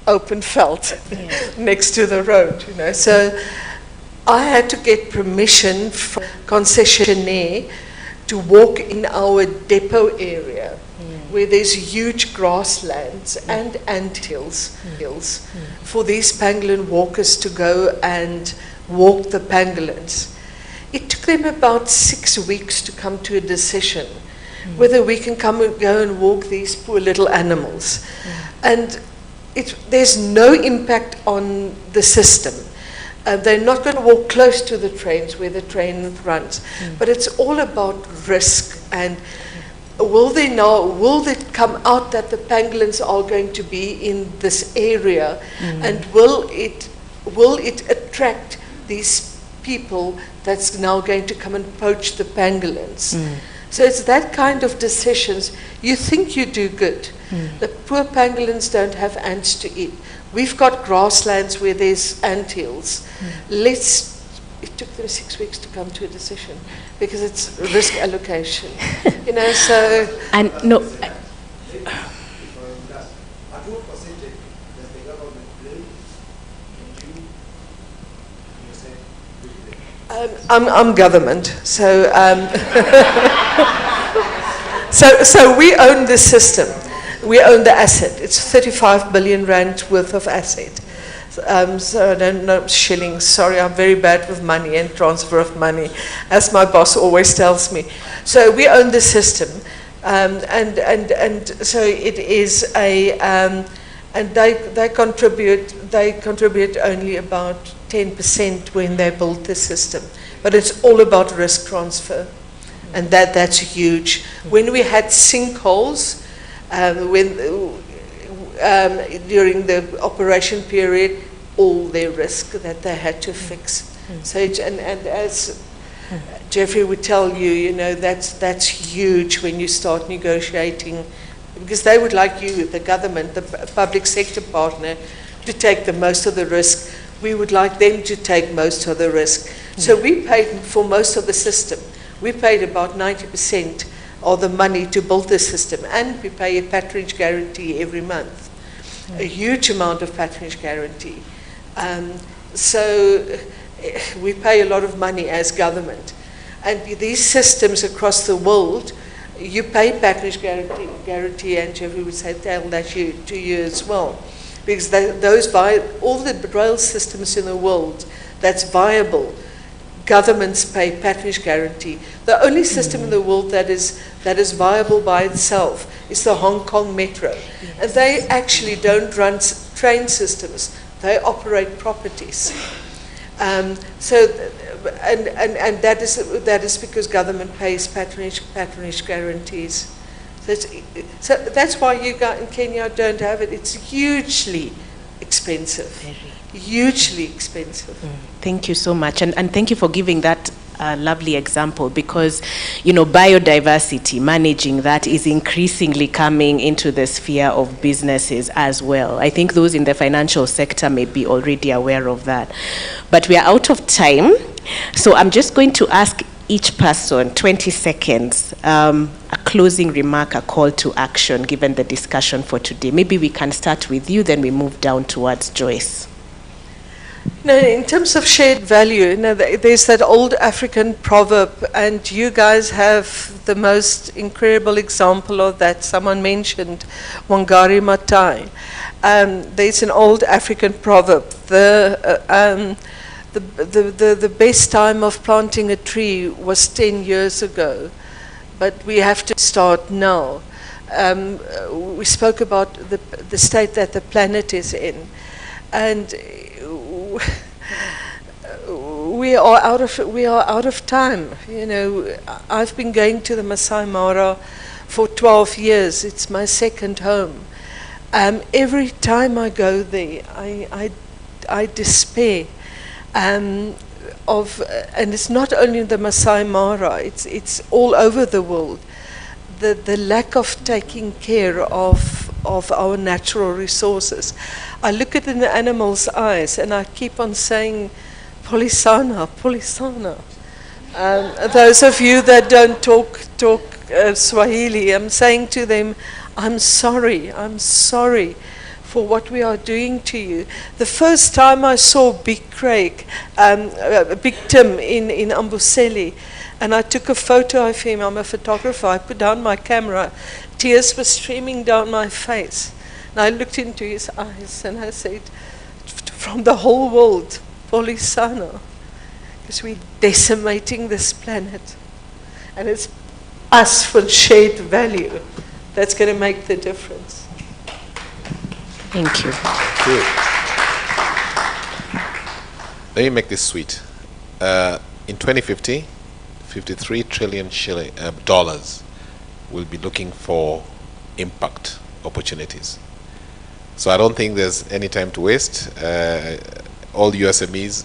open veld next to the road, So I had to get permission from concessionaire to walk in our depot area, where there's huge grasslands and anthills for these pangolin walkers to go and walk the pangolins. It took them about 6 weeks to come to a decision whether we can go and walk these poor little animals. And there's no impact on the system. They're not going to walk close to the trains where the train runs. But it's all about risk. And will it come out that the pangolins are going to be in this area? And will it attract these people that's now going to come and poach the pangolins? So it's that kind of decisions. You think you do good. The poor pangolins don't have ants to eat. We've got grasslands where there's anthills. It took them 6 weeks to come to a decision because it's risk allocation. You know, so... And no... I'm government, so so we own the system. We own the asset. It's 35 billion rand worth of asset. So I don't know shillings. Sorry, I'm very bad with money and transfer of money, as my boss always tells me. So we own the system, and so it is a and they contribute only about 10% when they build the system, but it's all about risk transfer, and that's huge. When we had sinkholes, during the operation period, all their risk that they had to fix. So and as Jeffrey would tell you, you know, that's huge when you start negotiating, because they would like you, the government, the public sector partner, to take the most of the risk. We would like them to take most of the risk. So we paid for most of the system. We paid about 90% of the money to build the system, and we pay a patronage guarantee every month, a huge amount of patronage guarantee. So we pay a lot of money as government. And these systems across the world, you pay patronage guarantee, and Jeffrey would say, tell that to you as well. Because all the rail systems in the world that's viable, governments pay patronage guarantee. The only system in the world that is viable by itself is the Hong Kong Metro. And they actually don't run train systems. They operate properties. So that is because government pays patronage guarantees. So that's why you in Kenya don't have it. It's hugely expensive. Hugely expensive. Thank you so much, and thank you for giving that lovely example, because, you know, biodiversity, managing that is increasingly coming into the sphere of businesses as well. I think those in the financial sector may be already aware of that. But we are out of time, so I'm just going to ask each person 20 seconds, a closing remark, a call to action, given the discussion for today. Maybe we can start with you, then we move down towards Joyce. No, in terms of shared value, you know, there's that old African proverb, and you guys have the most incredible example of that. Someone mentioned Wangari Maathai. There's an old African proverb. The best time of planting a tree was 10 years ago, but we have to start now. We spoke about the state that the planet is in, and we are out of time. You know, I've been going to the Masai Mara for 12 years. It's my second home. Every time I go there, I despair. And it's not only the Masai Mara, it's all over the world. The lack of taking care of our natural resources. I look at it in the animals' eyes, and I keep on saying, Polisana, Polisana. Those of you that don't talk Swahili, I'm saying to them, I'm sorry for what we are doing to you. The first time I saw Big Craig, Big Tim in Amboseli, and I took a photo of him. I'm a photographer. I put down my camera. Tears were streaming down my face. And I looked into his eyes and I said, from the whole world, Polisana, because we're decimating this planet. And it's us for shared value that's going to make the difference. Thank you. Let me make this sweet. In 2050, 53 trillion dollars will be looking for impact opportunities. So I don't think there's any time to waste. All USMEs,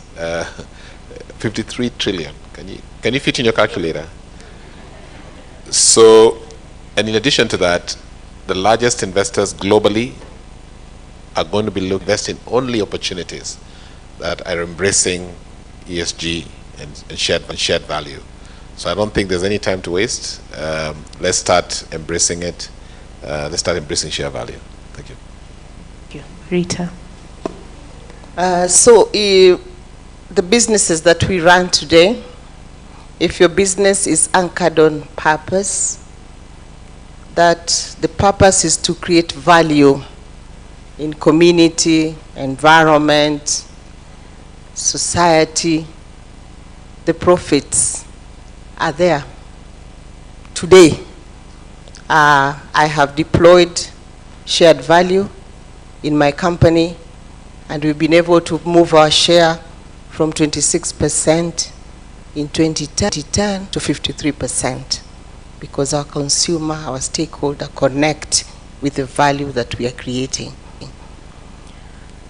53 trillion. Can you fit in your calculator? So, and in addition to that, the largest investors globally are going to be investing only opportunities that are embracing ESG and shared value. So I don't think there's any time to waste. Let's start embracing it. Let's start embracing share value. Thank you. Thank you. Rita. The businesses that we run today, if your business is anchored on purpose, that the purpose is to create value in community, environment, society, the profits are there. Today, I have deployed shared value in my company, and we've been able to move our share from 26% in 2010 to 53%, because our consumer, our stakeholder connect with the value that we are creating.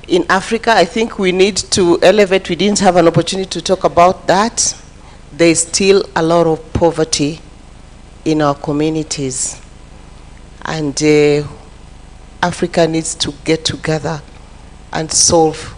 In Africa, I think we need to elevate. We didn't have an opportunity to talk about that. There's still a lot of poverty in our communities, and Africa needs to get together and solve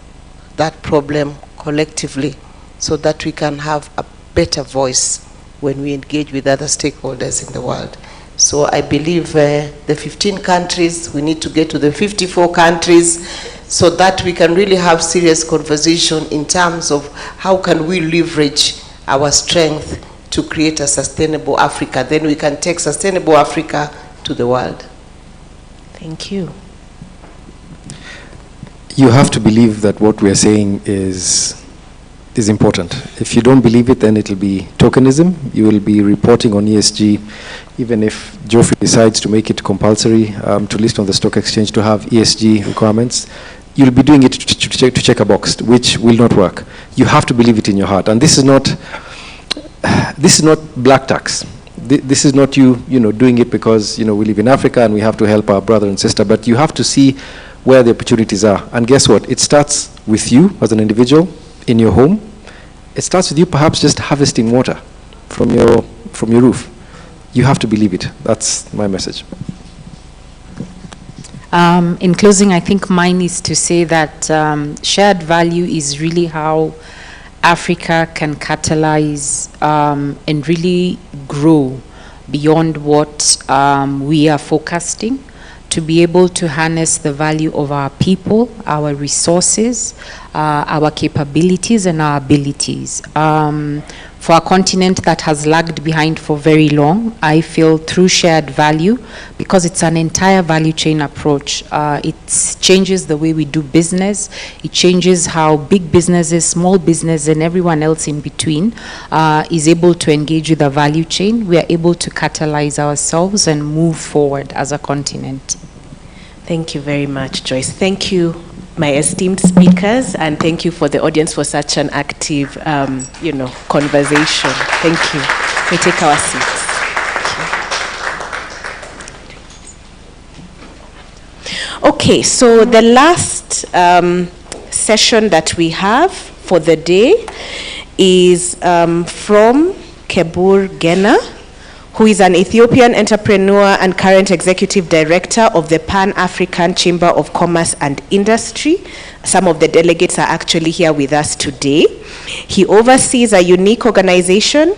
that problem collectively so that we can have a better voice when we engage with other stakeholders in the world. So I believe the 15 countries, we need to get to the 54 countries so that we can really have serious conversation in terms of how can we leverage our strength to create a sustainable Africa. Then we can take sustainable Africa to the world. Thank you. You have to believe that what we are saying is important. If you don't believe it, then it'll be tokenism. You will be reporting on ESG, even if Geoffrey decides to make it compulsory to list on the stock exchange to have ESG requirements. You'll be doing it to check a box, which will not work. You have to believe it in your heart. And this is not black tax. This is not you doing it because we live in Africa and we have to help our brother and sister. But you have to see where the opportunities are. And guess what? It starts with you as an individual in your home. It starts with you perhaps just harvesting water from your roof. You have to believe it. That's my message. In closing, I think mine is to say that shared value is really how Africa can catalyze and really grow beyond what we are forecasting, to be able to harness the value of our people, our resources, our capabilities and our abilities. For a continent that has lagged behind for very long, I feel through shared value, because it's an entire value chain approach, it changes the way we do business, it changes how big businesses, small business and everyone else in between is able to engage with the value chain. We are able to catalyze ourselves and move forward as a continent. Thank you very much, Joyce. Thank you, my esteemed speakers, and thank you for the audience for such an active, conversation. Thank you. We take our seats. Okay, so the last session that we have for the day is from Kebur Gena, who is an Ethiopian entrepreneur and current executive director of the Pan-African Chamber of Commerce and Industry. Some of the delegates are actually here with us today. He oversees a unique organization,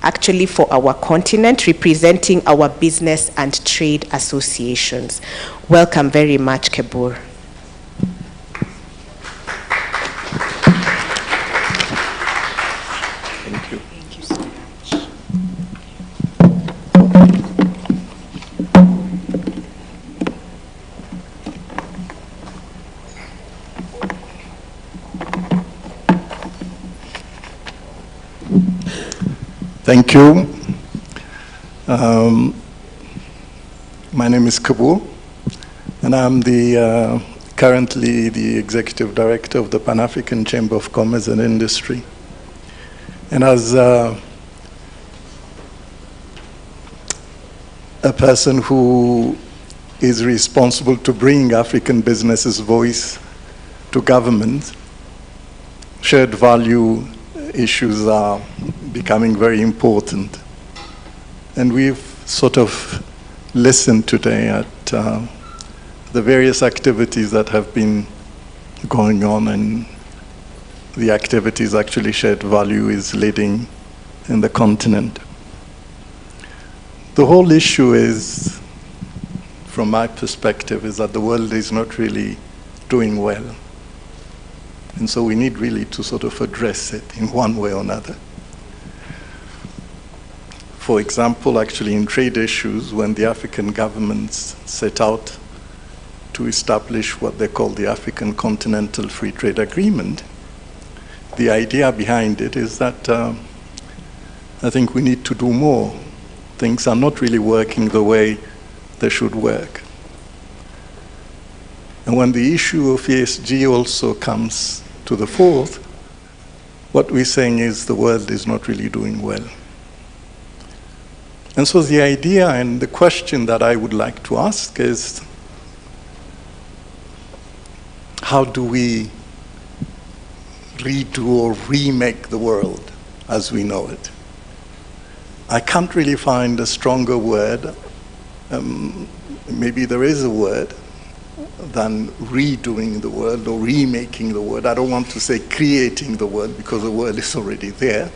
actually for our continent, representing our business and trade associations. Welcome very much, Kebur. Thank you. Thank you so much. Thank you. My name is Kabul, and I'm the currently the Executive Director of the Pan-African Chamber of Commerce and Industry. And as a person who is responsible to bring African businesses' voice to government, shared value issues are becoming very important. And we've sort of listened today at the various activities that have been going on, and the activities actually shared value is leading in the continent. The whole issue is, from my perspective, is that the world is not really doing well. And so we need really to sort of address it in one way or another. For example, actually in trade issues, when the African governments set out to establish what they call the African Continental Free Trade Agreement, the idea behind it is that I think we need to do more. Things are not really working the way they should work. And when the issue of ESG also comes to the fore, what we're saying is the world is not really doing well. And so the idea and the question that I would like to ask is, how do we redo or remake the world as we know it? I can't really find a stronger word, maybe there is a word, than redoing the world or remaking the world. I don't want to say creating the world because the world is already there.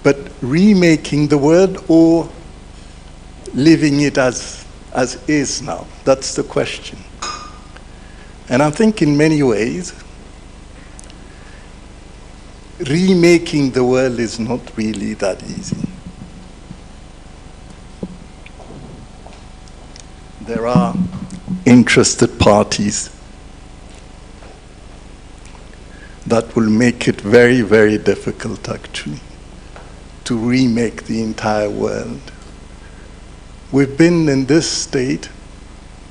But remaking the world or living it as is now, that's the question. And I think in many ways, remaking the world is not really that easy. There are interested parties that will make it very, very difficult actually to remake the entire world. We've been in this state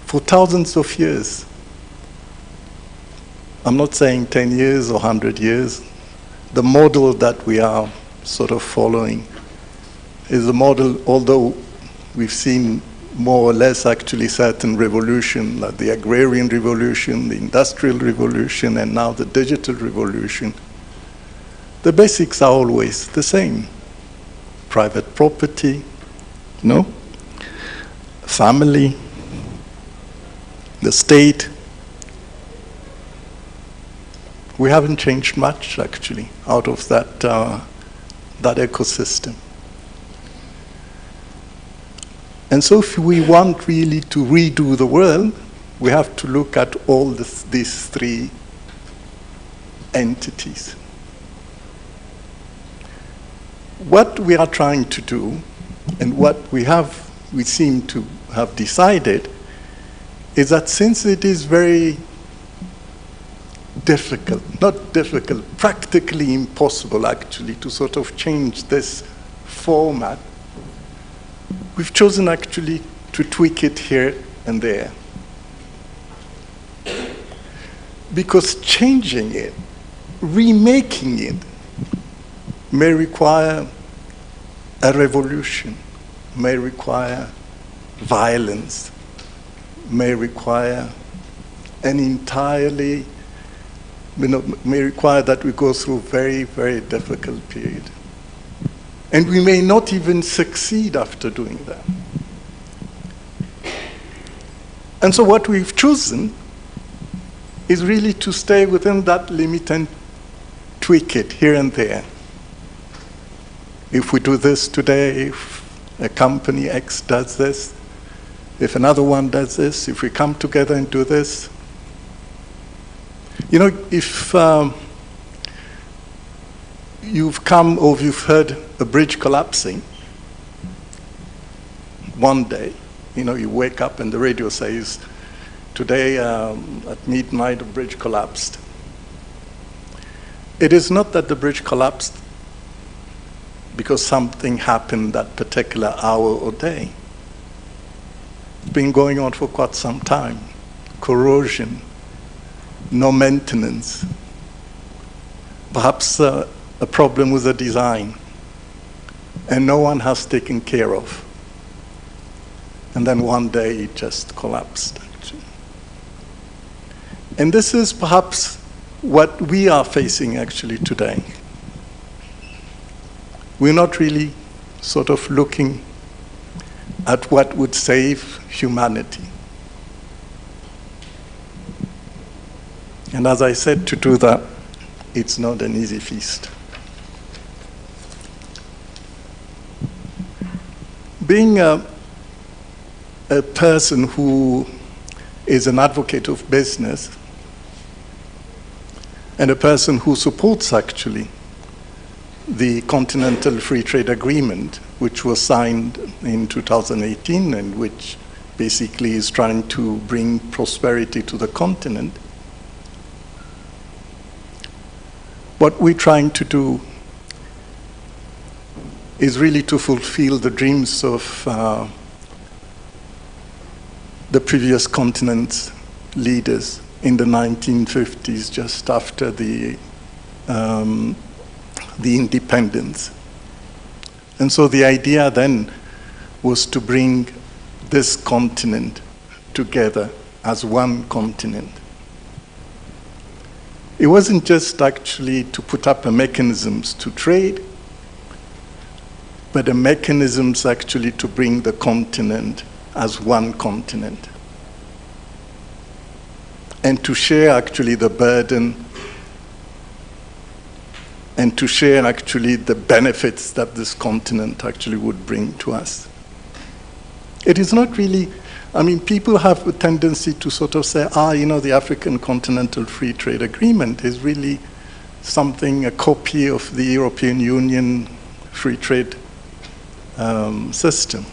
for thousands of years. I'm not saying 10 years or 100 years. The model that we are sort of following is a model, although we've seen more or less actually certain revolution, like the agrarian revolution, the industrial revolution, and now the digital revolution. The basics are always the same. Private property, no? Family, the state. We haven't changed much, actually, out of that ecosystem. And so if we want really to redo the world, we have to look at all these three entities. What we are trying to do, and what we seem to have decided, is that since it is very difficult, not difficult, practically impossible actually to sort of change this format, we've chosen actually to tweak it here and there. Because changing it, remaking it, may require a revolution, may require violence, may require an entirely, may require that we go through a very, very difficult period. And we may not even succeed after doing that. And so what we've chosen is really to stay within that limit and tweak it here and there. If we do this today, if a company X does this, if another one does this, if we come together and do this. You know, if you've come or you've heard a bridge collapsing, one day, you know, you wake up and the radio says, today at midnight a bridge collapsed. It is not that the bridge collapsed because something happened that particular hour or day. been going on for quite some time. Corrosion, no maintenance, perhaps a problem with the design, and no one has taken care of. And then one day it just collapsed, actually. And this is perhaps what we are facing actually today. We're not really sort of looking at what would save humanity. And as I said, to do that, it's not an easy feast. Being a person who is an advocate of business and a person who supports actually the Continental Free Trade Agreement, which was signed in 2018 and which basically is trying to bring prosperity to the continent, what we're trying to do is really to fulfill the dreams of the previous continent's leaders in the 1950s, just after the independence. And so the idea then was to bring this continent together as one continent. It wasn't just actually to put up a mechanisms to trade, but the mechanisms actually to bring the continent as one continent. And to share actually the burden and to share actually the benefits that this continent actually would bring to us. It is not really, I mean, people have a tendency to sort of say, you know, the African Continental Free Trade Agreement is really something, a copy of the European Union free trade system.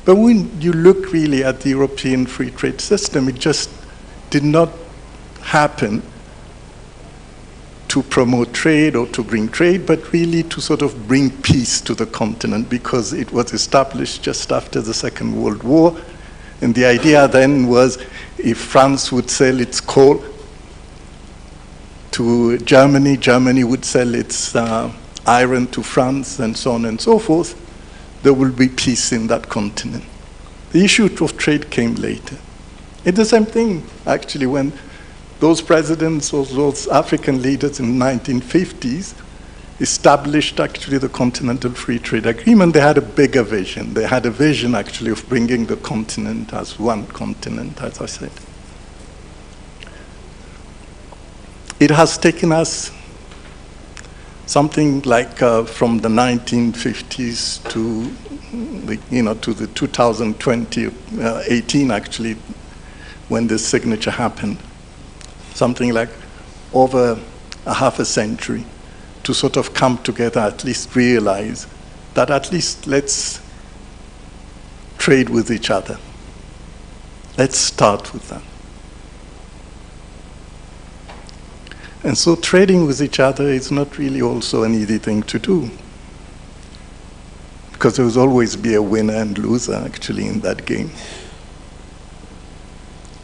But when you look really at the European free trade system, it just did not happen to promote trade or to bring trade, but really to sort of bring peace to the continent, because it was established just after the Second World War. And the idea then was, if France would sell its coal to Germany, Germany would sell its iron to France, and so on and so forth, there will be peace in that continent. The issue of trade came later. It's the same thing, actually, when those presidents or those African leaders in the 1950s established actually the Continental Free Trade Agreement. They had a bigger vision. They had a vision actually of bringing the continent as one continent, as I said. It has taken us something like from the 1950s to the 2020, 18 actually, when this signature happened. Something like over a half a century to sort of come together, at least realize that at least let's trade with each other. Let's start with that. And so trading with each other is not really also an easy thing to do, because there will always be a winner and loser actually in that game.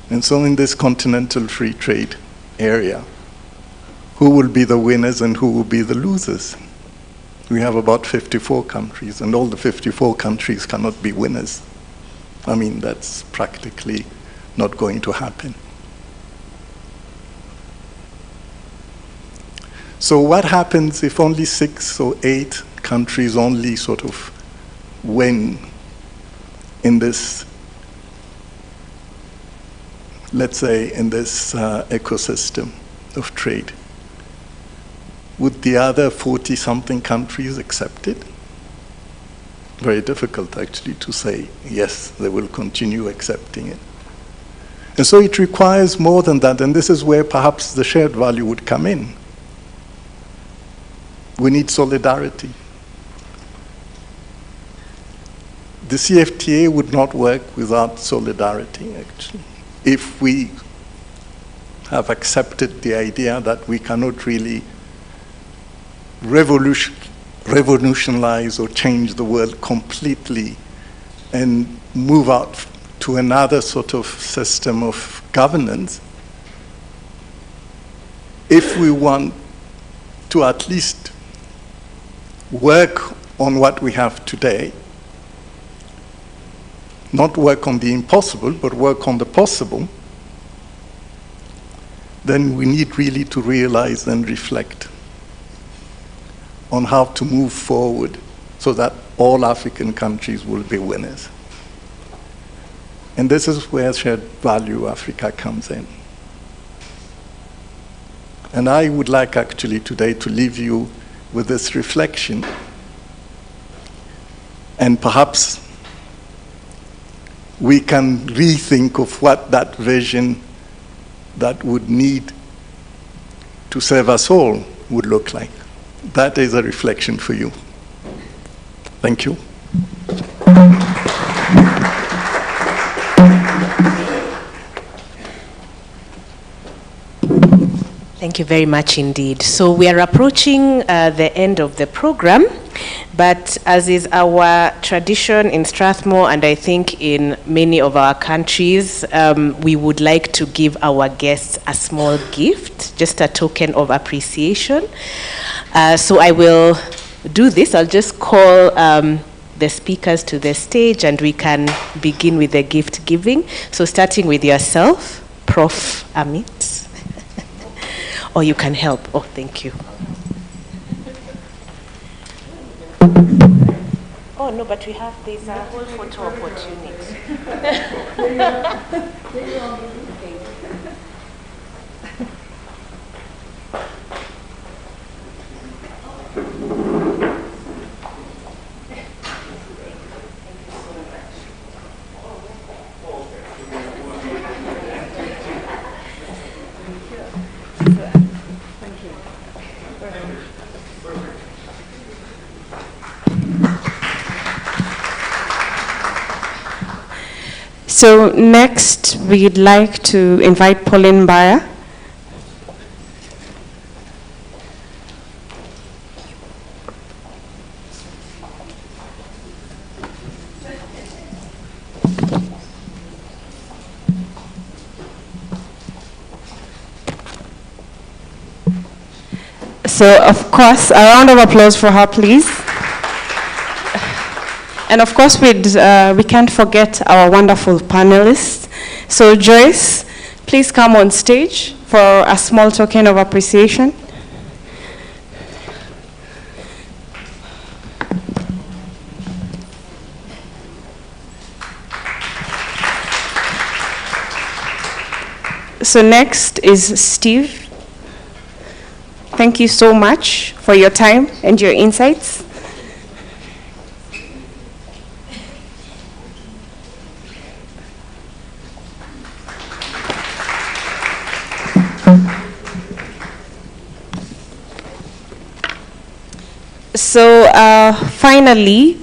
And so in this continental free trade area, who will be the winners and who will be the losers? We have about 54 countries, and all the 54 countries cannot be winners. I mean, that's practically not going to happen. So what happens if only 6 or 8 countries only sort of win in this, let's say, in this ecosystem of trade? Would the other 40-something countries accept it? Very difficult, actually, to say, yes, they will continue accepting it. And so it requires more than that, and this is where perhaps the shared value would come in. We need solidarity. The CFTA would not work without solidarity, actually. If we have accepted the idea that we cannot really revolutionize or change the world completely and move out to another sort of system of governance if we want to at least work on what we have today, not work on the impossible, but work on the possible, then we need really to realize and reflect on how to move forward so that all African countries will be winners. And this is where Shared Value Africa comes in. And I would like actually today to leave you with this reflection, and perhaps we can rethink of what that vision that would need to serve us all would look like. That is a reflection for you. Thank you. Thank you very much indeed. So we are approaching the end of the program, but as is our tradition in Strathmore, and I think in many of our countries, we would like to give our guests a small gift, just a token of appreciation. So I will do this. I'll just call the speakers to the stage, and we can begin with the gift giving. So starting with yourself, Prof. Amit. Or you can help. Oh, thank you. Oh, no, but we have this whole photo opportunity. So next, we'd like to invite Pauline Bayer. So, of course, a round of applause for her, please. And of course, we can't forget our wonderful panelists. So Joyce, please come on stage for a small token of appreciation. So next is Steve. Thank you so much for your time and your insights. So finally,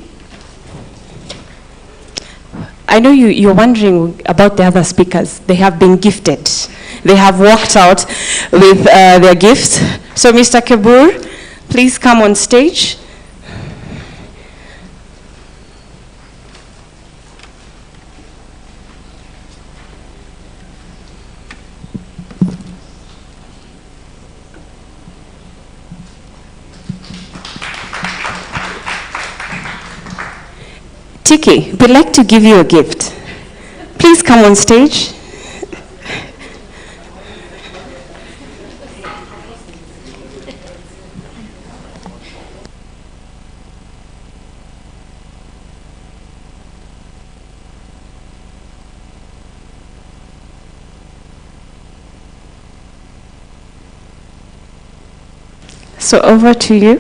I know you're wondering about the other speakers. They have been gifted. They have walked out with their gifts. So Mr. Kebur, please come on stage. Tiki, we'd like to give you a gift. Please come on stage. So over to you.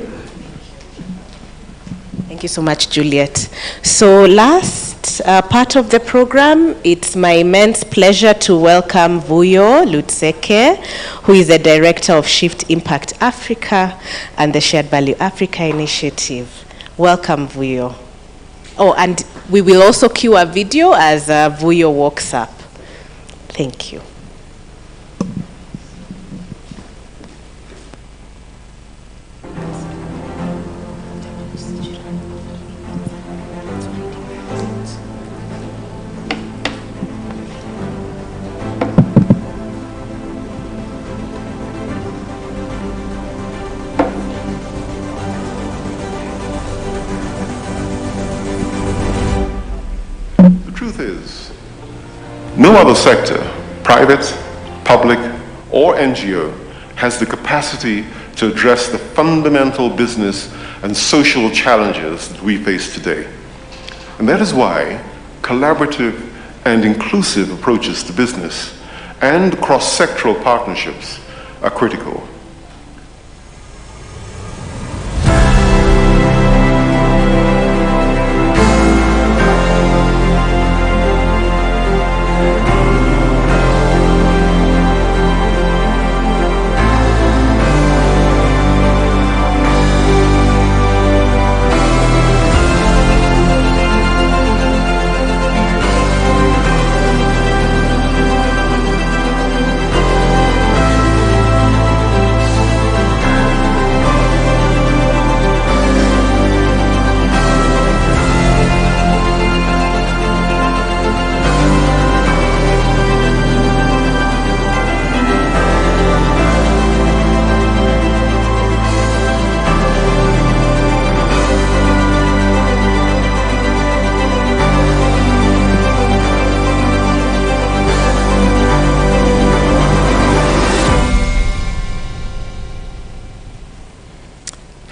Thank you so much, Juliet. So last part of the program, it's my immense pleasure to welcome Vuyo Lutseke, who is the director of Shift Impact Africa and the Shared Value Africa initiative. Welcome, Vuyo. Oh, and we will also cue a video as Vuyo walks up. Thank you. No other sector, private, public, or NGO, has the capacity to address the fundamental business and social challenges that we face today. And that is why collaborative and inclusive approaches to business and cross-sectoral partnerships are critical.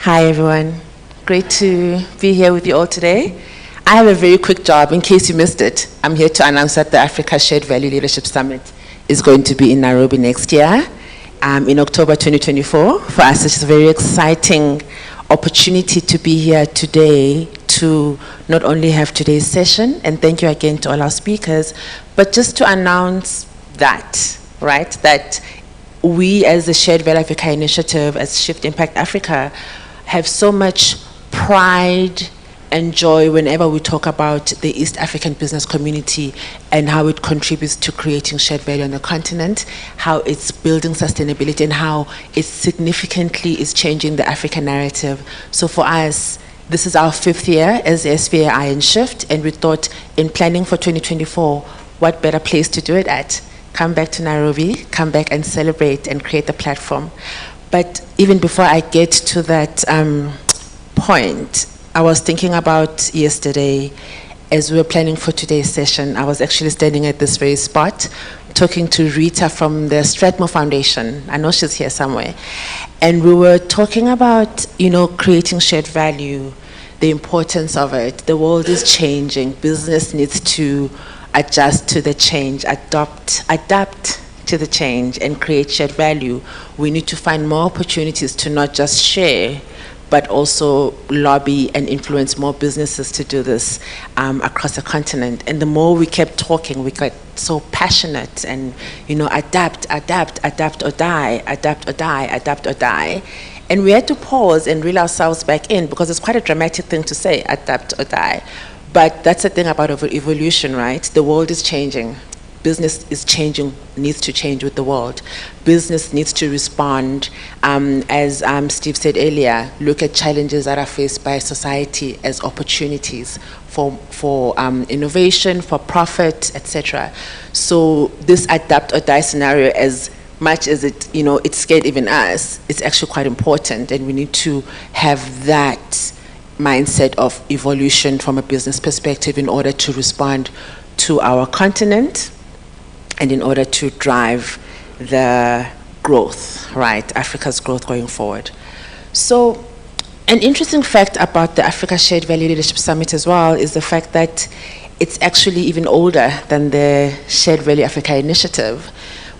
Hi everyone, great to be here with you all today. I have a very quick job in case you missed it. I'm here to announce that the Africa Shared Value Leadership Summit is going to be in Nairobi next year, in October 2024. For us, it's a very exciting opportunity to be here today to not only have today's session, and thank you again to all our speakers, but just to announce that, right, that we as the Shared Value Africa Initiative, as Shift Impact Africa, have so much pride and joy whenever we talk about the East African business community and how it contributes to creating shared value on the continent, how it's building sustainability, and how it significantly is changing the African narrative. So for us, this is our 5th year as the SVAI in Shift, and we thought in planning for 2024, what better place to do it at? Come back to Nairobi, come back and celebrate and create the platform. But even before I get to that point, I was thinking about yesterday as we were planning for today's session. I was actually standing at this very spot talking to Rita from the Strathmore Foundation. I know she's here somewhere. And we were talking about, you know, creating shared value, the importance of it. The world is changing. Business needs to adjust to the change, adapt to the change, and create shared value. We need to find more opportunities to not just share, but also lobby and influence more businesses to do this across the continent. And the more we kept talking, we got so passionate and, you know, adapt or die, adapt or die, adapt or die. And we had to pause and reel ourselves back in, because it's quite a dramatic thing to say, adapt or die. But that's the thing about evolution, right? The world is changing. Business is changing, needs to change with the world. Business needs to respond, as Steve said earlier, look at challenges that are faced by society as opportunities for innovation, for profit, etc. So this adapt or die scenario, as much as it, you know, it scared even us, it's actually quite important, and we need to have that mindset of evolution from a business perspective in order to respond to our continent and in order to drive the growth, right, Africa's growth going forward. So an interesting fact about the Africa Shared Value Leadership Summit as well is the fact that it's actually even older than the Shared Value Africa Initiative,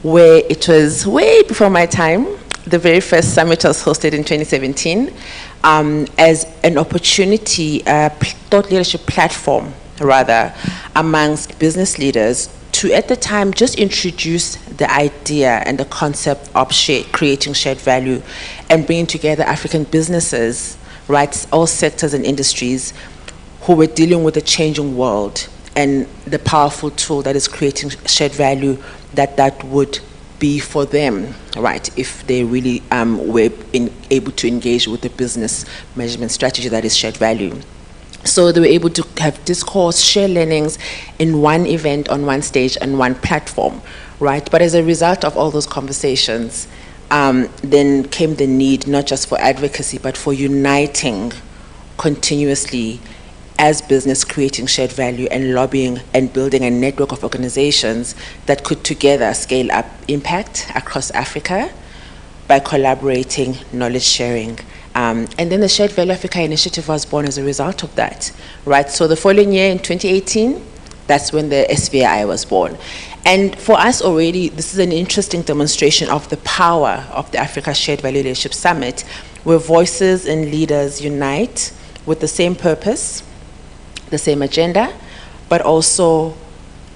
where it was way before my time. The very first summit was hosted in 2017 as an opportunity, a thought leadership platform, rather, amongst business leaders to, at the time, just introduce the idea and the concept of creating shared value and bringing together African businesses, right, all sectors and industries who were dealing with a changing world, and the powerful tool that is creating shared value that would be for them, right, if they really were able to engage with the business measurement strategy that is shared value. So they were able to have discourse, share learnings in one event, on one stage, and one platform, right? But as a result of all those conversations, then came the need not just for advocacy, but for uniting continuously as business creating shared value and lobbying and building a network of organizations that could together scale up impact across Africa by collaborating, knowledge sharing. And then the Shared Value Africa initiative was born as a result of that, right? So the following year in 2018, that's when the SVI was born. And for us already, this is an interesting demonstration of the power of the Africa Shared Value Leadership Summit, where voices and leaders unite with the same purpose, the same agenda, but also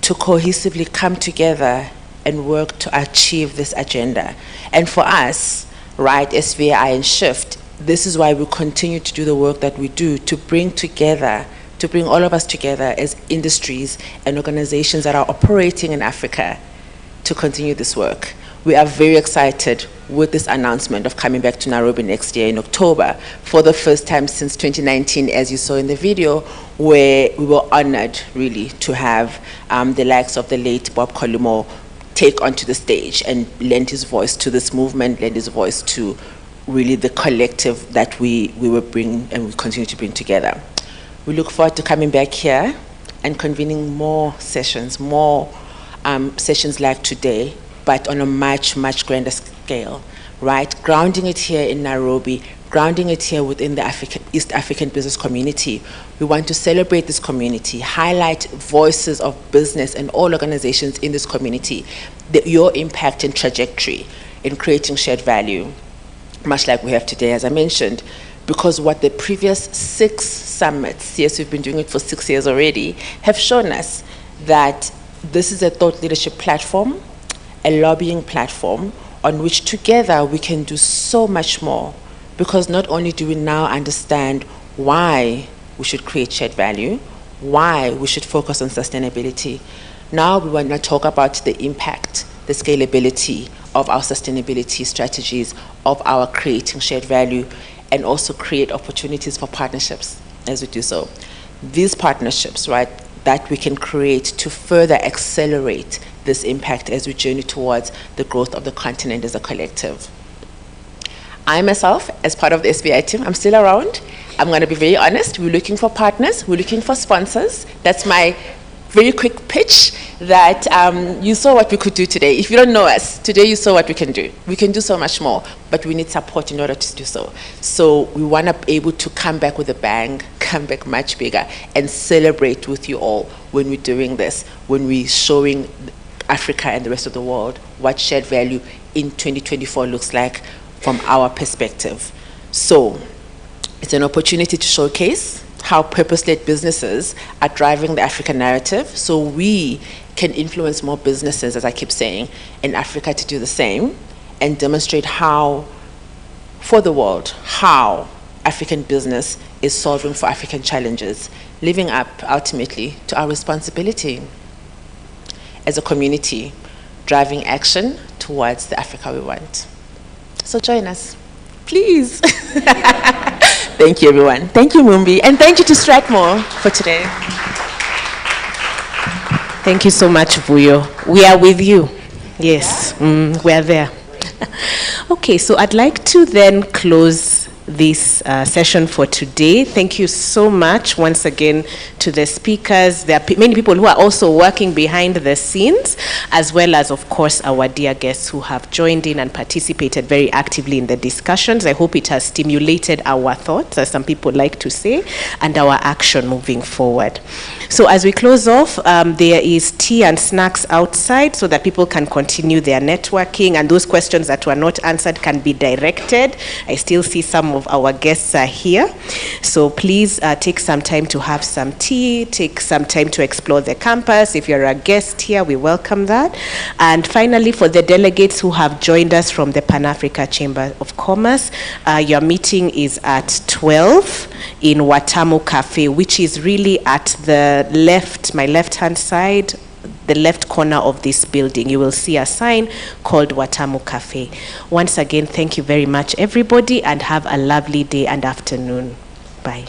to cohesively come together and work to achieve this agenda. And for us, right, SVI and Shift, this is why we continue to do the work that we do, to bring all of us together as industries and organizations that are operating in Africa to continue this work. We are very excited with this announcement of coming back to Nairobi next year in October for the first time since 2019, as you saw in the video, where we were honored really to have the likes of the late Bob Colimo take onto the stage and lend his voice to this movement, lend his voice to really the collective that we will bring and we continue to bring together. We look forward to coming back here and convening more sessions like today, but on a much, much grander scale, right? Grounding it here in Nairobi, grounding it here within the East African business community. We want to celebrate this community, highlight voices of business and all organizations in this community, your impact and trajectory in creating shared value, much like we have today, as I mentioned. Because what the previous 6 summits, yes, we've been doing it for 6 years already, have shown us that this is a thought leadership platform, a lobbying platform, on which together we can do so much more. Because not only do we now understand why we should create shared value, why we should focus on sustainability, now we want to talk about the impact, the scalability of our sustainability strategies, of our creating shared value, and also create opportunities for partnerships as we do so. These partnerships, right, that we can create to further accelerate this impact as we journey towards the growth of the continent as a collective. I myself, as part of the SBI team, I'm still around. I'm going to be very honest. We're looking for partners. We're looking for sponsors. That's my very quick pitch, that you saw what we could do today. If you don't know us, today you saw what we can do. We can do so much more, but we need support in order to do so. So we want to be able to come back with a bang, come back much bigger, and celebrate with you all when we're doing this, when we're showing Africa and the rest of the world what shared value in 2024 looks like from our perspective. So it's an opportunity to showcase how purpose-led businesses are driving the African narrative, so we can influence more businesses, as I keep saying, in Africa to do the same, and demonstrate how, for the world, how African business is solving for African challenges, living up, ultimately, to our responsibility as a community, driving action towards the Africa we want. So join us, please. Thank you, everyone. Thank you, Mumbi. And thank you to Strathmore for today. Thank you so much, Vuyo. We are with you. Yes, we are there. Okay, so I'd like to then close this session for today. Thank you so much once again to the speakers. There are many people who are also working behind the scenes, as well as, of course, our dear guests who have joined in and participated very actively in the discussions. I hope it has stimulated our thoughts, as some people like to say, and our action moving forward. So as we close off, there is tea and snacks outside so that people can continue their networking, and those questions that were not answered can be directed. I still see some of our guests are here. So please take some time to have some tea, take some time to explore the campus. If you're a guest here, we welcome that. And finally, for the delegates who have joined us from the Pan-Africa Chamber of Commerce, your meeting is at 12 in Watamu Cafe, which is really at the left, my left-hand side, the left corner of this building. You will see a sign called Watamu Cafe. Once again, thank you very much, everybody, and have a lovely day and afternoon. Bye.